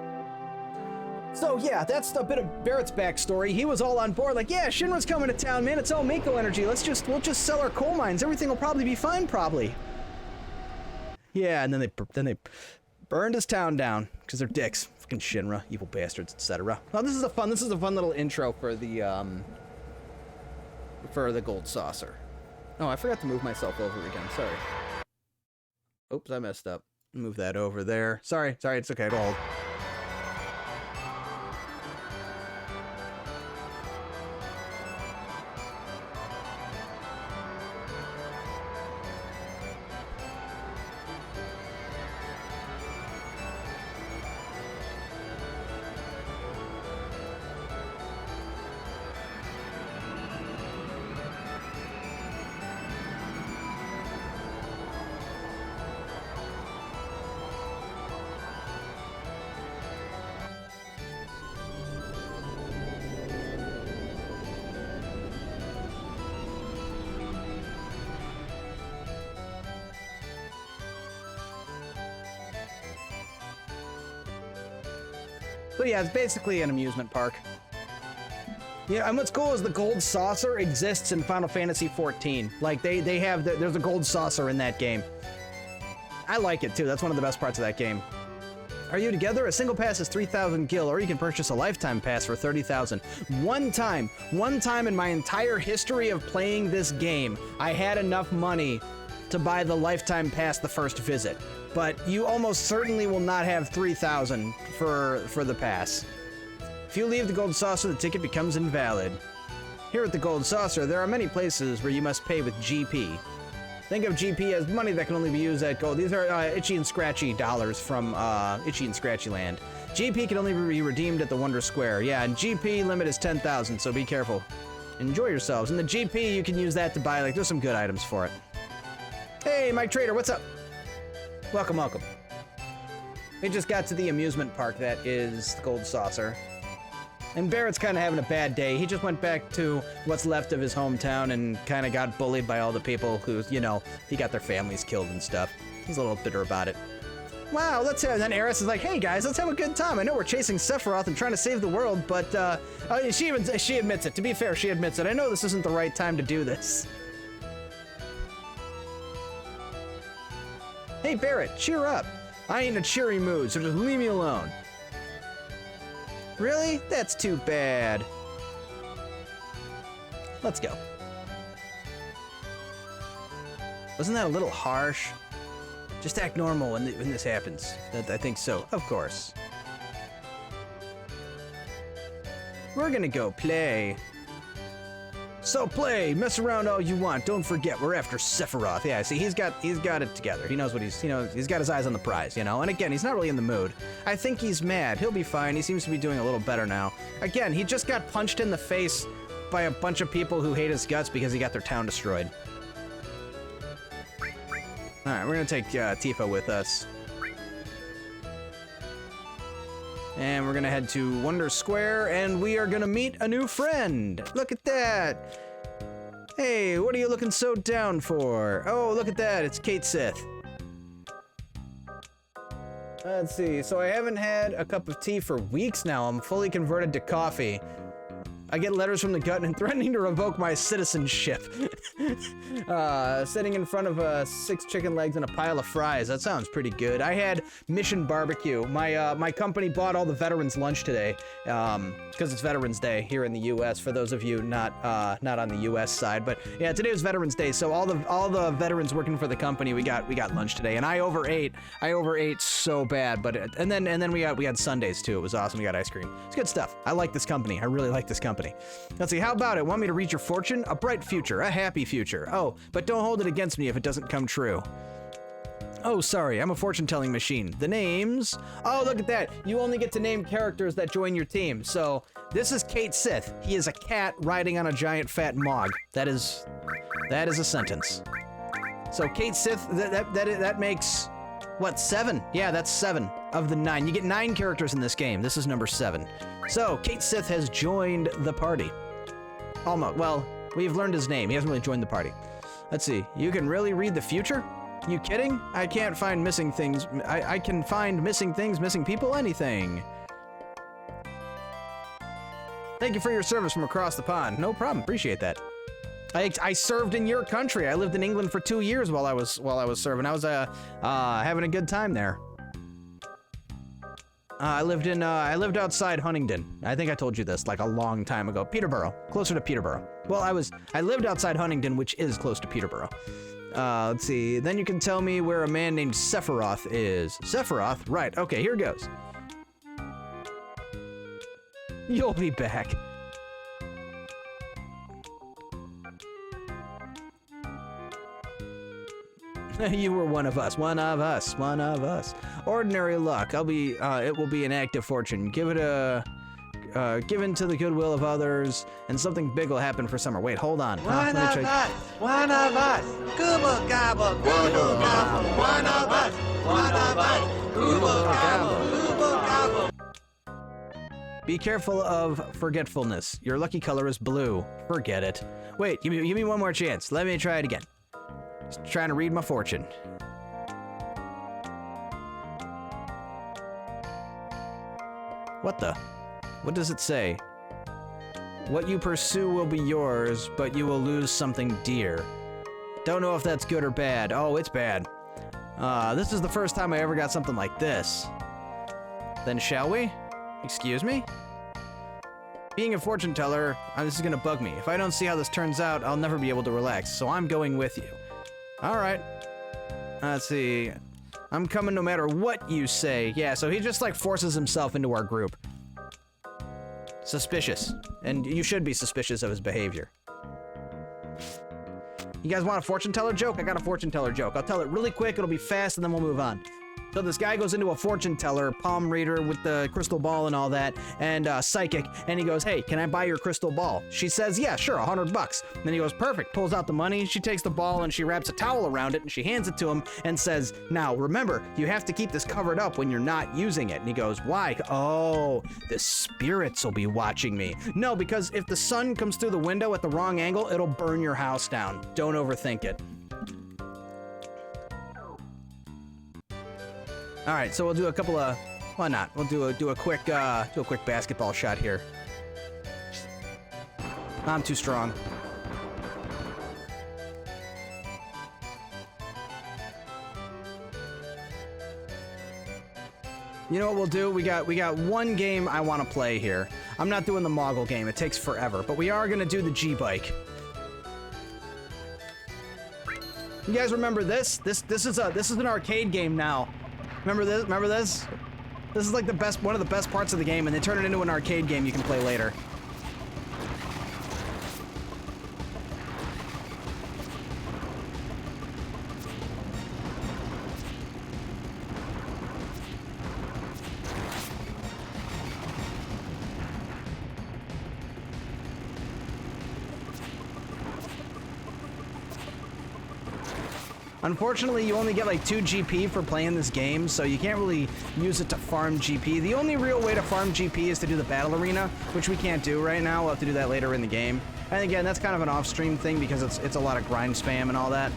[SPEAKER 1] So yeah, that's a bit of Barrett's backstory. He was all on board, like, yeah, Shinra's coming to town, man. It's all Mako energy. We'll just sell our coal mines. Everything will probably be fine, probably. Yeah, and then they burned his town down because they're dicks. Fucking Shinra, evil bastards, etc. Well, this is a fun little intro for the gold saucer. Oh, I forgot to move myself over again. Sorry. Oops, I messed up. Move that over there. Sorry, it's okay. It'll hold. So yeah, it's basically an amusement park. Yeah, and what's cool is the gold saucer exists in Final Fantasy XIV. Like, they have, there's a gold saucer in that game. I like it too, that's one of the best parts of that game. Are you together? A single pass is 3,000 gil, or you can purchase a lifetime pass for 30,000. One time in my entire history of playing this game, I had enough money to buy the lifetime pass the first visit. But you almost certainly will not have 3,000 for the pass. If you leave the Gold Saucer, the ticket becomes invalid. Here at the Gold Saucer, there are many places where you must pay with GP. Think of GP as money that can only be used at gold. These are Itchy and Scratchy dollars from Itchy and Scratchy Land. GP can only be redeemed at the Wonder Square. Yeah, and GP limit is 10,000, so be careful. Enjoy yourselves. And the GP, you can use that to buy, like, there's some good items for it. Hey, Mike Trader, what's up? Welcome, welcome. We just got to the amusement park that is the Gold Saucer. And Barrett's kind of having a bad day. He just went back to what's left of his hometown and kind of got bullied by all the people who, you know, he got their families killed and stuff. He's a little bitter about it. Wow, let's have, and then Eris is like, hey guys, let's have a good time. I know we're chasing Sephiroth and trying to save the world, but she admits it. To be fair, she admits it. I know this isn't the right time to do this. Hey Barrett, cheer up. I ain't in a cheery mood, so just leave me alone. Really? That's too bad. Let's go. Wasn't that a little harsh? Just act normal when this happens. I think so, of course. We're gonna go play. So play, mess around all you want. Don't forget, we're after Sephiroth. Yeah, see, he's got it together. He knows what he's got his eyes on the prize, you know? And again, he's not really in the mood. I think he's mad. He'll be fine. He seems to be doing a little better now. Again, he just got punched in the face by a bunch of people who hate his guts because he got their town destroyed. All right, we're gonna take Tifa with us. And we're gonna head to Wonder Square, and we are gonna meet a new friend. Look at that. Hey, what are you looking so down for? Oh, look at that, it's Kate Sith. Let's see, so I haven't had a cup of tea for weeks now. I'm fully converted to coffee. I get letters from the gut and threatening to revoke my citizenship. Sitting in front of 6 chicken legs and a pile of fries. That sounds pretty good. I had Mission Barbecue. My company bought all the veterans lunch today because it's Veterans Day here in the U.S. For those of you not on the U.S. side, but yeah, today was Veterans Day, so all the veterans working for the company, we got lunch today, and I overate so bad. But and then we had Sundays too. It was awesome. We got ice cream. It's good stuff. I like this company. I really like this company. Let's see, how about it? Want me to read your fortune? A bright future, a happy future. Oh, but don't hold it against me if it doesn't come true. Oh, sorry, I'm a fortune-telling machine. The names... Oh, look at that. You only get to name characters that join your team. So, this is Kate Sith. He is a cat riding on a giant fat mog. That is a sentence. So, Kate Sith, that makes... What, 7? Yeah, that's 7 of the 9. You get 9 characters in this game. This is number 7. So, Kate Sith has joined the party. Almost. Well, we've learned his name. He hasn't really joined the party. Let's see. You can really read the future? You kidding? I can't find missing things. I can find missing things, missing people, anything. Thank you for your service from across the pond. No problem. Appreciate that. I served in your country. I lived in England for 2 years while I was serving. I was having a good time there. I lived outside Huntingdon. I think I told you this like a long time ago. Peterborough, closer to Peterborough. Well, I lived outside Huntingdon, which is close to Peterborough. Let's see. Then you can tell me where a man named Sephiroth is. Sephiroth? Right. Okay, here goes. You'll be back. You were one of us. One of us. One of us. Ordinary luck. It will be an active fortune. Given to the goodwill of others, and something big will happen for summer. Wait, hold on.
[SPEAKER 3] One of us. One of us. Google gobble. Google gobble. One of us. One of us. Google gobble. Google gobble.
[SPEAKER 1] Be careful of forgetfulness. Your lucky color is blue. Forget it. Wait, give me one more chance. Let me try it again. Just trying to read my fortune. What the? What does it say? What you pursue will be yours, but you will lose something dear. Don't know if that's good or bad. Oh, it's bad. This is the first time I ever got something like this. Then shall we? Excuse me? Being a fortune teller, this is gonna bug me. If I don't see how this turns out, I'll never be able to relax, so I'm going with you. Alright. Let's see. I'm coming no matter what you say. Yeah, so he just like forces himself into our group. Suspicious. And you should be suspicious of his behavior. You guys want a fortune teller joke? I got a fortune teller joke. I'll tell it really quick, it'll be fast, and then we'll move on. So this guy goes into a fortune teller, palm reader with the crystal ball and all that, and psychic, and he goes, hey, can I buy your crystal ball? She says, yeah, sure, $100. And then he goes, perfect, pulls out the money, she takes the ball and she wraps a towel around it and she hands it to him and says, now remember, you have to keep this covered up when you're not using it. And he goes, why? Oh, the spirits will be watching me. No, because if the sun comes through the window at the wrong angle, it'll burn your house down. Don't overthink it. All right, so we'll do a couple of, why not? We'll do a quick basketball shot here. I'm too strong. You know what we'll do? We got one game I want to play here. I'm not doing the Moggle game. It takes forever, but we are gonna do the G-Bike. You guys remember this? This is an arcade game now. Remember this? Remember this? This is like one of the best parts of the game, and they turn it into an arcade game you can play later. Unfortunately, you only get like 2 GP for playing this game, so you can't really use it to farm GP. The only real way to farm GP is to do the battle arena, which we can't do right now. We'll have to do that later in the game. And again, that's kind of an off-stream thing because it's a lot of grind spam and all that.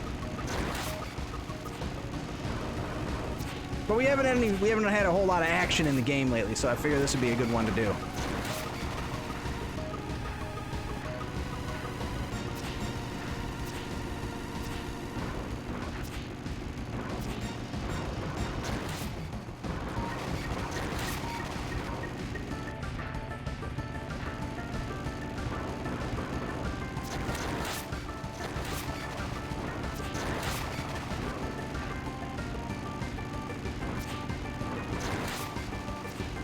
[SPEAKER 1] But we haven't had a whole lot of action in the game lately, so I figure this would be a good one to do.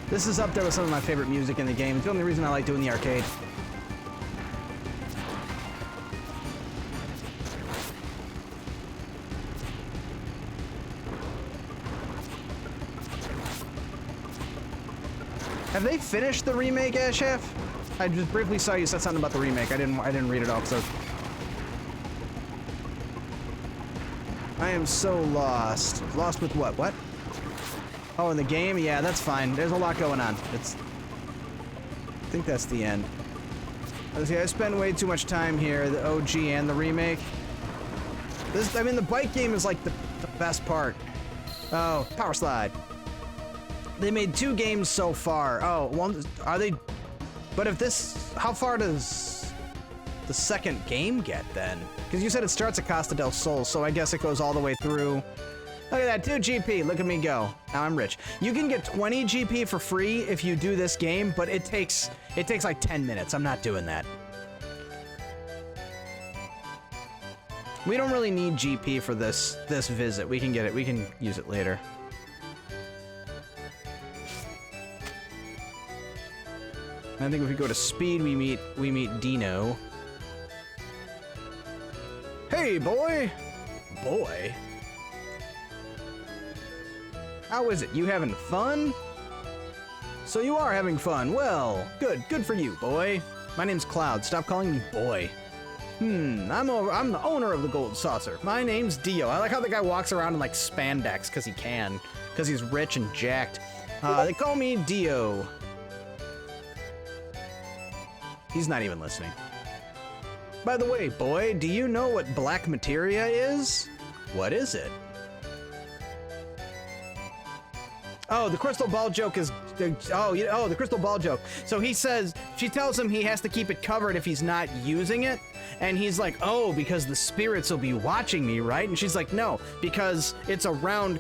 [SPEAKER 1] This is up there with some of my favorite music in the game. It's the only reason I like doing the arcade. Have they finished the remake, Chef? I just briefly saw you said something about the remake. I didn't read it all, so I am so lost. Lost with what? What? Oh, in the game? Yeah, that's fine. There's a lot going on. I think that's the end. See, I spent way too much time here, the OG and the remake. I mean, the bike game is like the best part. Oh, power slide. They made 2 games so far. Oh, one, are they? But if this, how far does the second game get then? Because you said it starts at Costa del Sol, so I guess it goes all the way through. Look at that, 2 GP, look at me go. Now I'm rich. You can get 20 GP for free if you do this game, but it takes like 10 minutes. I'm not doing that. We don't really need GP for this visit. We can get it, we can use it later. I think if we go to speed, we meet Dino. Hey, boy! Boy? How is it? You having fun? So you are having fun. Well, good for you, boy. My name's Cloud. Stop calling me boy. I'm the owner of the Gold Saucer. My name's Dio. I like how the guy walks around in like spandex because he can, because he's rich and jacked. They call me Dio. He's not even listening. By the way, boy, do you know what black materia is? What is it? Oh, the crystal ball joke is... the crystal ball joke. So he says... She tells him he has to keep it covered if he's not using it. And he's like, oh, because the spirits will be watching me, right? And she's like, no, because it's a round...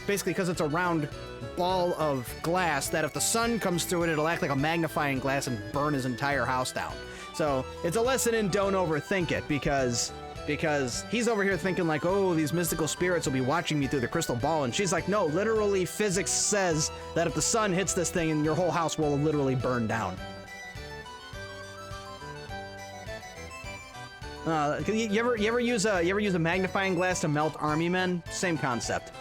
[SPEAKER 1] Basically, because it's a round ball of glass that if the sun comes through it, it'll act like a magnifying glass and burn his entire house down. So it's a lesson in don't overthink it, because he's over here thinking like, oh, these mystical spirits will be watching me through the crystal ball, and she's like, no, literally physics says that if the sun hits this thing, and your whole house will literally burn down. You ever use a magnifying glass to melt army men? Same concept.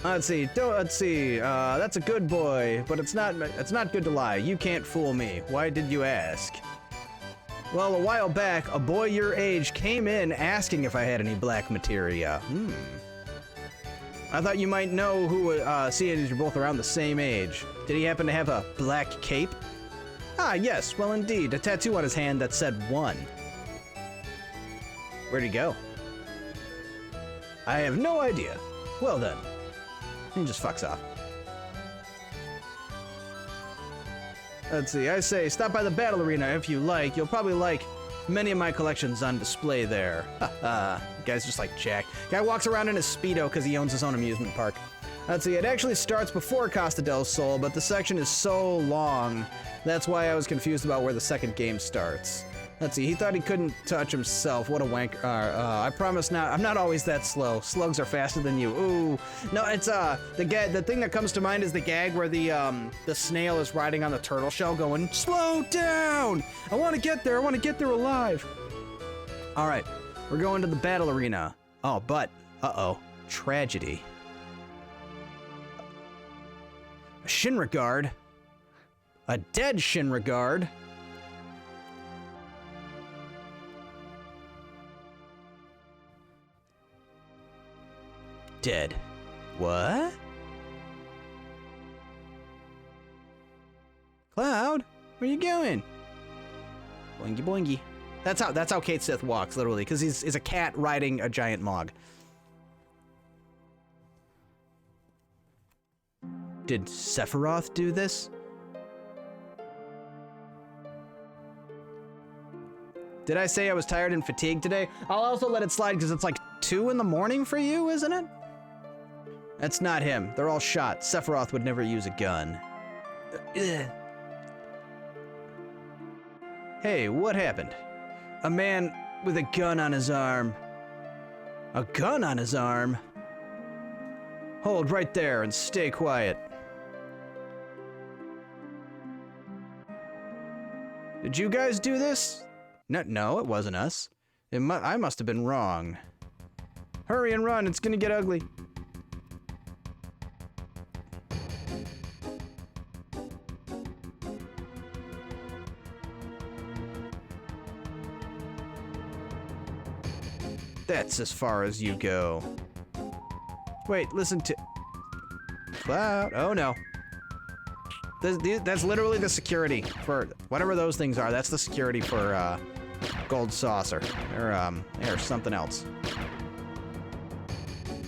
[SPEAKER 1] Let's see. That's a good boy, but it's not good to lie. You can't fool me. Why did you ask? Well, a while back, a boy your age came in asking if I had any black materia. I thought you might know who, seeing as you're both around the same age. Did he happen to have a black cape? Ah, yes, well indeed, a tattoo on his hand that said 1. Where'd he go? I have no idea. Well then. He just fucks off. Let's see, I say stop by the battle arena if you like. You'll probably like many of my collections on display there. Haha, guy's just like Jack. Guy walks around in his Speedo because he owns his own amusement park. Let's see, it actually starts before Costa del Sol, but the section is so long. That's why I was confused about where the second game starts. Let's see, he thought he couldn't touch himself. What a wank. I promise not. I'm not always that slow. Slugs are faster than you. Ooh. No, it's, the thing that comes to mind is the gag where the snail is riding on the turtle shell going, slow down! I want to get there. I want to get there alive. All right, we're going to the battle arena. Oh, but, uh-oh, tragedy. A Shinra guard. A dead Shinra guard. Dead. What? Cloud, where you going? Boingy boingy. That's how Kate Sith walks, literally, because he's a cat riding a giant Mog. Did Sephiroth do this? Did I say I was tired and fatigued today? I'll also let it slide because it's like 2 in the morning for you, isn't it? That's not him. They're all shot. Sephiroth would never use a gun. Hey, what happened? A man with a gun on his arm. A gun on his arm? Hold right there and stay quiet. Did you guys do this? No, it wasn't us. I must have been wrong. Hurry and run, it's gonna get ugly. That's as far as you go. Wait, listen to... Cloud. Oh no. That's literally the security for whatever those things are. That's the security for Gold Saucer or something else.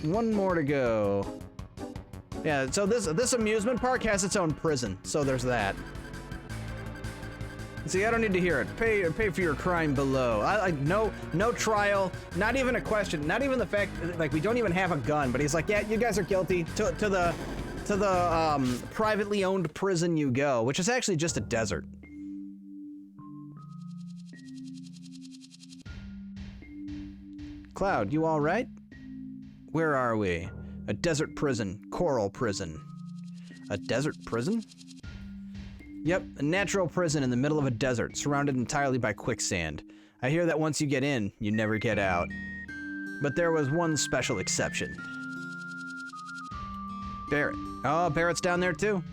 [SPEAKER 1] One more to go. Yeah, so this amusement park has its own prison, so there's that. See, I don't need to hear it. Pay for your crime below. No trial, not even a question, not even the fact like we don't even have a gun. But he's like, yeah, you guys are guilty. To the privately owned prison you go, which is actually just a desert. Cloud, you all right? Where are we? A desert prison, coral prison. A desert prison? Yep, a natural prison in the middle of a desert, surrounded entirely by quicksand. I hear that once you get in, you never get out. But there was one special exception. Barrett. Oh, Barrett's down there too.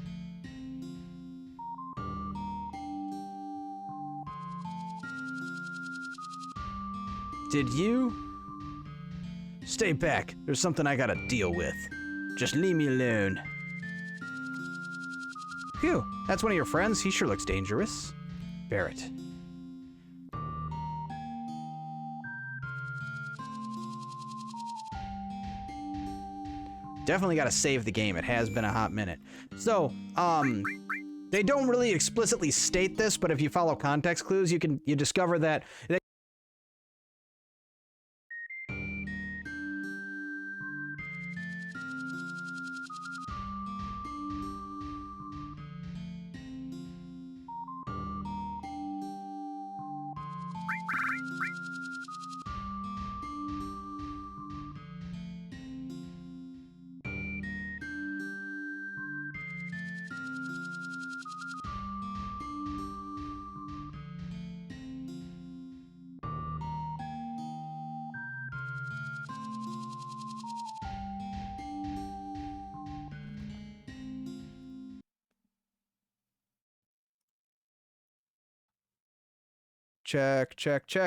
[SPEAKER 1] Did you? Stay back. There's something I gotta deal with. Just leave me alone. Phew, that's one of your friends? He sure looks dangerous. Barrett. Definitely gotta save the game. It has been a hot minute. So, they don't really explicitly state this, but if you follow context clues, you discover that check.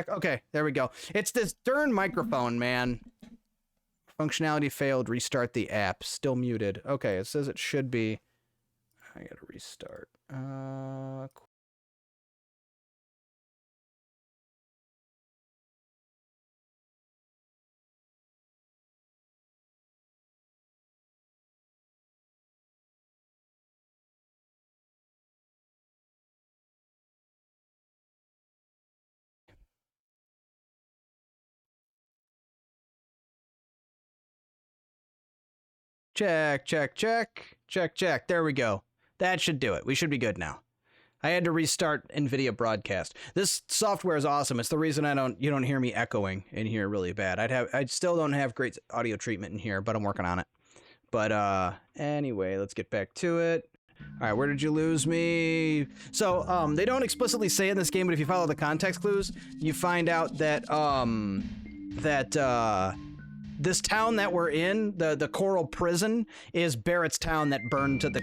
[SPEAKER 1] Okay, there we go. It's this darn microphone, man. Functionality failed. Restart the app. Still muted. Okay, it says it should be. I gotta restart. Check. There we go. That should do it. We should be good now. I had to restart NVIDIA Broadcast. This software is awesome. It's the reason you don't hear me echoing in here really bad. I still don't have great audio treatment in here, but I'm working on it. But anyway, let's get back to it. All right, where did you lose me? So they don't explicitly say in this game, but if you follow the context clues, you find out that this town that we're in, the Coral Prison, is Barrett's town that burned to the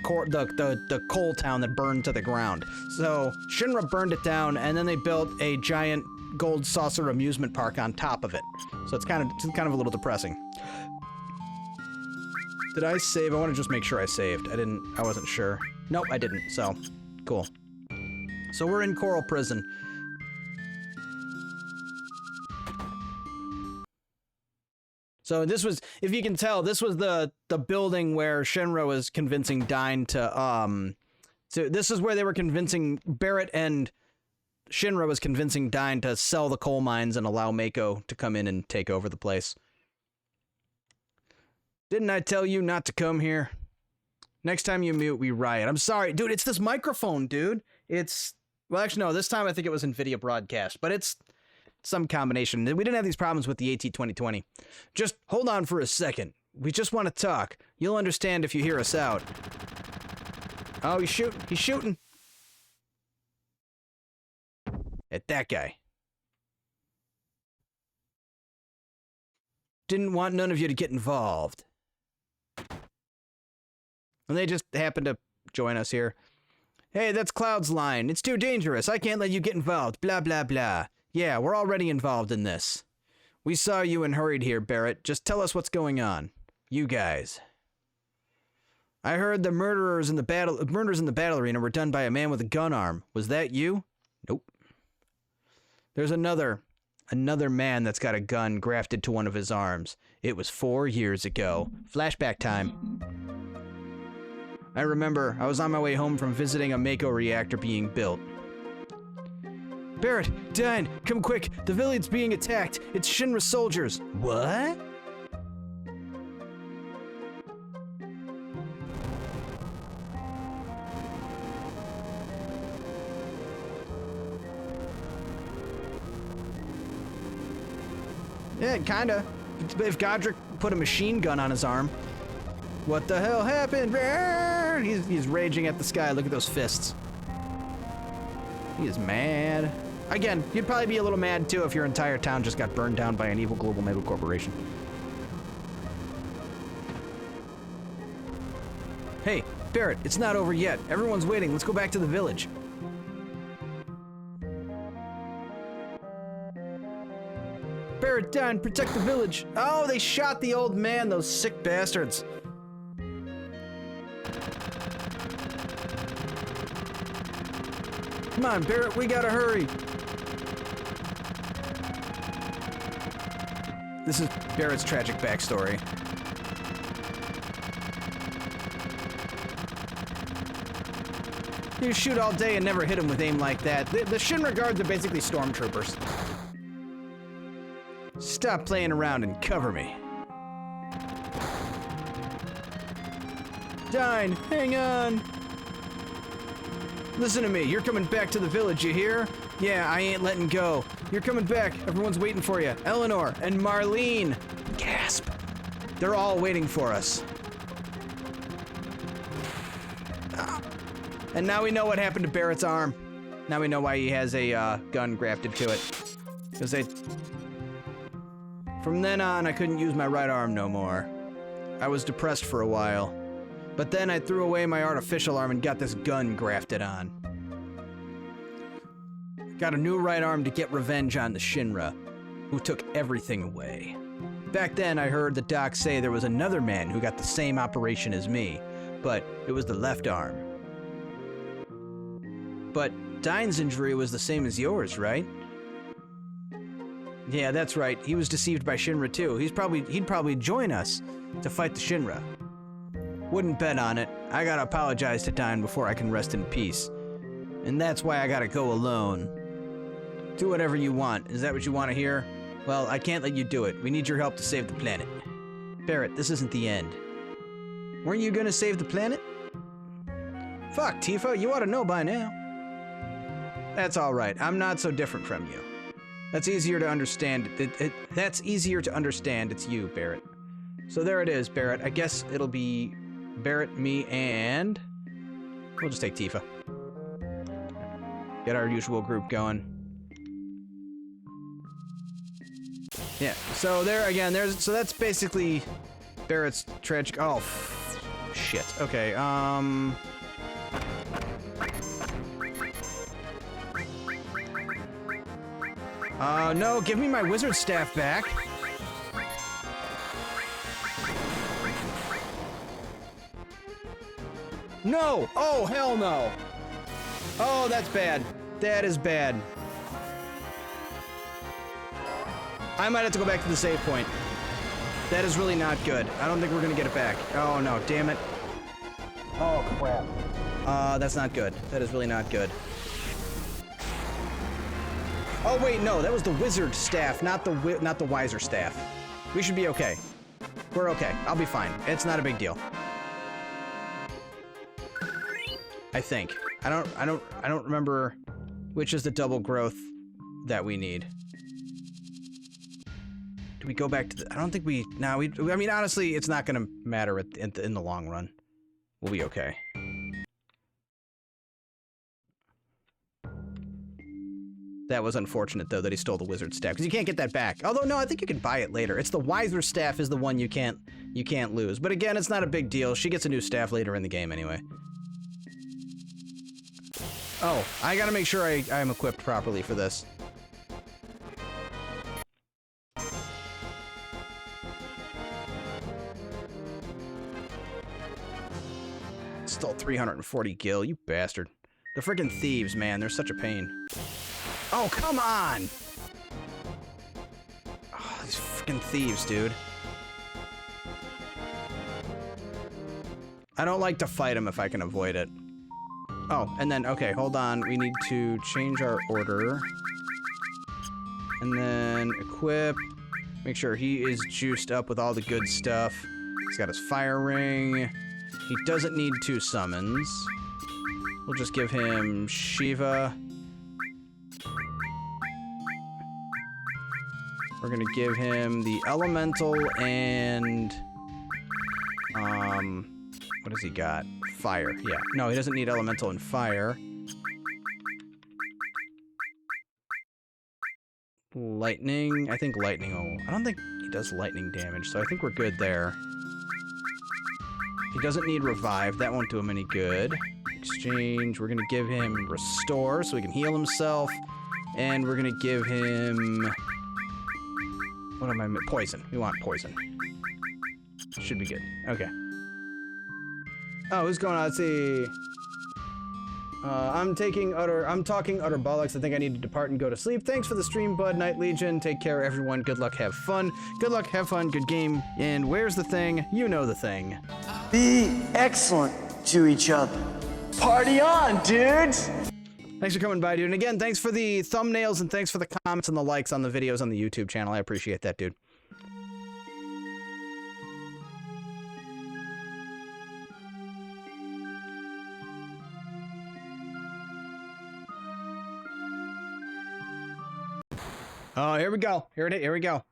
[SPEAKER 1] coal town that burned to the ground. So Shinra burned it down, and then they built a giant gold saucer amusement park on top of it. So it's kind of a little depressing. Did I save? I want to just make sure I saved. I wasn't sure. Nope, I didn't. So cool. So we're in Coral Prison. So this was, if you can tell, this was the building where Shinra was convincing Dine to so this is where they were convincing Barrett, and Shinra was convincing Dine to sell the coal mines and allow Mako to come in and take over the place. Didn't I tell you not to come here? Next time you mute, we riot. I'm sorry, dude, it's this microphone, dude. Well, actually, no, this time I think it was NVIDIA Broadcast, but it's some combination. We didn't have these problems with the AT2020. Just hold on for a second. We just want to talk. You'll understand if you hear us out. Oh, he's shooting. He's shooting. At that guy. Didn't want none of you to get involved. And they just happened to join us here. Hey, that's Cloud's line. It's too dangerous. I can't let you get involved. Blah, blah, blah. Yeah, we're already involved in this. We saw you and hurried here, Barrett. Just tell us what's going on. You guys. I heard the murders in the battle arena were done by a man with a gun arm. Was that you? Nope. There's another man that's got a gun grafted to one of his arms. It was 4 years ago. Flashback time. I remember I was on my way home from visiting a Mako reactor being built. Barret, Dine, come quick. The village's being attacked. It's Shinra soldiers. What? Yeah, kinda. If Godric put a machine gun on his arm. What the hell happened? He's raging at the sky. Look at those fists. He is mad. Again, you'd probably be a little mad too if your entire town just got burned down by an evil global mega corporation. Hey, Barret, it's not over yet. Everyone's waiting. Let's go back to the village. Barret, down, protect the village. Oh, they shot the old man, those sick bastards. Come on, Barret, we gotta hurry. This is Barret's tragic backstory. You shoot all day and never hit him with aim like that. The Shinra guards are basically stormtroopers. Stop playing around and cover me. Dine, hang on. Listen to me, you're coming back to the village, you hear? Yeah, I ain't letting go. You're coming back, everyone's waiting for you. Eleanor and Marlene. Gasp. They're all waiting for us. And now we know what happened to Barret's arm. Now we know why he has a gun grafted to it. Because from then on, I couldn't use my right arm no more. I was depressed for a while. But then I threw away my artificial arm and got this gun grafted on. Got a new right arm to get revenge on the Shinra, who took everything away. Back then, I heard the doc say there was another man who got the same operation as me, but it was the left arm. But Dine's injury was the same as yours, right? Yeah, that's right. He was deceived by Shinra too. He'd probably join us to fight the Shinra. Wouldn't bet on it. I gotta apologize to Dine before I can rest in peace. And that's why I gotta go alone. Do whatever you want. Is that what you want to hear? Well, I can't let you do it. We need your help to save the planet. Barret, this isn't the end. Weren't you gonna save the planet? Fuck, Tifa, you ought to know by now. That's alright. I'm not so different from you. That's easier to understand. That's easier to understand. It's you, Barret. So there it is, Barret. I guess it'll be Barret, me, and... we'll just take Tifa. Get our usual group going. Yeah, so there again, so that's basically Barret's tragic... oh, shit. Okay, no, give me my wizard staff back. No! Oh, hell no! Oh, that's bad. That is bad. I might have to go back to the save point. That is really not good. I don't think we're gonna get it back. Oh, no, damn it. Oh, crap. That's not good. That is really not good. Oh, wait, no, that was the wizard staff, not the wiser staff. We should be okay. We're okay. I'll be fine. It's not a big deal. I think. I don't remember which is the double growth that we need. Do we go back to the... I don't think we... no, I mean, honestly, it's not gonna matter in the long run. We'll be okay. That was unfortunate, though, that he stole the wizard staff, because you can't get that back. Although, no, I think you can buy it later. It's the wiser staff is the one you can't lose. But again, it's not a big deal. She gets a new staff later in the game anyway. Oh, I gotta make sure I'm equipped properly for this. Stole 340 gil, you bastard. The freaking thieves, man, they're such a pain. Oh, come on! Oh, these freaking thieves, dude. I don't like to fight them if I can avoid it. Oh, and then, okay, hold on. We need to change our order. And then equip. Make sure he is juiced up with all the good stuff. He's got his fire ring. He doesn't need 2 summons. We'll just give him Shiva. We're gonna give him the elemental and what has he got? Fire. Yeah. No, he doesn't need elemental and fire. Lightning. I think lightning will... I don't think he does lightning damage, so I think we're good there. He doesn't need revive. That won't do him any good. Exchange. We're gonna give him restore so he can heal himself. And we're gonna give him... What am I... Poison. We want poison. Should be good. Okay. Oh, who's going on? Let's see. I'm talking utter bollocks. I think I need to depart and go to sleep. Thanks for the stream, bud. Night Legion. Take care, everyone. Good luck. Have fun. Good luck. Have fun. Good game. And where's the thing? You know the thing.
[SPEAKER 4] Be excellent to each other. Party on, dudes!
[SPEAKER 1] Thanks for coming by, dude. And again, thanks for the thumbnails and thanks for the comments and the likes on the videos on the YouTube channel. I appreciate that, dude. Oh, here we go. Here we go.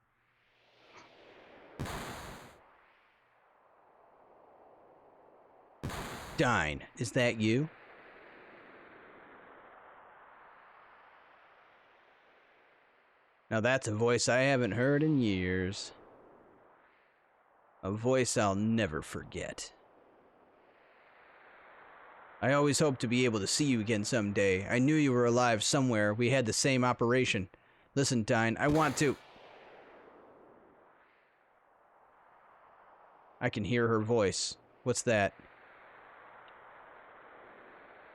[SPEAKER 1] Dine, is that you? Now that's a voice I haven't heard in years. A voice I'll never forget. I always hoped to be able to see you again someday. I knew you were alive somewhere. We had the same operation. Listen, Dine, I want to... I can hear her voice. What's that?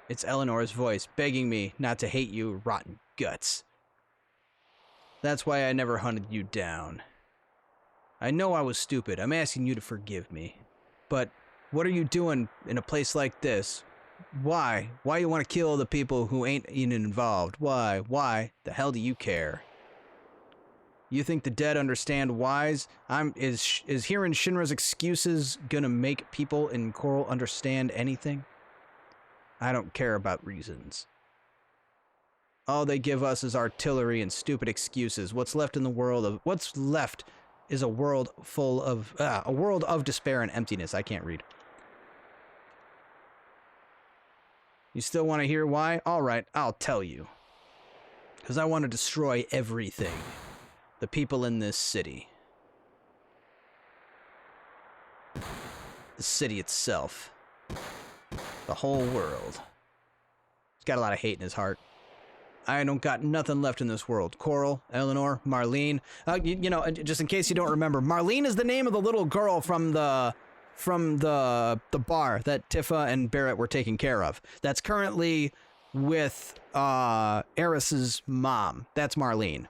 [SPEAKER 1] It's Eleanor's voice, begging me not to hate you, rotten guts. That's why I never hunted you down. I know I was stupid. I'm asking you to forgive me. But what are you doing in a place like this? Why? Why you want to kill the people who ain't even involved? Why? Why the hell do you care? You think the dead understand whys? Is hearing Shinra's excuses gonna make people in Coral understand anything? I don't care about reasons. All they give us is artillery and stupid excuses. What's left in the world of... What's left is a world full of... a world of despair and emptiness. I can't read. You still want to hear why? Alright, I'll tell you. Because I want to destroy everything. The people in this city. The city itself. The whole world. He's got a lot of hate in his heart. I don't got nothing left in this world. Coral, Eleanor, Marlene. You know, just in case you don't remember, Marlene is the name of the little girl from the bar that Tifa and Barrett were taking care of. That's currently with Eris's mom. That's Marlene.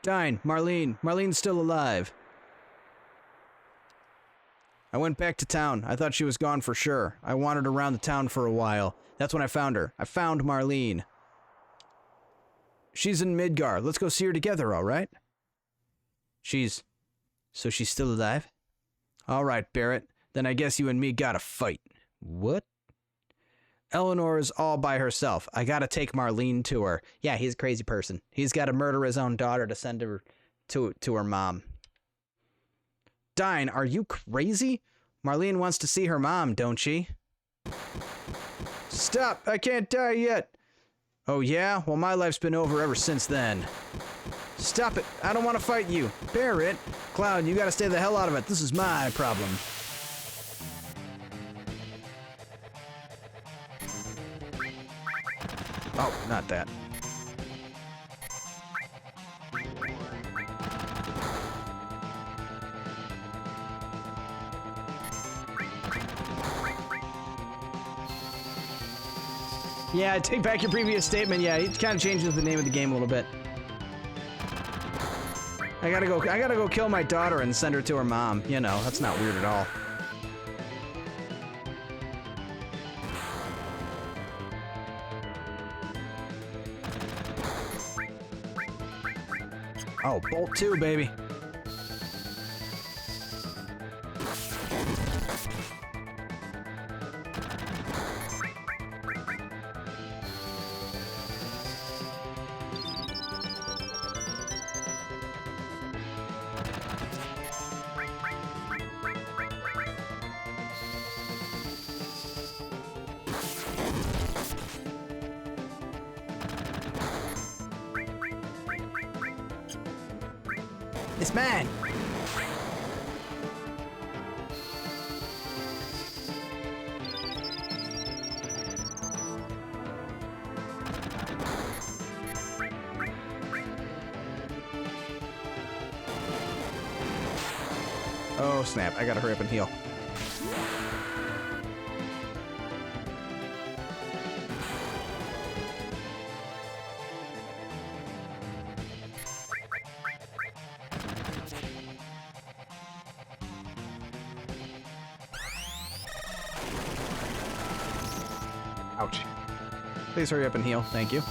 [SPEAKER 1] Dine, Marlene. Marlene's still alive. I went back to town. I thought she was gone for sure. I wandered around the town for a while. That's when I found her. I found Marlene. She's in Midgar. Let's go see her together, all right? So she's still alive? All right, Barrett. Then I guess you and me gotta fight. What? Eleanor is all by herself. I gotta take Marlene to her. Yeah, he's a crazy person. He's gotta murder his own daughter to send her to her mom. Dine, are you crazy? Marlene wants to see her mom, don't she? Stop! I can't die yet! Oh yeah? Well, my life's been over ever since then. Stop it! I don't want to fight you! Barrett! Cloud, you gotta stay the hell out of it. This is my problem. Oh, not that. Yeah, take back your previous statement. Yeah, it kind of changes the name of the game a little bit. I gotta go kill my daughter and send her to her mom. You know, that's not weird at all. Oh, bolt 2, baby. It's mine. Oh snap, I gotta hurry up and heal. Ouch. Please hurry up and heal. Thank you.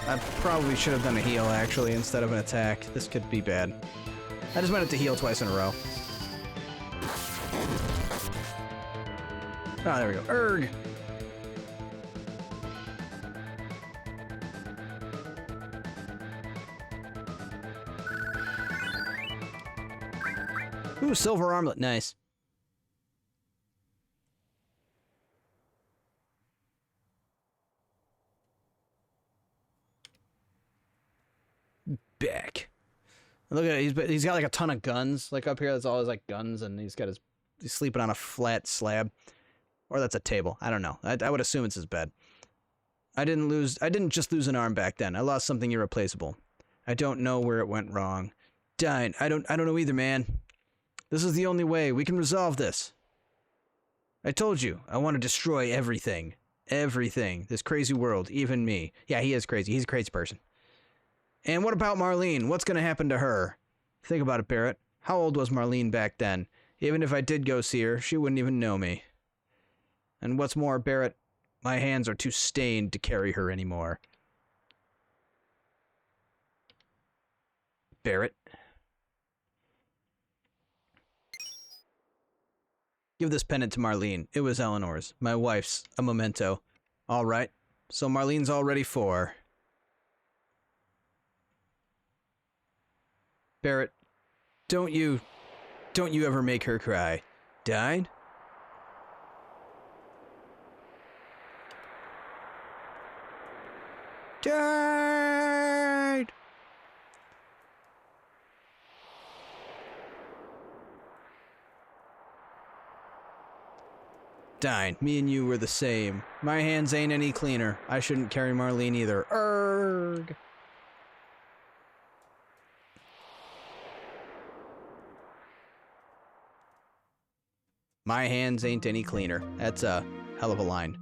[SPEAKER 1] I probably should have done a heal, actually, instead of an attack. This could be bad. I just meant it to heal twice in a row. Ah, there we go. Erg! Ooh, silver armlet. Nice. Back. Look at it. He's got like a ton of guns. Like up here, that's all his like guns, and he's sleeping on a flat slab, or that's a table. I don't know. I would assume it's his bed. I didn't just lose an arm back then. I lost something irreplaceable. I don't know where it went wrong. Died. I don't know either, man. This is the only way we can resolve this. I told you, I want to destroy everything. Everything. This crazy world, even me. Yeah, he is crazy. He's a crazy person. And what about Marlene? What's going to happen to her? Think about it, Barrett. How old was Marlene back then? Even if I did go see her, she wouldn't even know me. And what's more, Barrett, my hands are too stained to carry her anymore. Barrett? Give this pendant to Marlene. It was Eleanor's. My wife's. A memento. All right. So Marlene's all ready for... Barrett, don't you ever make her cry. Died? Died! Dine, me and you were the same. My hands ain't any cleaner. I shouldn't carry Marlene either. Erg! My hands ain't any cleaner. That's a hell of a line.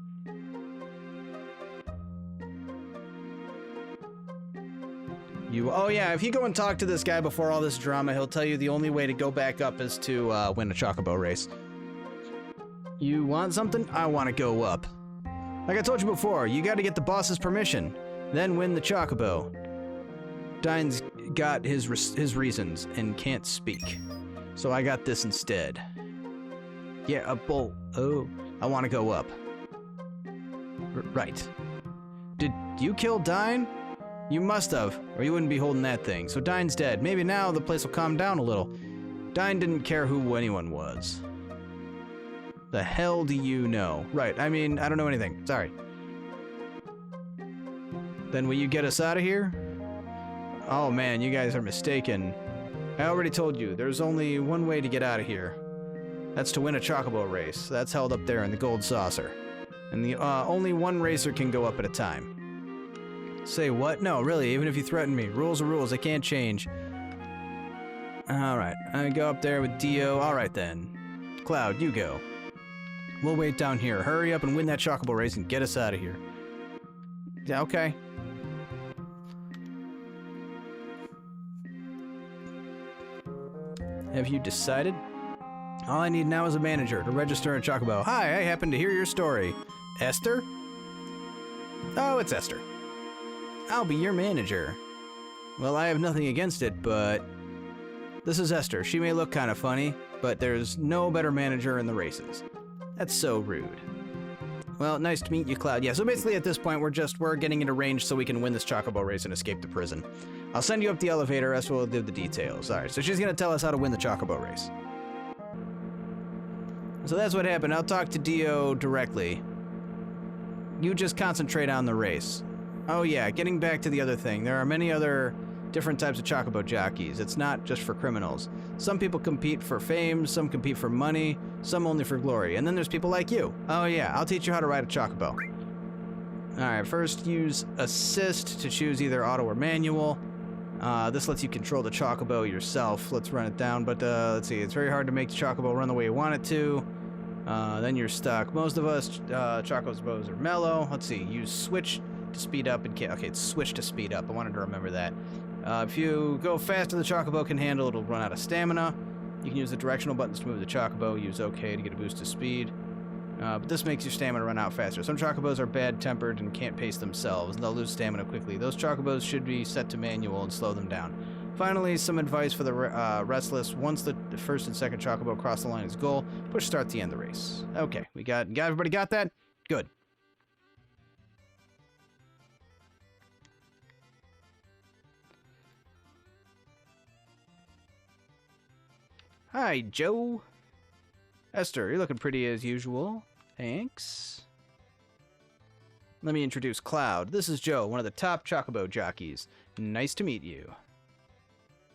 [SPEAKER 1] Oh yeah, if you go and talk to this guy before all this drama, he'll tell you the only way to go back up is to win a Chocobo race. You want something? I want to go up. Like I told you before, you got to get the boss's permission, then win the Chocobo. Dine's got his reasons and can't speak, so I got this instead. Yeah, a bolt. Oh, I want to go up. Right. Did you kill Dine? You must have, or you wouldn't be holding that thing. So Dine's dead. Maybe now the place will calm down a little. Dine didn't care who anyone was. The hell do you know? Right, I mean, I don't know anything. Sorry. Then will you get us out of here? Oh man, you guys are mistaken. I already told you, there's only one way to get out of here. That's to win a Chocobo race. That's held up there in the gold saucer. And the only one racer can go up at a time. Say what? No, really, even if you threaten me. Rules are rules, they can't change. Alright, I go up there with Dio. Alright then. Cloud, you go. We'll wait down here. Hurry up and win that Chocobo race and get us out of here. Yeah, okay. Have you decided? All I need now is a manager to register in Chocobo. Hi, I happen to hear your story. Esther? Oh, it's Esther. I'll be your manager. Well, I have nothing against it, but... This is Esther. She may look kind of funny, but there's no better manager in the races. That's so rude. Well, nice to meet you, Cloud. Yeah, so basically at this point, we're getting into range so we can win this Chocobo race and escape the prison. I'll send you up the elevator, Esther will do the details. Alright, so she's gonna tell us how to win the Chocobo race. So that's what happened. I'll talk to Dio directly. You just concentrate on the race. Oh yeah, getting back to the other thing. There are many other different types of Chocobo jockeys. It's not just for criminals. Some people compete for fame, some compete for money, some only for glory. And then there's people like you. Oh yeah, I'll teach you how to ride a Chocobo. Alright, first use assist to choose either auto or manual. This lets you control the Chocobo yourself. Let's run it down, but let's see. It's very hard to make the Chocobo run the way you want it to. Then you're stuck. Most of us Chocobos are mellow. Let's see. Use switch to speed up and okay, it's switch to speed up. I wanted to remember that. If you go faster than the Chocobo can handle, it'll run out of stamina. You can use the directional buttons to move the Chocobo. Use OK to get a boost to speed. But this makes your stamina run out faster. Some Chocobos are bad-tempered and can't pace themselves, and they'll lose stamina quickly. Those Chocobos should be set to manual and slow them down. Finally, some advice for the restless. Once the first and second Chocobo cross the line as goal, push start to end the race. Okay, everybody got that? Good. Hi, Joe. Esther, you're looking pretty as usual. Thanks. Let me introduce Cloud. This is Joe, one of the top Chocobo jockeys. Nice to meet you.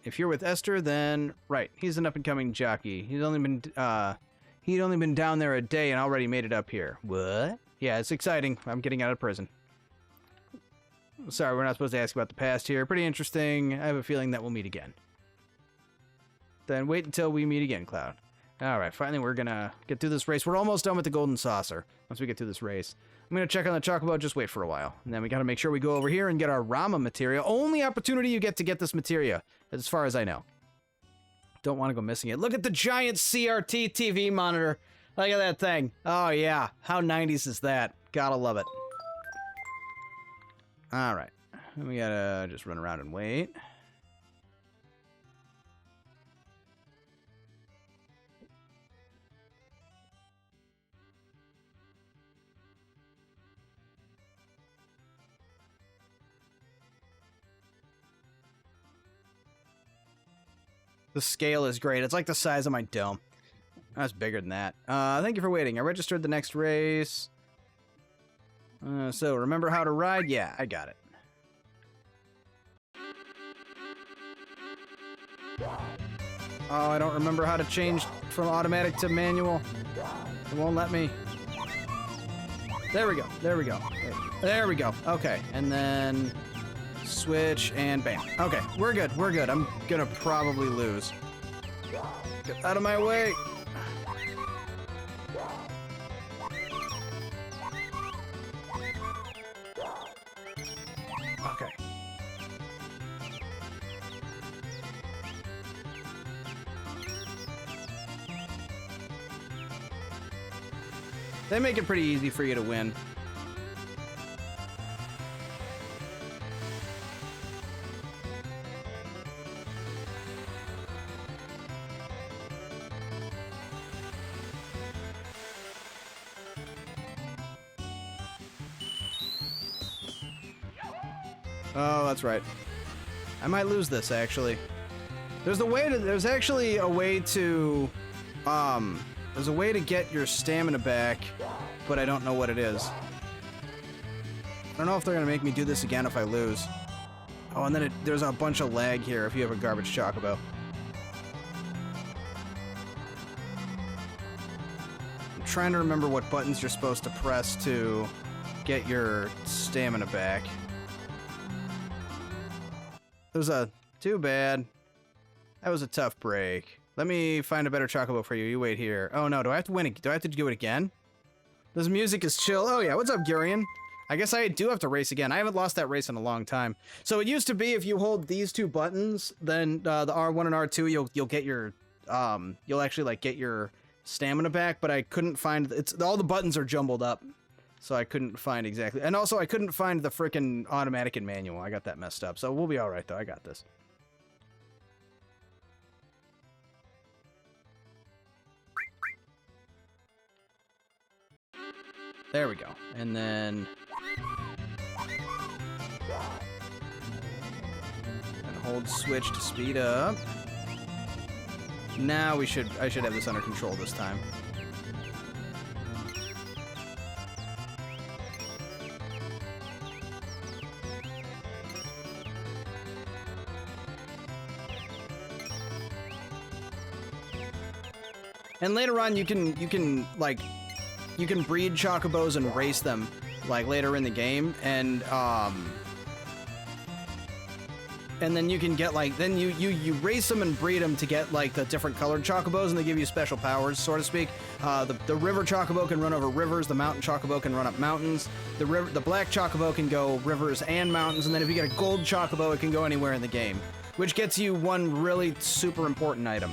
[SPEAKER 1] If you're with Esther, then right, he's an up-and-coming jockey. He'd only been down there a day and already made it up here. What? Yeah, it's exciting. I'm getting out of prison. Sorry, we're not supposed to ask about the past here. Pretty interesting. I have a feeling that we'll meet again. Then wait until we meet again, Cloud. Alright, finally we're gonna get through this race. We're almost done with the Golden Saucer once we get through this race. I'm gonna check on the Chocobo, just wait for a while. And then we gotta make sure we go over here and get our Rama materia. Only opportunity you get to get this materia, as far as I know. Don't want to go missing it. Look at the giant CRT TV monitor. Look at that thing. Oh yeah, how 90s is that? Gotta love it. Alright, we gotta just run around and wait. The scale is great. It's like the size of my dome. That's bigger than that. Thank you for waiting. I registered the next race. So, remember how to ride? Yeah, I got it. Oh, I don't remember how to change from automatic to manual. It won't let me. There we go. There we go. There we go. Okay, and then... switch, and bam. Okay, we're good, we're good. I'm gonna probably lose. Get out of my way! Okay. They make it pretty easy for you to win. Oh, that's right. I might lose this, actually. There's actually a way to, there's a way to get your stamina back, but I don't know what it is. I don't know if they're gonna make me do this again if I lose. Oh, and then there's a bunch of lag here if you have a garbage Chocobo. I'm trying to remember what buttons you're supposed to press to get your stamina back. Too bad. That was a tough break. Let me find a better Chocobo for you. You wait here. Oh no, do I have to win it? Do I have to do it again? This music is chill. Oh yeah, what's up, Gurion? I guess I do have to race again. I haven't lost that race in a long time. So it used to be if you hold these two buttons, then the R1 and R2, you'll get your, you'll actually like get your stamina back, but I couldn't find all the buttons are jumbled up. So I couldn't find exactly. And also I couldn't find the frickin' automatic and manual. I got that messed up. So we'll be all right though. I got this. There we go. And then and hold switch to speed up. Now I should have this under control this time. And later on you can breed chocobos and race them like later in the game, and then you can get like you race them and breed them to get like the different colored chocobos, and they give you special powers, so to speak. The river chocobo can run over rivers. The mountain chocobo can run up mountains. The black chocobo can go rivers and mountains, and then if you get a gold chocobo, it can go anywhere in the game, which gets you one really super important item.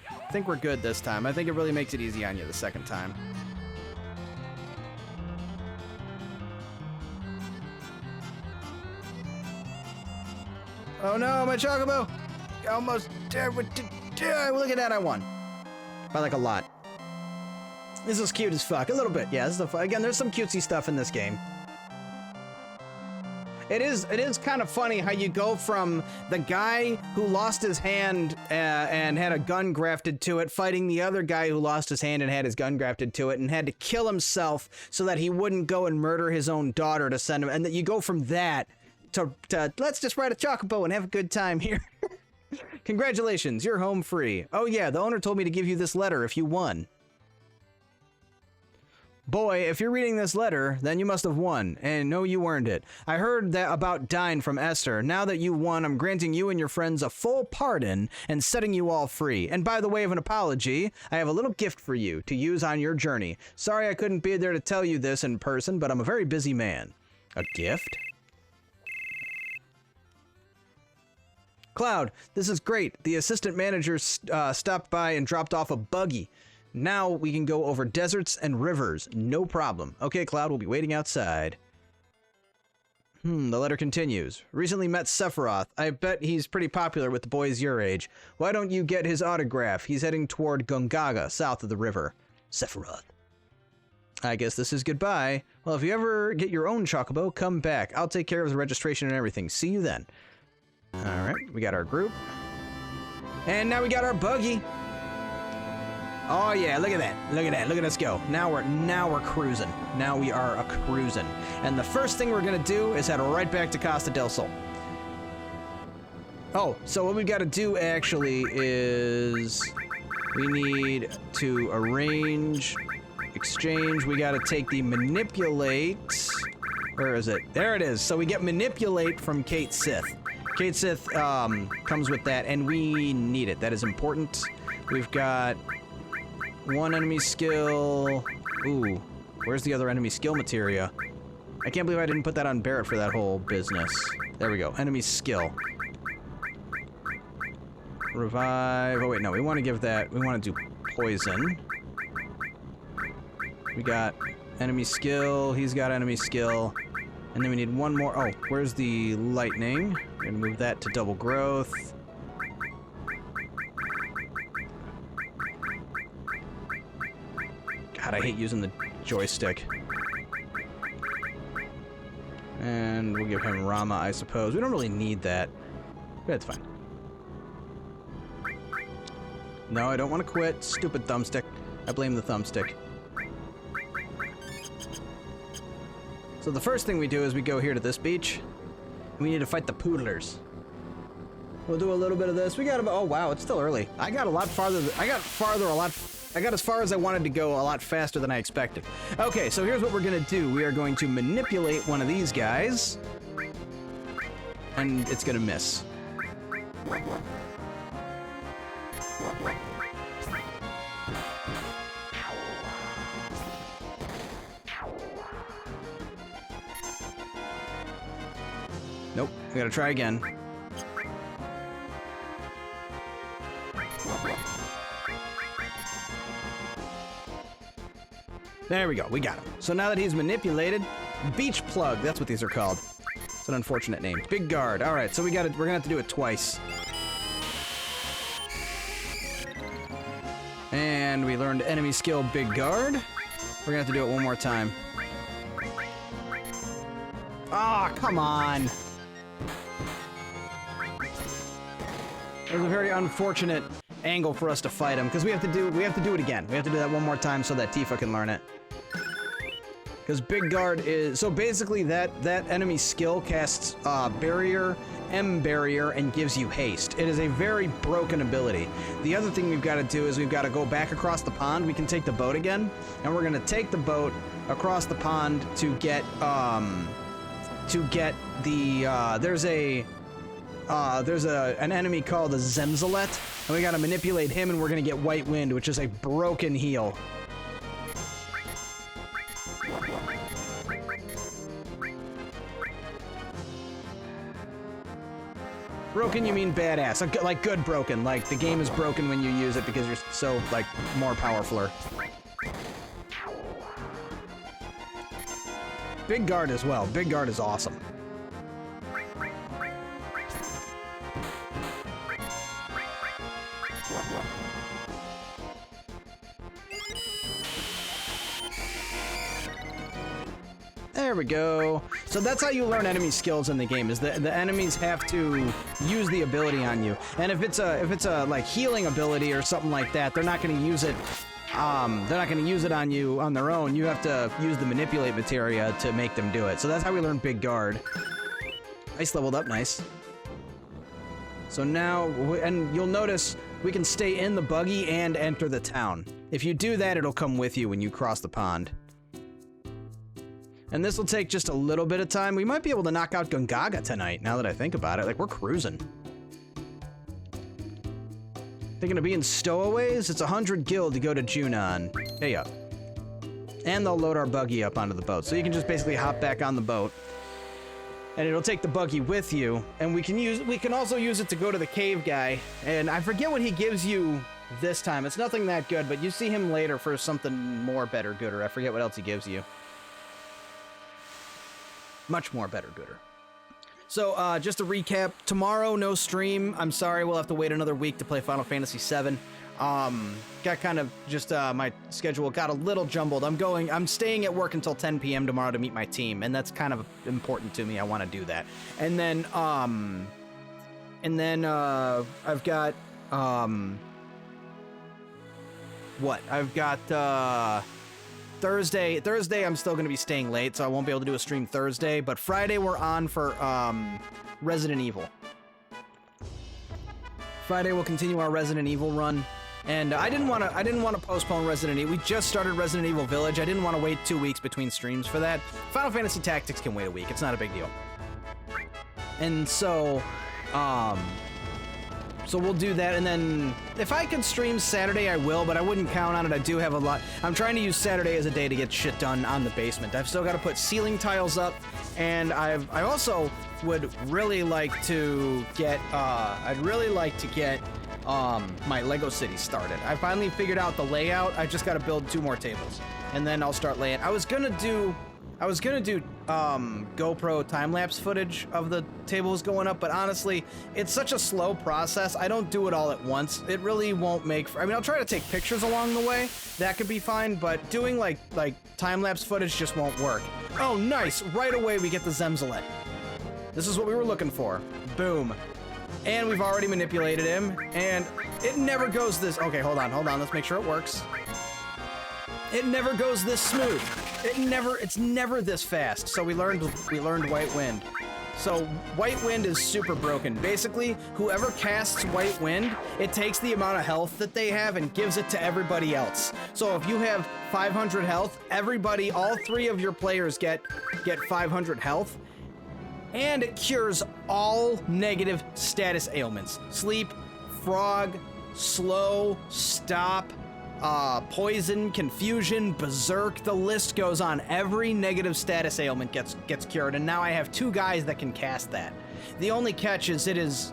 [SPEAKER 1] I think we're good this time. I think it really makes it easy on you the second time. Oh no, my chocobo! Almost there. Look at that, I won. By like a lot. This is cute as fuck. A little bit, yeah. This is again, there's some cutesy stuff in this game. It is kind of funny how you go from the guy who lost his hand and had a gun grafted to it, fighting the other guy who lost his hand and had his gun grafted to it and had to kill himself so that he wouldn't go and murder his own daughter to send him. And that you go from that to let's just ride a chocobo and have a good time here. Congratulations, you're home free. Oh yeah, the owner told me to give you this letter if you won. Boy, if you're reading this letter, then you must have won, and no, you earned it. I heard that about Dine from Esther. Now that you won, I'm granting you and your friends a full pardon and setting you all free. And by the way of an apology, I have a little gift for you to use on your journey. Sorry I couldn't be there to tell you this in person, but I'm a very busy man. A gift? Cloud, this is great. The assistant manager stopped by and dropped off a buggy. Now we can go over deserts and rivers. No problem. Okay, Cloud, we'll be waiting outside. The letter continues. Recently met Sephiroth. I bet he's pretty popular with the boys your age. Why don't you get his autograph? He's heading toward Gongaga, south of the river. Sephiroth. I guess this is goodbye. Well, if you ever get your own chocobo, come back. I'll take care of the registration and everything. See you then. Alright, we got our group. And now we got our buggy. Oh yeah, look at that. Look at that. Look at us go. Now we're cruising. Now we are a cruising. And the first thing we're gonna do is head right back to Costa del Sol. Oh, so what we gotta do actually is we need to arrange exchange. We gotta take the manipulate. Where is it? There it is. So we get manipulate from Kate Sith. Kate Sith comes with that, and we need it. That is important. We've got one enemy skill. Ooh, where's the other enemy skill materia? I can't believe I didn't put that on Barrett for that whole business. There we go. Enemy skill. Revive. Oh wait, no, we want to give that. We want to do poison. We got enemy skill. He's got enemy skill. And then we need one more. Oh, where's the lightning? We're gonna move that to double growth. God, I hate using the joystick. And we'll give him Rama, I suppose. We don't really need that. But it's fine. No, I don't want to quit. Stupid thumbstick. I blame the thumbstick. So the first thing we do is we go here to this beach. And we need to fight the poodlers. We'll do a little bit of this. We got about, oh wow, it's still early. I got a lot farther. I got as far as I wanted to go a lot faster than I expected. Okay, so here's what we're gonna do. We are going to manipulate one of these guys. And it's gonna miss. Nope, we gotta try again. There we go, we got him. So now that he's manipulated, Beach Plug, that's what these are called. It's an unfortunate name. Big Guard, all right, so we're gonna have to do it twice. And we learned enemy skill Big Guard. We're gonna have to do it one more time. Ah, come on. It was a very unfortunate angle for us to fight him, because we have to do it again. We have to do that one more time so that Tifa can learn it. Because Big Guard is... So basically that enemy skill casts Barrier, M Barrier, and gives you haste. It is a very broken ability. The other thing we've got to do is we've got to go back across the pond. We can take the boat again, and we're going to take the boat across the pond to get the... there's an enemy called a Zemzalet, and we got to manipulate him, and we're going to get White Wind, which is a broken heal. Broken, you mean badass. Like good broken. Like the game is broken when you use it because you're so, like, more powerful. Big Guard as well. Big Guard is awesome. There we go. So that's how you learn enemy skills in the game, is the enemies have to use the ability on you. And if it's a like healing ability or something like that, they're not going to use it. They're not going to use it on you on their own. You have to use the manipulate materia to make them do it. So that's how we learn Big Guard. Ice leveled up, nice. So now, and you'll notice we can stay in the buggy and enter the town. If you do that, it'll come with you when you cross the pond. And this will take just a little bit of time. We might be able to knock out Gongaga tonight, now that I think about it. Like, we're cruising. Thinking of being stowaways? It's 100 gil to go to Junon. Hey up. And they'll load our buggy up onto the boat. So you can just basically hop back on the boat. And it'll take the buggy with you. And we can also use it to go to the cave guy. And I forget what he gives you this time. It's nothing that good, but you see him later for something more better, gooder. I forget what else he gives you. Much more better, gooder. So, just to recap, tomorrow, no stream. I'm sorry, we'll have to wait another week to play Final Fantasy VII. Got kind of just, my schedule got a little jumbled. I'm staying at work until 10 p.m. tomorrow to meet my team, and that's kind of important to me. I want to do that. And then, I've got, I've got, Thursday, I'm still going to be staying late, so I won't be able to do a stream Thursday, but Friday we're on for, Resident Evil. Friday we'll continue our Resident Evil run, and I didn't want to postpone Resident Evil. We just started Resident Evil Village. I didn't want to wait 2 weeks between streams for that. Final Fantasy Tactics can wait a week. It's not a big deal. And so, so we'll do that, and then if I can stream Saturday, I will, but I wouldn't count on it. I do have a lot. I'm trying to use Saturday as a day to get shit done on the basement. I've still got to put ceiling tiles up, and I also would really like to get, my Lego City started. I finally figured out the layout. I just got to build 2 more tables, and then I'll start laying. I was gonna do GoPro time-lapse footage of the tables going up, but honestly, it's such a slow process. I don't do it all at once. It really won't make... I mean, I'll try to take pictures along the way. That could be fine, but doing, like time-lapse footage just won't work. Oh, nice! Right away, we get the Zemzalet. This is what we were looking for. Boom. And we've already manipulated him, and it never goes this... Okay, hold on. Let's make sure it works. It never goes this smooth. It's never this fast. So we learned White Wind. So White Wind is super broken. Basically, whoever casts White Wind, it takes the amount of health that they have and gives it to everybody else. So if you have 500 health, all 3 of your players get 500 health. And it cures all negative status ailments. Sleep, frog, slow, stop, poison, confusion, berserk, the list goes on. Every negative status ailment gets cured, and now I have 2 guys that can cast that. The only catch is it is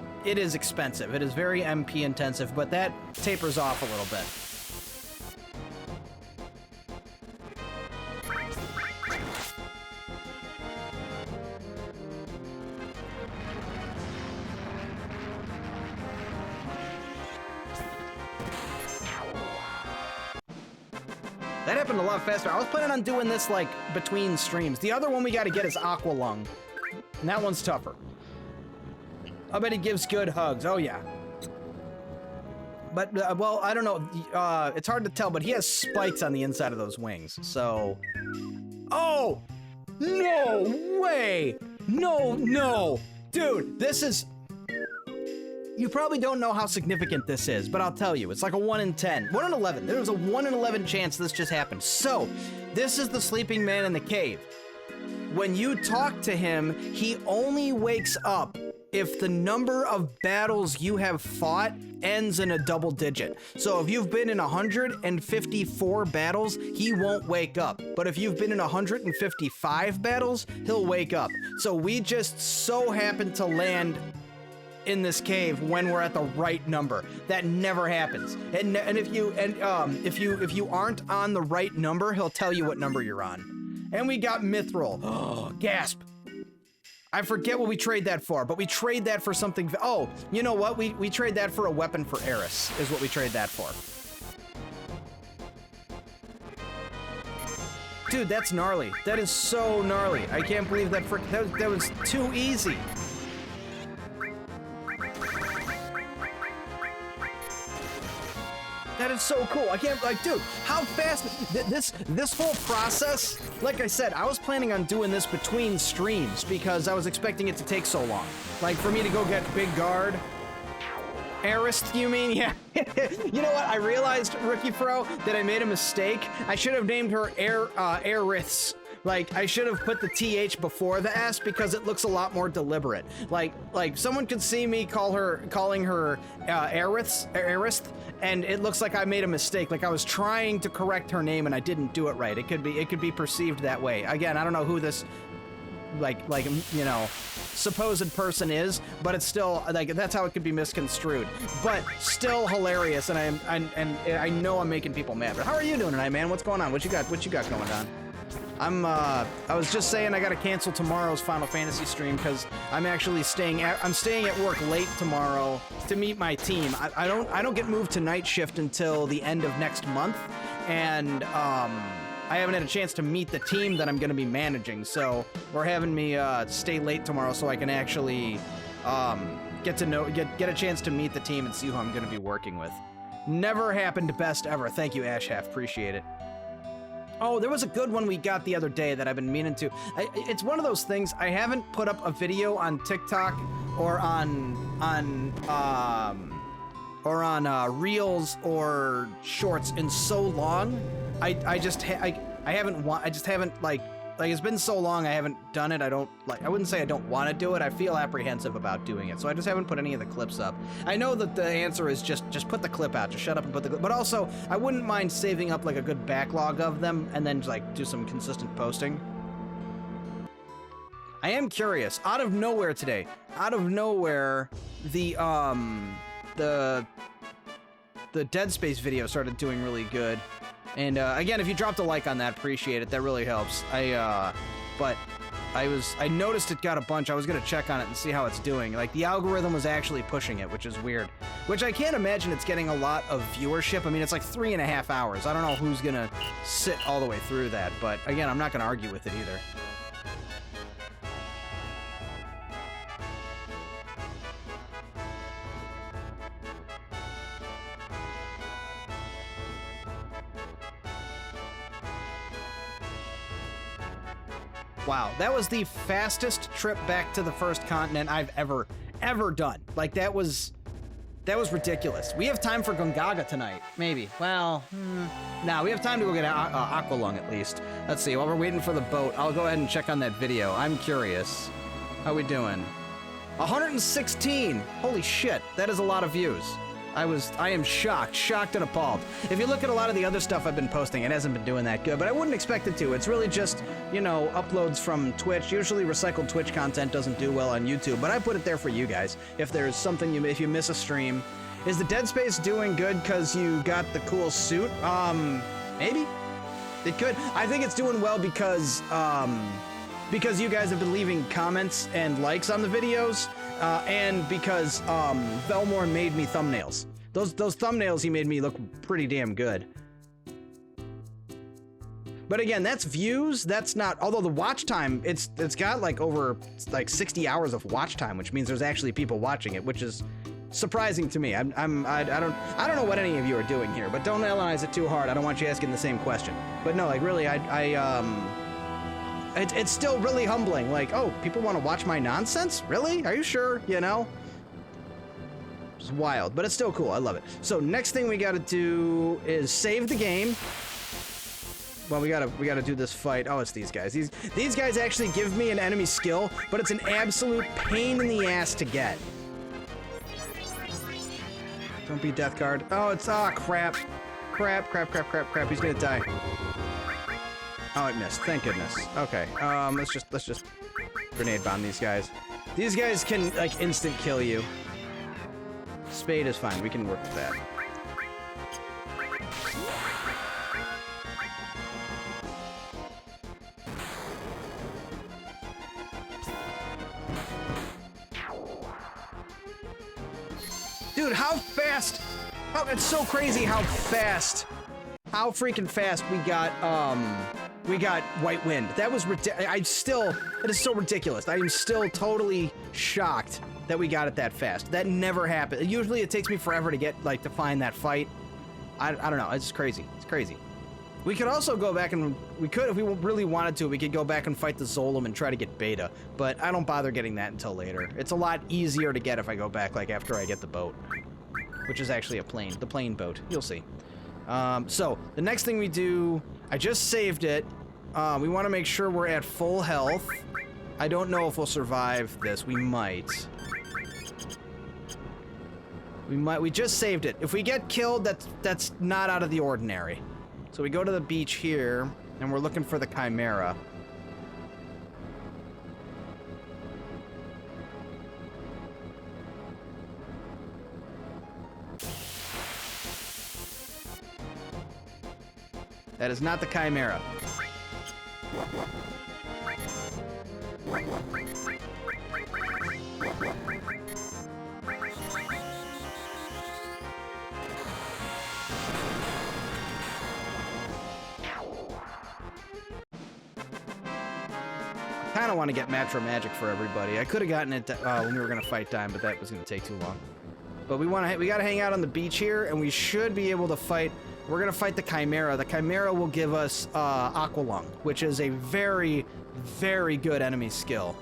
[SPEAKER 1] expensive. It is very MP intensive, but that tapers off a little bit. That happened a lot faster. I was planning on doing this, like, between streams. The other one we gotta get is Aqua Lung. And that one's tougher. I bet he gives good hugs. Oh, yeah. But, well, I don't know. It's hard to tell, but he has spikes on the inside of those wings, so... Oh! No way! No! Dude, this is... You probably don't know how significant this is, but I'll tell you. It's like a 1 in 10. 1 in 11. There was a 1 in 11 chance this just happened. So, this is the sleeping man in the cave. When you talk to him, he only wakes up if the number of battles you have fought ends in a double digit. So if you've been in 154 battles, he won't wake up. But if you've been in 155 battles, he'll wake up. So we just so happen to land in this cave when we're at the right number. That never happens. And if you aren't on the right number, he'll tell you what number you're on. And we got Mithril. Oh, gasp. I forget what we trade that for, but we trade that for something. Oh, you know what? We trade that for a weapon for Eris, is what we trade that for. Dude, that's gnarly. That is so gnarly. I can't believe that that was too easy. That is so cool. I can't, like, dude, how fast, this whole process, like I said, I was planning on doing this between streams because I was expecting it to take so long. Like, for me to go get Big Guard. Arist, you mean? Yeah. You know what? I realized, Rookie Fro, that I made a mistake. I should have named her Ariths. Like, I should have put the TH before the S because it looks a lot more deliberate. Like someone could see me calling her Arith, and it looks like I made a mistake. Like I was trying to correct her name and I didn't do it right. It could be perceived that way. Again, I don't know who this you know, supposed person is, but it's still like that's how it could be misconstrued. But still hilarious, and I know I'm making people mad. But how are you doing tonight, man? What's going on? What you got going on? I was just saying I gotta cancel tomorrow's Final Fantasy stream because I'm actually staying at work late tomorrow to meet my team. I don't get moved to night shift until the end of next month, and I haven't had a chance to meet the team that I'm gonna be managing, so we're having me stay late tomorrow so I can actually get a chance to meet the team and see who I'm gonna be working with. Never happened best ever. Thank you, Ashhalf. Appreciate it. Oh, there was a good one we got the other day that I've been meaning to. It's one of those things, I haven't put up a video on TikTok or on Reels or Shorts in so long. I just haven't like it's been so long I haven't done it. I wouldn't say I don't want to do it. I feel apprehensive about doing it, so I just haven't put any of the clips up. I know that the answer is just put the clip out. Just shut up and put the clip. But also, I wouldn't mind saving up like a good backlog of them and then like do some consistent posting. I am curious. Out of nowhere today, the Dead Space video started doing really good. And again, if you dropped a like on that, appreciate it. That really helps. But I noticed it got a bunch. I was gonna check on it and see how it's doing. Like the algorithm was actually pushing it, which is weird. Which I can't imagine it's getting a lot of viewership. I mean, it's like 3.5 hours. I don't know who's gonna sit all the way through that. But again, I'm not gonna argue with it either. Wow, that was the fastest trip back to the first continent I've ever done. Like that was ridiculous. We have time for Gongaga tonight, maybe. Well, nah, we have time to go get Aqua Lung at least. Let's see. While we're waiting for the boat, I'll go ahead and check on that video. I'm curious. How we doing? 116. Holy shit, that is a lot of views. I am shocked and appalled. If you look at a lot of the other stuff I've been posting, it hasn't been doing that good, but I wouldn't expect it to. It's really just, you know, uploads from Twitch. Usually recycled Twitch content doesn't do well on YouTube, but I put it there for you guys. If there's something if you miss a stream. Is the Dead Space doing good because you got the cool suit? Maybe. It could. I think it's doing well because you guys have been leaving comments and likes on the videos. And because Belmore made me thumbnails. Those thumbnails he made me look pretty damn good. But again, that's views. That's not. Although the watch time, it's got like over like 60 hours of watch time, which means there's actually people watching it, which is surprising to me. I don't know what any of you are doing here, but don't analyze it too hard. I don't want you asking the same question. But no, like really, it's still really humbling. Like, oh, people want to watch my nonsense? Really? Are you sure? You know? It's wild, but it's still cool. I love it. So next thing we got to do is save the game. Well, we gotta do this fight. Oh, it's these guys. These guys actually give me an enemy skill, but it's an absolute pain in the ass to get. Don't be Death Guard. Oh, it's crap. Crap. He's gonna die. Oh, it missed. Thank goodness. Okay. Let's just grenade bomb these guys. These guys can like instant kill you. Spade is fine. We can work with that. Dude, how fast? Oh, it's so crazy how fast. How freaking fast we got White Wind. That was ridiculous. It is so ridiculous. I am still totally shocked that we got it that fast. That never happened. Usually it takes me forever to get, like, to find that fight. I don't know. It's crazy. It's crazy. We could also go back and, if we really wanted to, we could go back and fight the Zolom and try to get Beta, but I don't bother getting that until later. It's a lot easier to get if I go back, like, after I get the boat, which is actually the plane boat. You'll see. So, the next thing we do, I just saved it. We want to make sure we're at full health. I don't know if we'll survive this. We might. We just saved it. If we get killed, that's not out of the ordinary. So we go to the beach here, and we're looking for the Chimera. That is not the Chimera. I kind of want to get Matro Magic for everybody. I could have gotten it when we were going to fight Dime, but that was going to take too long. But we got to hang out on the beach here, and we should be able to fight. We're going to fight the Chimera. The Chimera will give us Aqualung, which is a very, very good enemy skill.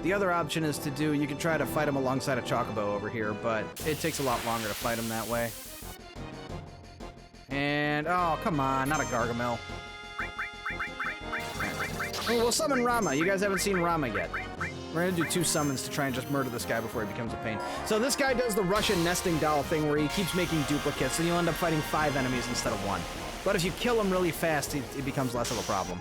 [SPEAKER 1] The other option is you can try to fight him alongside a Chocobo over here, but it takes a lot longer to fight him that way. And, oh, come on, not a Gargamel. Oh, we'll summon Rama. You guys haven't seen Rama yet. We're gonna do 2 summons to try and just murder this guy before he becomes a pain. So this guy does the Russian nesting doll thing where he keeps making duplicates, and you'll end up fighting 5 enemies instead of 1. But if you kill him really fast, it becomes less of a problem.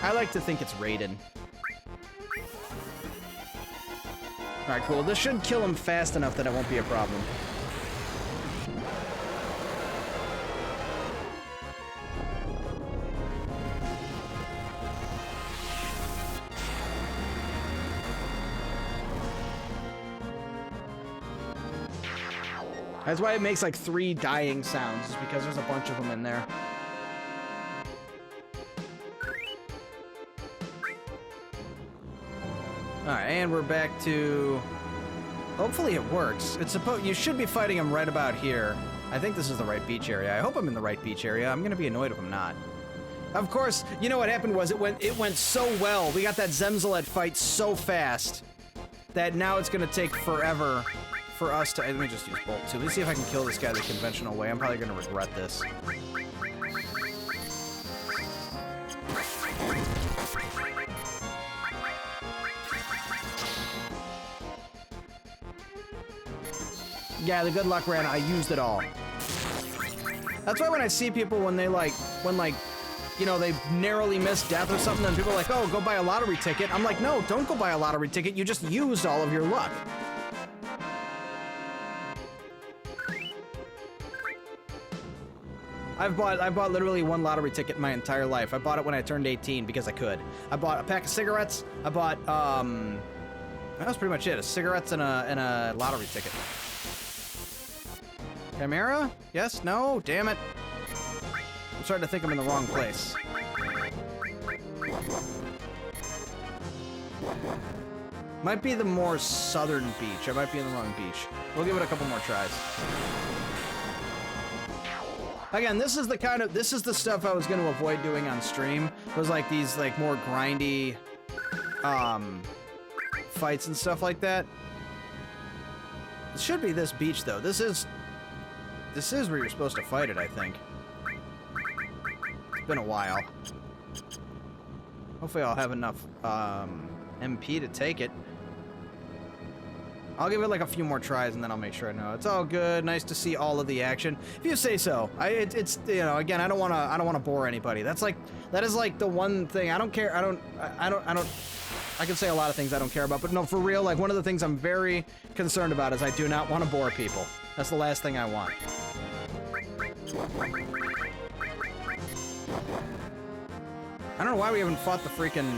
[SPEAKER 1] I like to think it's Raiden. Alright, cool. This should kill him fast enough that it won't be a problem. That's why it makes like 3 dying sounds, is because there's a bunch of them in there. Alright, and we're back to... Hopefully it works. You should be fighting him right about here. I think this is the right beach area. I hope I'm in the right beach area. I'm gonna be annoyed if I'm not. Of course, you know what happened was it went so well. We got that Zemzalet fight so fast that now it's gonna take forever for us to... Let me just use Bolt too. Let's see if I can kill this guy the conventional way. I'm probably gonna regret this. Yeah, the good luck ran, I used it all. That's why when I see people when they you know, they narrowly missed death or something, and people are like, oh, go buy a lottery ticket. I'm like, no, don't go buy a lottery ticket. You just used all of your luck. I bought literally one lottery ticket my entire life. I bought it when I turned 18 because I could. I bought a pack of cigarettes. I bought that was pretty much it. Cigarettes and a lottery ticket. Chimera? Yes? No? Damn it. I'm starting to think I'm in the wrong place. Might be the more southern beach. I might be in the wrong beach. We'll give it a couple more tries. Again, this is the stuff I was going to avoid doing on stream. It was like these like more grindy fights and stuff like that. It should be this beach though. This is where you're supposed to fight it, I think. It's been a while. Hopefully I'll have enough MP to take it. I'll give it like a few more tries and then I'll make sure I know. It's all good. Nice to see all of the action. If you say so. It's you know, again, I don't want to bore anybody. That is like the one thing I don't care. I can say a lot of things I don't care about, but no, for real, like one of the things I'm very concerned about is I do not want to bore people. That's the last thing I want. I don't know why we haven't fought the freaking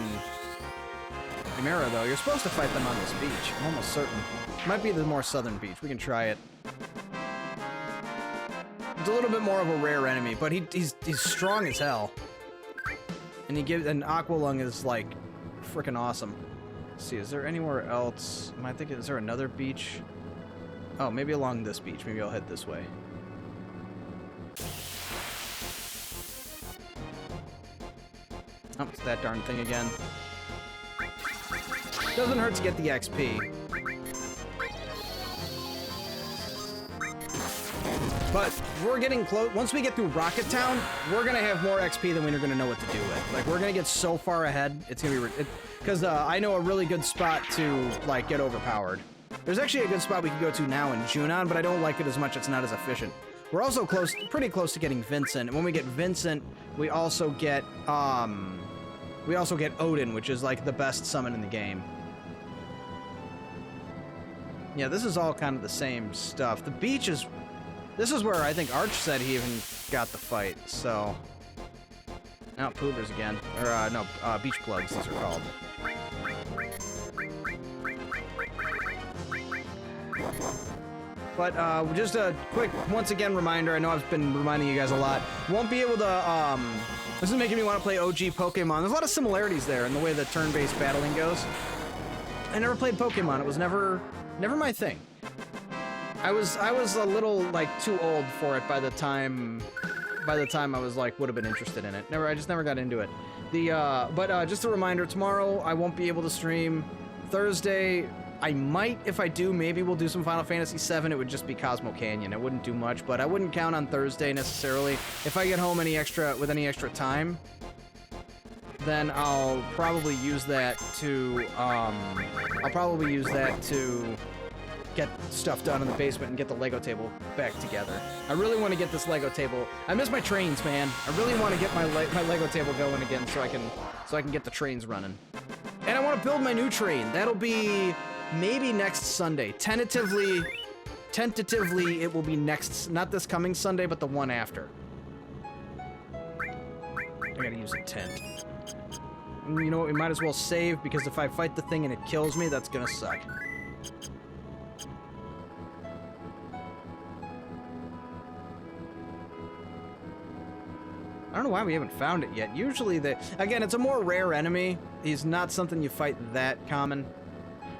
[SPEAKER 1] Chimera, though. You're supposed to fight them on this beach. I'm almost certain. Might be the more southern beach. We can try it. It's a little bit more of a rare enemy, but he's strong as hell. And Aqualung is like freaking awesome. Let's see, is there anywhere else? Am I thinking, is there another beach? Oh, maybe along this beach. Maybe I'll head this way. Oh, it's that darn thing again. Doesn't hurt to get the XP. But we're getting close. Once we get through Rocket Town, we're gonna have more XP than we're gonna know what to do with. Like, we're gonna get so far ahead, it's gonna be... Because I know a really good spot to, like, get overpowered. There's actually a good spot we can go to now in Junon, but I don't like it as much. It's not as efficient. We're also pretty close to getting Vincent. And when we get Vincent, we also get Odin, which is, like, the best summon in the game. Yeah, this is all kind of the same stuff. The beach is... This is where I think Arch said he even got the fight, so... Oh, Poobers again. Or, no, beach plugs, these are called. But, just a quick, once again, reminder. I know I've been reminding you guys a lot. Won't be able to, this is making me want to play OG Pokemon. There's a lot of similarities there in the way the turn-based battling goes. I never played Pokemon. It was never my thing. I was a little, like, too old for it by the time I was, like, would have been interested in it. I just never got into it. But just a reminder, tomorrow I won't be able to stream. Thursday, I might, if I do, maybe we'll do some Final Fantasy VII. It would just be Cosmo Canyon. It wouldn't do much, but I wouldn't count on Thursday necessarily. If I get home with any extra time, then I'll probably use that to, get stuff done in the basement and get the Lego table back together. I really want to get this Lego table. I miss my trains, man. I really want to get my Lego table going again so I can get the trains running. And I want to build my new train. That'll be maybe next Sunday. Tentatively it will be not this coming Sunday, but the one after. I gotta use a tent. You know what? We might as well save, because if I fight the thing and it kills me, that's gonna suck. I don't know why we haven't found it yet. Usually again, it's a more rare enemy. He's not something you fight that common.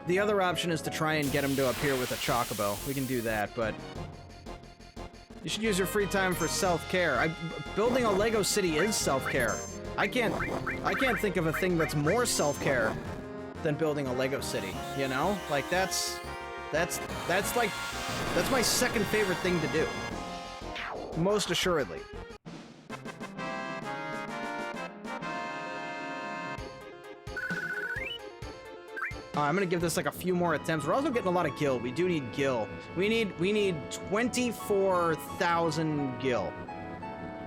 [SPEAKER 1] The other option is to try and get him to appear with a Chocobo. We can do that, but you should use your free time for self-care. Building a Lego city is self-care. I can't think of a thing that's more self-care than building a Lego city, you know? Like, that's my second favorite thing to do. Most assuredly. I'm gonna give this like a few more attempts. We're also getting a lot of gil. We do need gil. We need 24,000 gil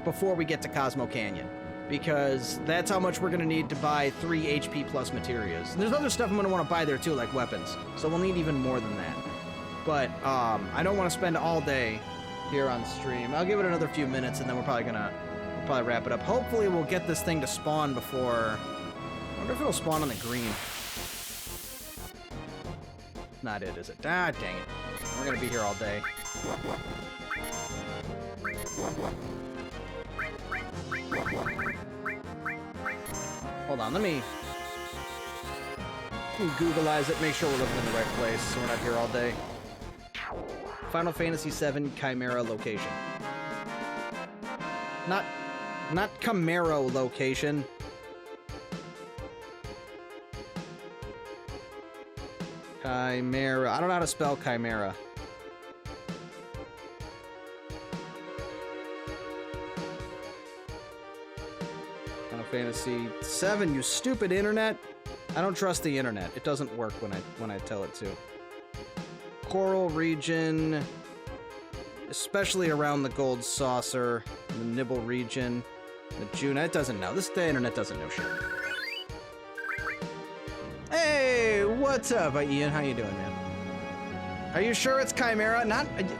[SPEAKER 1] before we get to Cosmo Canyon, because that's how much we're gonna need to buy 3 HP plus materials. And there's other stuff I'm gonna want to buy there too, like weapons. So we'll need even more than that. But I don't want to spend all day here on stream. I'll give it another few minutes, and then we'll probably wrap it up. Hopefully, we'll get this thing to spawn before. I wonder if it'll spawn on the green. Not it, is it? Ah, dang it. We're gonna be here all day. Hold on, let me Googleize it, make sure we're looking in the right place so we're not here all day. Final Fantasy VII Chimera location. Not Camaro location. Chimera. I don't know how to spell Chimera. Final Fantasy VII, you stupid internet. I don't trust the internet. It doesn't work when I tell it to. Coral region, especially around the gold saucer, the Nibble region, the Junon. It doesn't know. The internet doesn't know shit. Hey, what's up, Ian? How you doing, man? Are you sure it's Chimera?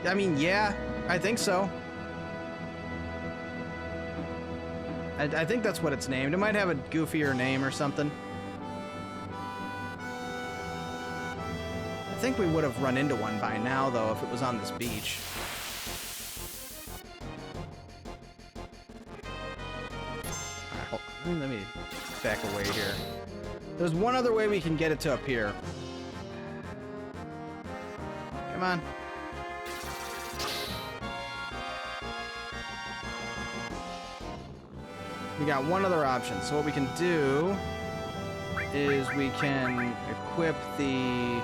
[SPEAKER 1] I mean, yeah, I think so. I think that's what it's named. It might have a goofier name or something. I think we would have run into one by now, though, if it was on this beach. Alright, let me back away here. There's one other way we can get it to appear. Come on. We got one other option. So what we can do is we can equip the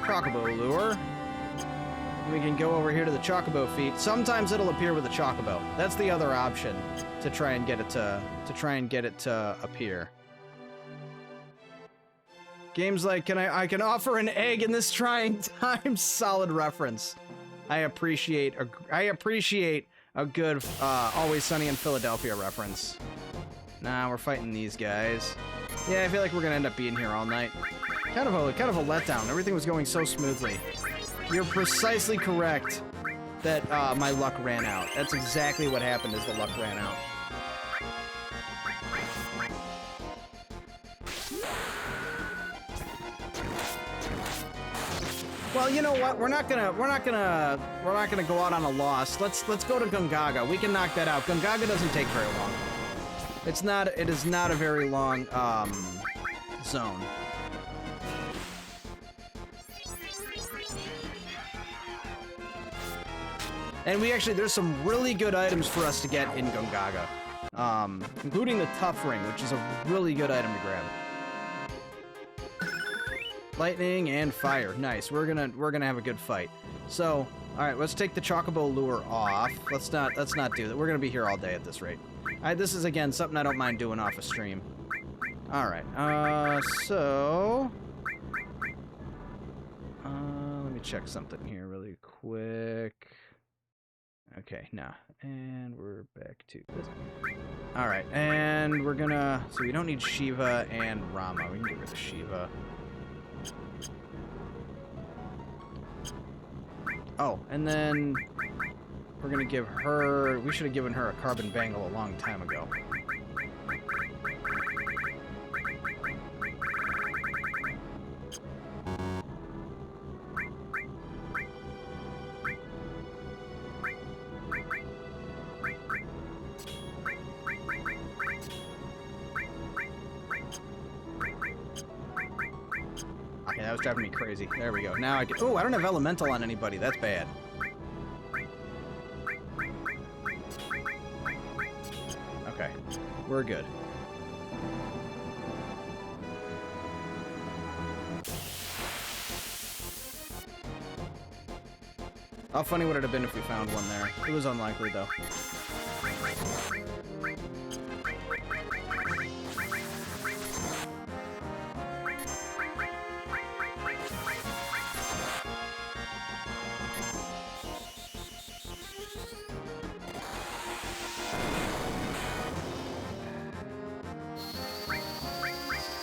[SPEAKER 1] Chocobo lure. And we can go over here to the Chocobo feet. Sometimes it'll appear with a Chocobo. That's the other option to try and get it to appear. Games like I can offer an egg in this trying time. Solid reference. I appreciate a good Always Sunny in Philadelphia reference. Nah, we're fighting these guys. Yeah, I feel like we're gonna end up being here all night. Kind of a letdown. Everything was going so smoothly. You're precisely correct that my luck ran out. That's exactly what happened, is the luck ran out. Well, you know what? We're not gonna go out on a loss. Let's go to Gongaga. We can knock that out. Gongaga doesn't take very long. It is not a very long zone. And there's some really good items for us to get in Gongaga, including the Tough Ring, which is a really good item to grab. Lightning and fire. Nice. We're gonna have a good fight. So, all right, let's take the Chocobo lure off. Let's not do that. We're gonna be here all day at this rate. This is again something I don't mind doing off a stream. All right. So, let me check something here really quick. Okay, nah. And we're back to this. All right, and we're gonna. So we don't need Shiva and Rama. We can get rid of Shiva. Oh, and then we're gonna give her. We should have given her a carbon bangle a long time ago. Okay, that was driving me crazy. There we go. Now I can. Oh, I don't have elemental on anybody. That's bad. Okay, we're good. How funny would it have been if we found one there? It was unlikely, though.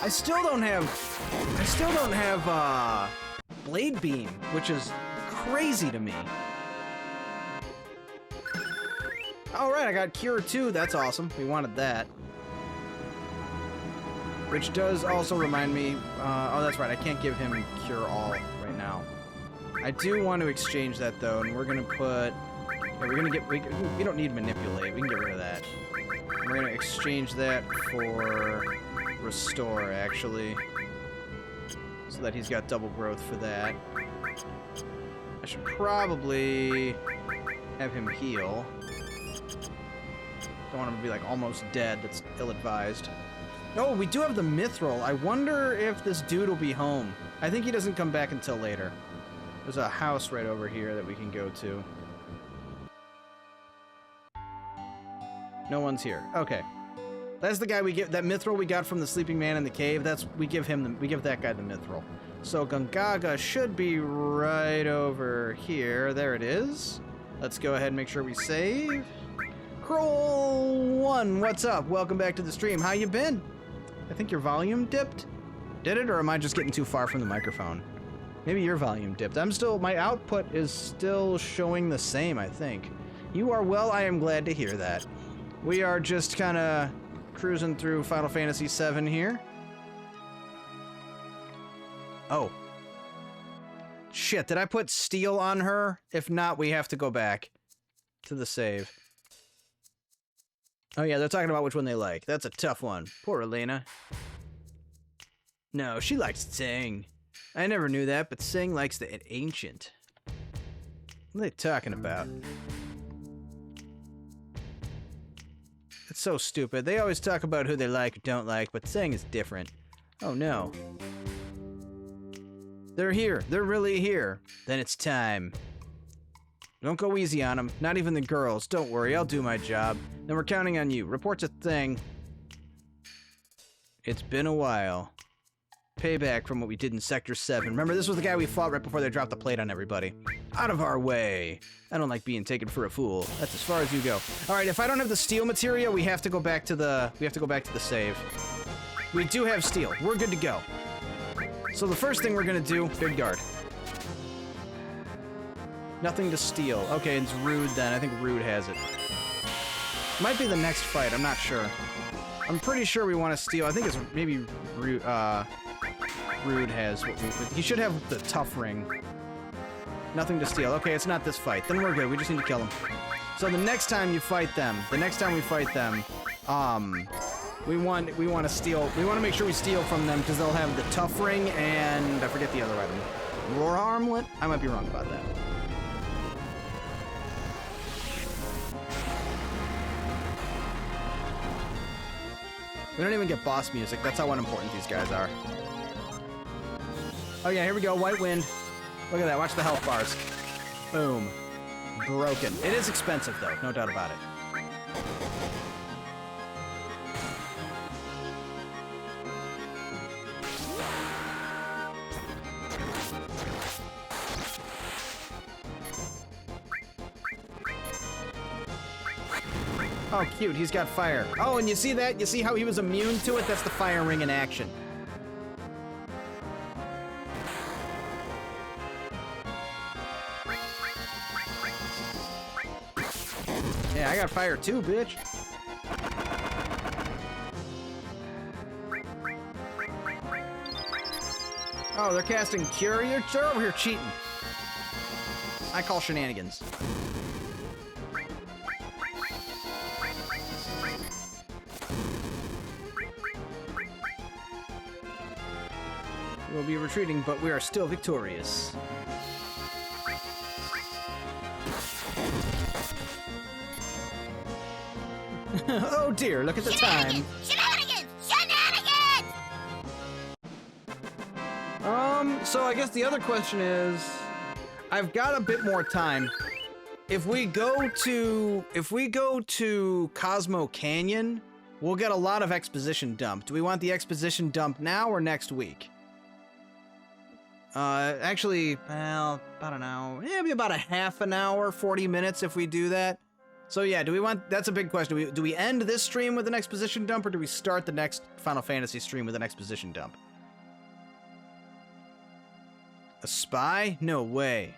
[SPEAKER 1] I still don't have Blade Beam, which is crazy to me. All right, I got Cure 2. That's awesome. We wanted that. Which does also remind me, oh, that's right. I can't give him Cure All right now. I do want to exchange that though, and we're gonna put. Yeah, we're gonna get. We don't need Manipulate. We can get rid of that. We're gonna exchange that for Restore, actually, so that he's got double growth for that. I should probably have him heal. Don't want him to be like almost dead. That's ill-advised. Oh, we do have the Mithril. I wonder if this dude will be home. I think he doesn't come back until later. There's a house right over here that we can go to. No one's here. Okay. That's the guy we get, that Mithril we got from the sleeping man in the cave. We give that guy the Mithril. So Gongaga should be right over here. There it is. Let's go ahead and make sure we save. Kroll1, what's up? Welcome back to the stream. How you been? I think your volume dipped. Did it, or am I just getting too far from the microphone? Maybe your volume dipped. My output is still showing the same, I think. You are well, I am glad to hear that. We are just kind of cruising through Final Fantasy VII here. Oh. Shit, did I put steel on her? If not, we have to go back to the save. Oh yeah, they're talking about which one they like. That's a tough one. Poor Elena. No, she likes Tseng. I never knew that, but Tseng likes the ancient. What are they talking about? It's so stupid. They always talk about who they like or don't like, but Tseng is different. Oh no. They're here. They're really here. Then it's time. Don't go easy on them. Not even the girls. Don't worry, I'll do my job. Then we're counting on you. Report's a thing. It's been a while. Payback from what we did in Sector 7. Remember, this was the guy we fought right before they dropped the plate on everybody. Out of our way. I don't like being taken for a fool. That's as far as you go. Alright, if I don't have the steel material, we have to go back to the save. We do have steel. We're good to go. So the first thing we're gonna do, big guard. Nothing to steal. Okay, it's Rude then. I think Rude has it. Might be the next fight, I'm not sure. I'm pretty sure we want to steal. I think it's maybe Rude has what he should have the tough ring. Nothing to steal. Okay, it's not this fight. Then we're good. We just need to kill him. So the next time you fight them, we want to steal. We want to make sure we steal from them because they'll have the tough ring and I forget the other item. Roar armlet? I might be wrong about that. We don't even get boss music. That's how unimportant these guys are. Oh yeah, here we go. White Wind. Look at that. Watch the health bars. Boom. Broken. It is expensive, though. No doubt about it. Oh, cute. He's got fire. Oh, and you see that? You see how he was immune to it? That's the fire ring in action. Yeah, I got fire too, bitch. Oh, they're casting Cure. You're over here cheating. I call shenanigans. We'll be retreating, but we are still victorious. Oh dear, look at the time.
[SPEAKER 5] Shenanigans!
[SPEAKER 1] So I guess the other question is, I've got a bit more time. If we go to Cosmo Canyon, we'll get a lot of exposition dump. Do we want the exposition dump now or next week? Actually, well, about an hour. Yeah, maybe about a half an hour, 40 minutes if we do that. So yeah, do we want? That's a big question. Do we end this stream with an exposition dump, or do we start the next Final Fantasy stream with an exposition dump? A spy? No way.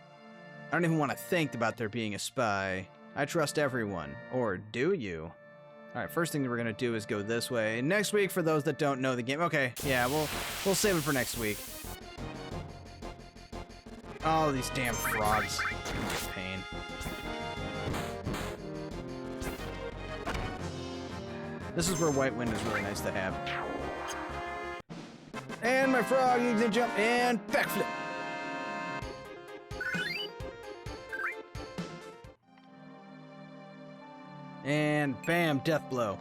[SPEAKER 1] I don't even want to think about there being a spy. I trust everyone. Or do you? Alright, first thing that we're gonna do is go this way. Next week, for those that don't know the game... Okay, yeah, we'll save it for next week. Oh, these damn frogs. Pain. This is where White Wind is really nice to have. And my frog, you can jump and backflip. And bam, death blow,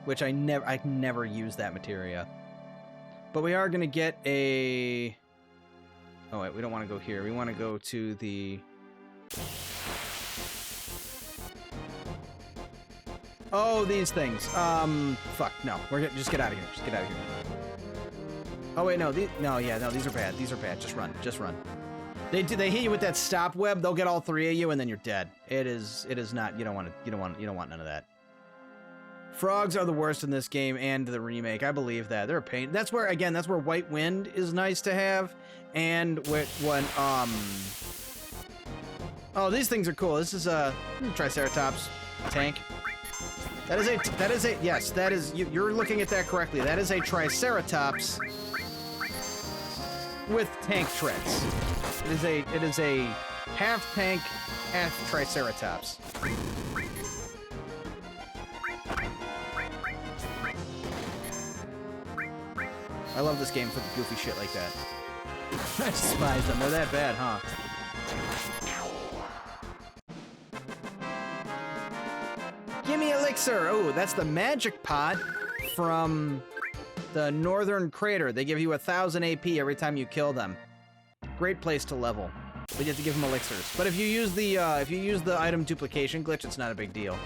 [SPEAKER 1] which I never use that materia. But we are gonna get a. Oh wait, we don't want to go here. We want to go to the. Oh, these things. Fuck no. Just get out of here. Just get out of here. Oh wait, no. These are bad. These are bad. Just run. Just run. They hit you with that stop web. They'll get all three of you, and then you're dead. It is not. You don't want none of that. Frogs are the worst in this game and the remake. I believe that they're a pain. That's where White Wind is nice to have, and when Oh, these things are cool. This is a Triceratops tank. That is a yes. That is you're looking at that correctly. That is a Triceratops with tank treads. It is a half tank, half Triceratops. I love this game for the goofy shit like that. I despise them. They're that bad, huh? Gimme elixir! Oh, that's the magic pot from the Northern Crater. They give you 1,000 AP every time you kill them. Great place to level, but you have to give them elixirs. But if you use the item duplication glitch, it's not a big deal.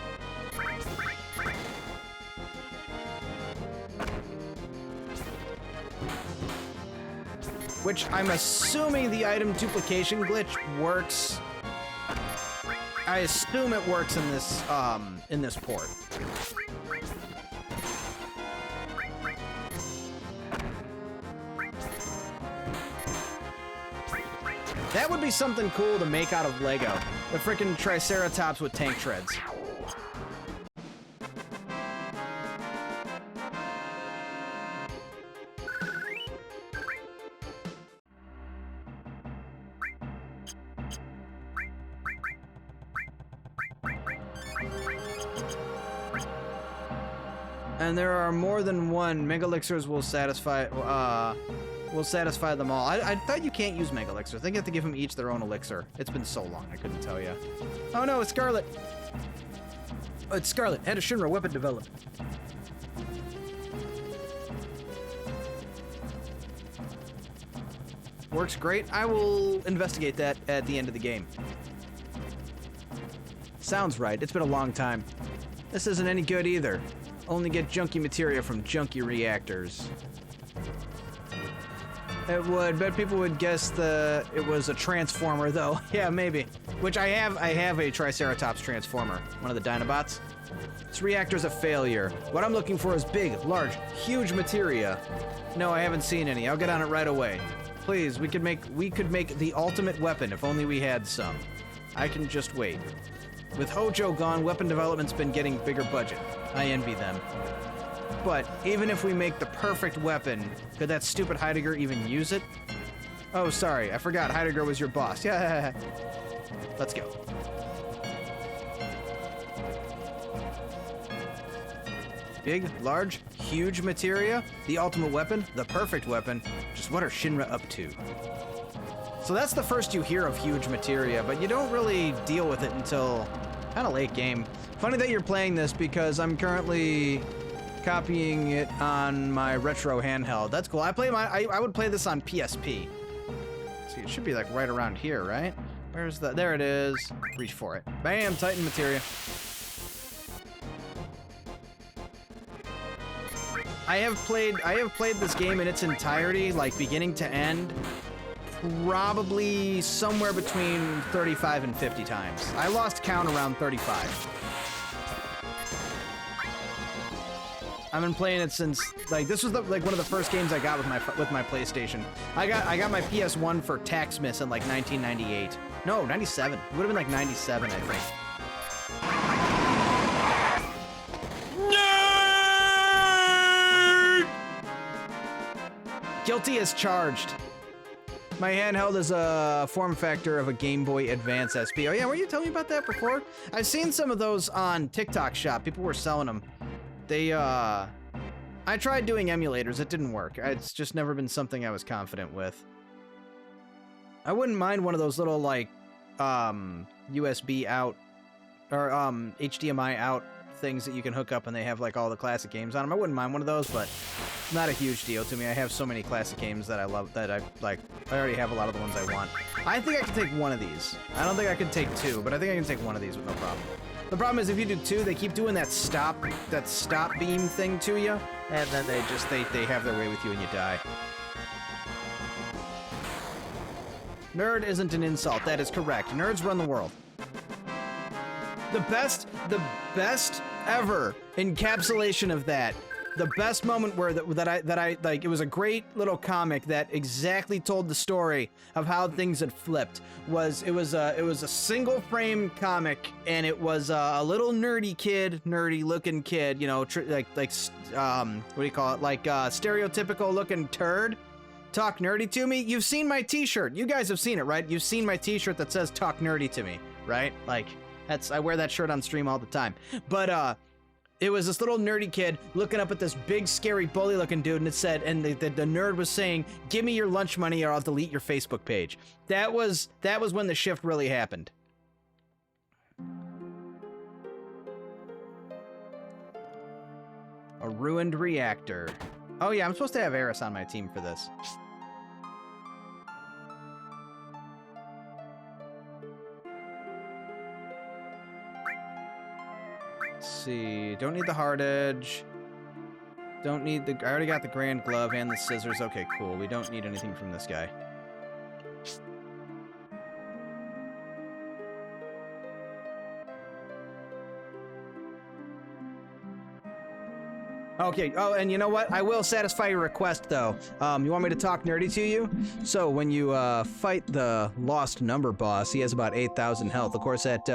[SPEAKER 1] Which I'm assuming the item duplication glitch works. I assume it works in this port. That would be something cool to make out of Lego. The frickin' Triceratops with tank treads. And there are more than one. Mega elixirs will satisfy them all. I thought you can't use Mega elixirs. I think you have to give them each their own elixir. It's been so long, I couldn't tell you. Oh no, it's Scarlet. Oh, it's Scarlet. Had a Shinra weapon developed. Works great. I will investigate that at the end of the game. Sounds right. It's been a long time. This isn't any good either. Only get junky materia from junky reactors. It would. Bet people would guess it was a transformer, though. Yeah, maybe. Which I have a Triceratops transformer, one of the Dinobots. This reactor's a failure. What I'm looking for is big, large, huge materia. No, I haven't seen any. I'll get on it right away. Please, we could make the ultimate weapon if only we had some. I can just wait. With Hojo gone, weapon development's been getting bigger budget. I envy them. But even if we make the perfect weapon, could that stupid Heidegger even use it? Oh, sorry, I forgot Heidegger was your boss. Yeah, let's go. Big, large, huge materia, the ultimate weapon, the perfect weapon. Just what are Shinra up to? So that's the first you hear of huge materia, but you don't really deal with it until kind of late game. Funny that you're playing this because I'm currently copying it on my retro handheld. That's cool. I would play this on PSP. See, it should be like right around here, right? Where's the? There it is. Reach for it. Bam! Titan materia. I have played this game in its entirety, like beginning to end, probably somewhere between 35 and 50 times. I lost count around 35. I've been playing it since like this was like one of the first games I got with my PlayStation. I got my PS1 for Taxmas in like 1998. No, 97. It would have been like 97, I think. Nerd! Guilty as charged. My handheld is a form factor of a Game Boy Advance SP. Oh yeah, were you telling me about that before? I've seen some of those on TikTok Shop. People were selling them. They, I tried doing emulators. It didn't work. It's just never been something I was confident with. I wouldn't mind one of those little, like, USB out, or, HDMI out things that you can hook up and they have, like, all the classic games on them. I wouldn't mind one of those, but it's not a huge deal to me. I have so many classic games that I love that I already have a lot of the ones I want. I think I can take one of these. I don't think I can take two, but I think I can take one of these with no problem. The problem is if you do two, they keep doing that stop beam thing to you, and then they have their way with you and you die. Nerd isn't an insult. That is correct. Nerds run the world. The best ever encapsulation of that. The best moment where that I like, it was a great little comic that exactly told the story of how things had flipped. It was a single frame comic, and it was a little nerdy looking kid, you know, what do you call it? Like stereotypical looking turd. Talk nerdy to me. You've seen my T-shirt. You guys have seen it, right? You've seen my T-shirt that says "Talk nerdy to me," right? Like I wear that shirt on stream all the time. But it was this little nerdy kid looking up at this big, scary, bully-looking dude, and it said, and the nerd was saying, "Give me your lunch money, or I'll delete your Facebook page." That was when the shift really happened. A ruined reactor. Oh yeah, I'm supposed to have Eris on my team for this. Let's see. Don't need the hard edge. Don't need the... I already got the grand glove and the scissors. Okay, cool. We don't need anything from this guy. Okay, oh, and you know what? I will satisfy your request, though. You want me to talk nerdy to you? So, when you fight the Lost Number boss, he has about 8,000 health. Of course, at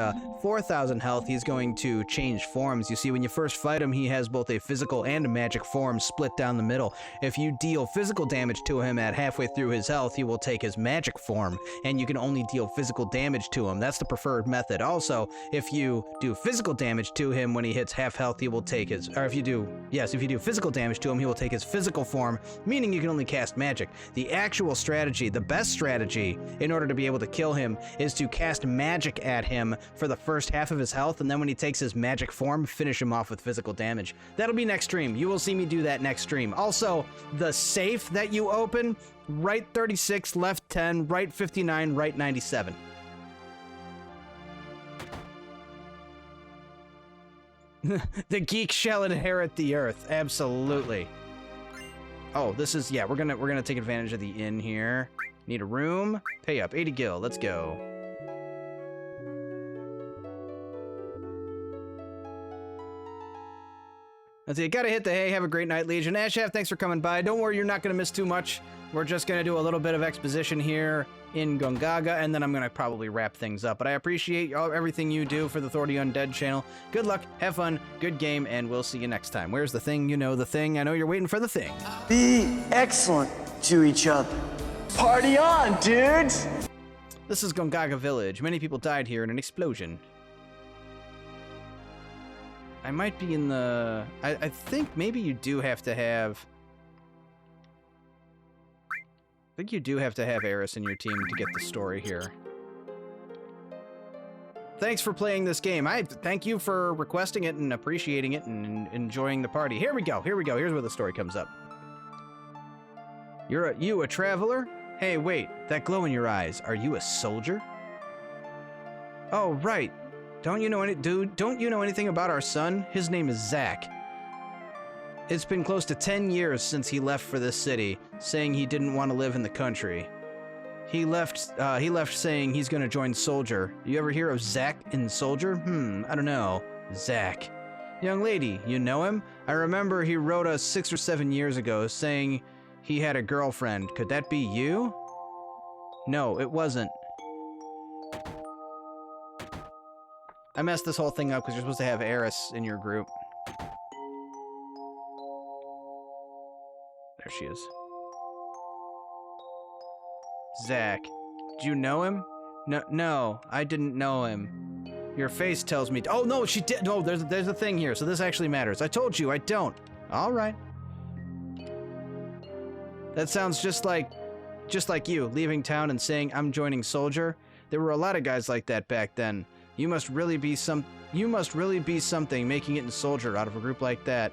[SPEAKER 1] 4,000 health, he's going to change forms. You see, when you first fight him, he has both a physical and a magic form split down the middle. If you deal physical damage to him at halfway through his health, he will take his magic form, and you can only deal physical damage to him. That's the preferred method. Also, if you do physical damage to him when he hits half health, he will take his... Or if you do... Yes, if you do physical damage to him, he will take his physical form, meaning you can only cast magic. The actual strategy, the best strategy, in order to be able to kill him, is to cast magic at him for the first half of his health, and then when he takes his magic form, finish him off with physical damage. That'll be next stream. You will see me do that next stream. Also, the safe that you open, right 36, left 10, right 59, right 97. The geek shall inherit the earth. Absolutely. Oh, this is... Yeah, we're gonna take advantage of the inn here. Need a room. Pay up. 80 gil. Let's go. Let's see. Gotta hit the hay. Have a great night, Legion. Ashaf, thanks for coming by. Don't worry, you're not gonna miss too much. We're just gonna do a little bit of exposition here in Gongaga, and then I'm gonna probably wrap things up. But I appreciate everything you do for the Thor the Undead channel. Good luck, have fun, good game, and we'll see you next time. Where's the thing? You know the thing. I know you're waiting for the thing.
[SPEAKER 4] Be excellent to each other. Party on, dudes!
[SPEAKER 1] This is Gongaga Village. Many people died here in an explosion. I might be in the... I think maybe you do have to have... I think you do have to have Eris in your team to get the story here. Thanks for playing this game. I thank you for requesting it and appreciating it and enjoying the party. Here we go. Here we go. Here's where the story comes up. You a traveler? Hey, wait. That glow in your eyes. Are you a soldier? Oh, right. Don't you know anything about our son? His name is Zach. It's been close to 10 years since he left for this city, saying he didn't want to live in the country. He left saying he's gonna join Soldier. You ever hear of Zach in Soldier? I don't know. Zach. Young lady, you know him? I remember he wrote us 6 or 7 years ago saying he had a girlfriend. Could that be you? No, it wasn't. I messed this whole thing up because you're supposed to have Eris in your group. There she is. Zach. Do you know him? No, I didn't know him. Your face tells me... Oh, no, she did... No, there's a thing here, so this actually matters. I told you, I don't. All right. That sounds just like you, leaving town and saying, I'm joining Soldier. There were a lot of guys like that back then. You must really be something making it in Soldier out of a group like that.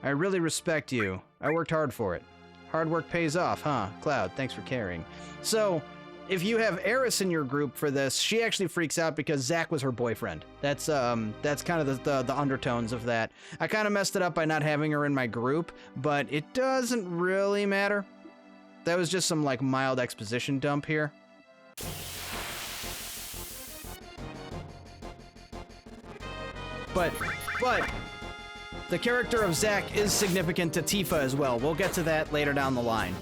[SPEAKER 1] I really respect you. I worked hard for it. Hard work pays off, huh? Cloud, thanks for caring. So, if you have Eris in your group for this, she actually freaks out because Zach was her boyfriend. That's kind of the undertones of that. I kind of messed it up by not having her in my group, but it doesn't really matter. That was just some, like, mild exposition dump here. But the character of Zach is significant to Tifa as well. We'll get to that later down the line.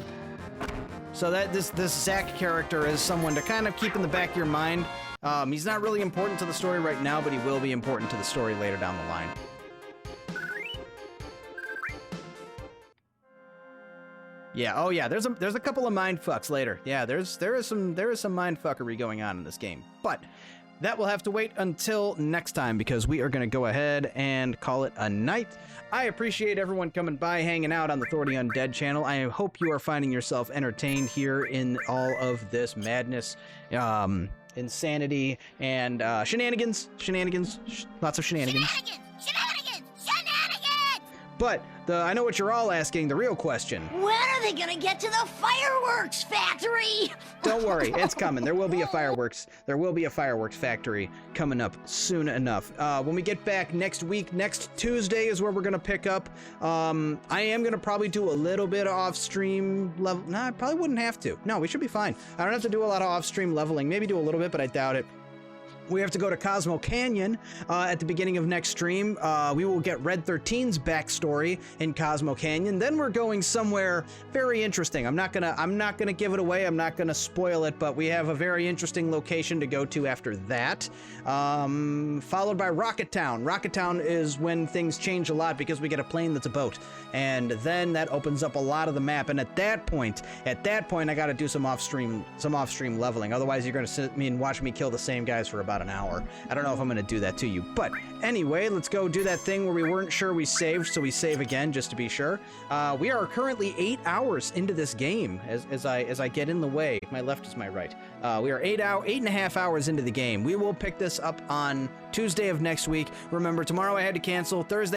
[SPEAKER 1] So that this Zach character is someone to kind of keep in the back of your mind. He's not really important to the story right now, but he will be important to the story later down the line. Yeah, oh yeah, there's a couple of mind fucks later. Yeah, there is some mind fuckery going on in this game. But that will have to wait until next time because we are going to go ahead and call it a night. I appreciate everyone coming by, hanging out on the Thor the Undead channel. I hope you are finding yourself entertained here in all of this madness, insanity, and shenanigans. Lots of shenanigans. But I know what you're all asking, the real question.
[SPEAKER 5] When are they gonna get to the fireworks factory?
[SPEAKER 1] Don't worry, it's coming. There will be a fireworks factory coming up soon enough. When we get back next week, next Tuesday is where we're gonna pick up. I am gonna probably do a little bit of off-stream level. No, I probably wouldn't have to. No, we should be fine. I don't have to do a lot of off-stream leveling. Maybe do a little bit, but I doubt it. We have to go to Cosmo Canyon at the beginning of next stream. We will get Red 13's backstory in Cosmo Canyon. Then we're going somewhere very interesting. I'm not gonna give it away. I'm not gonna spoil it, but we have a very interesting location to go to after that. Followed by Rocket Town. Rocket Town is when things change a lot because we get a plane that's a boat, and then that opens up a lot of the map. And at that point, I got to do some off-stream leveling. Otherwise, you're gonna sit me and watch me kill the same guys for about an hour. I don't know if I'm going to do that to you, but anyway, let's go do that thing where we weren't sure we saved, so we save again just to be sure. We are currently 8 hours into this game as I get in the way. My left is my right. We are 8.5 hours into the game. We will pick this up on Tuesday of next week. Remember, tomorrow I had to cancel. Thursday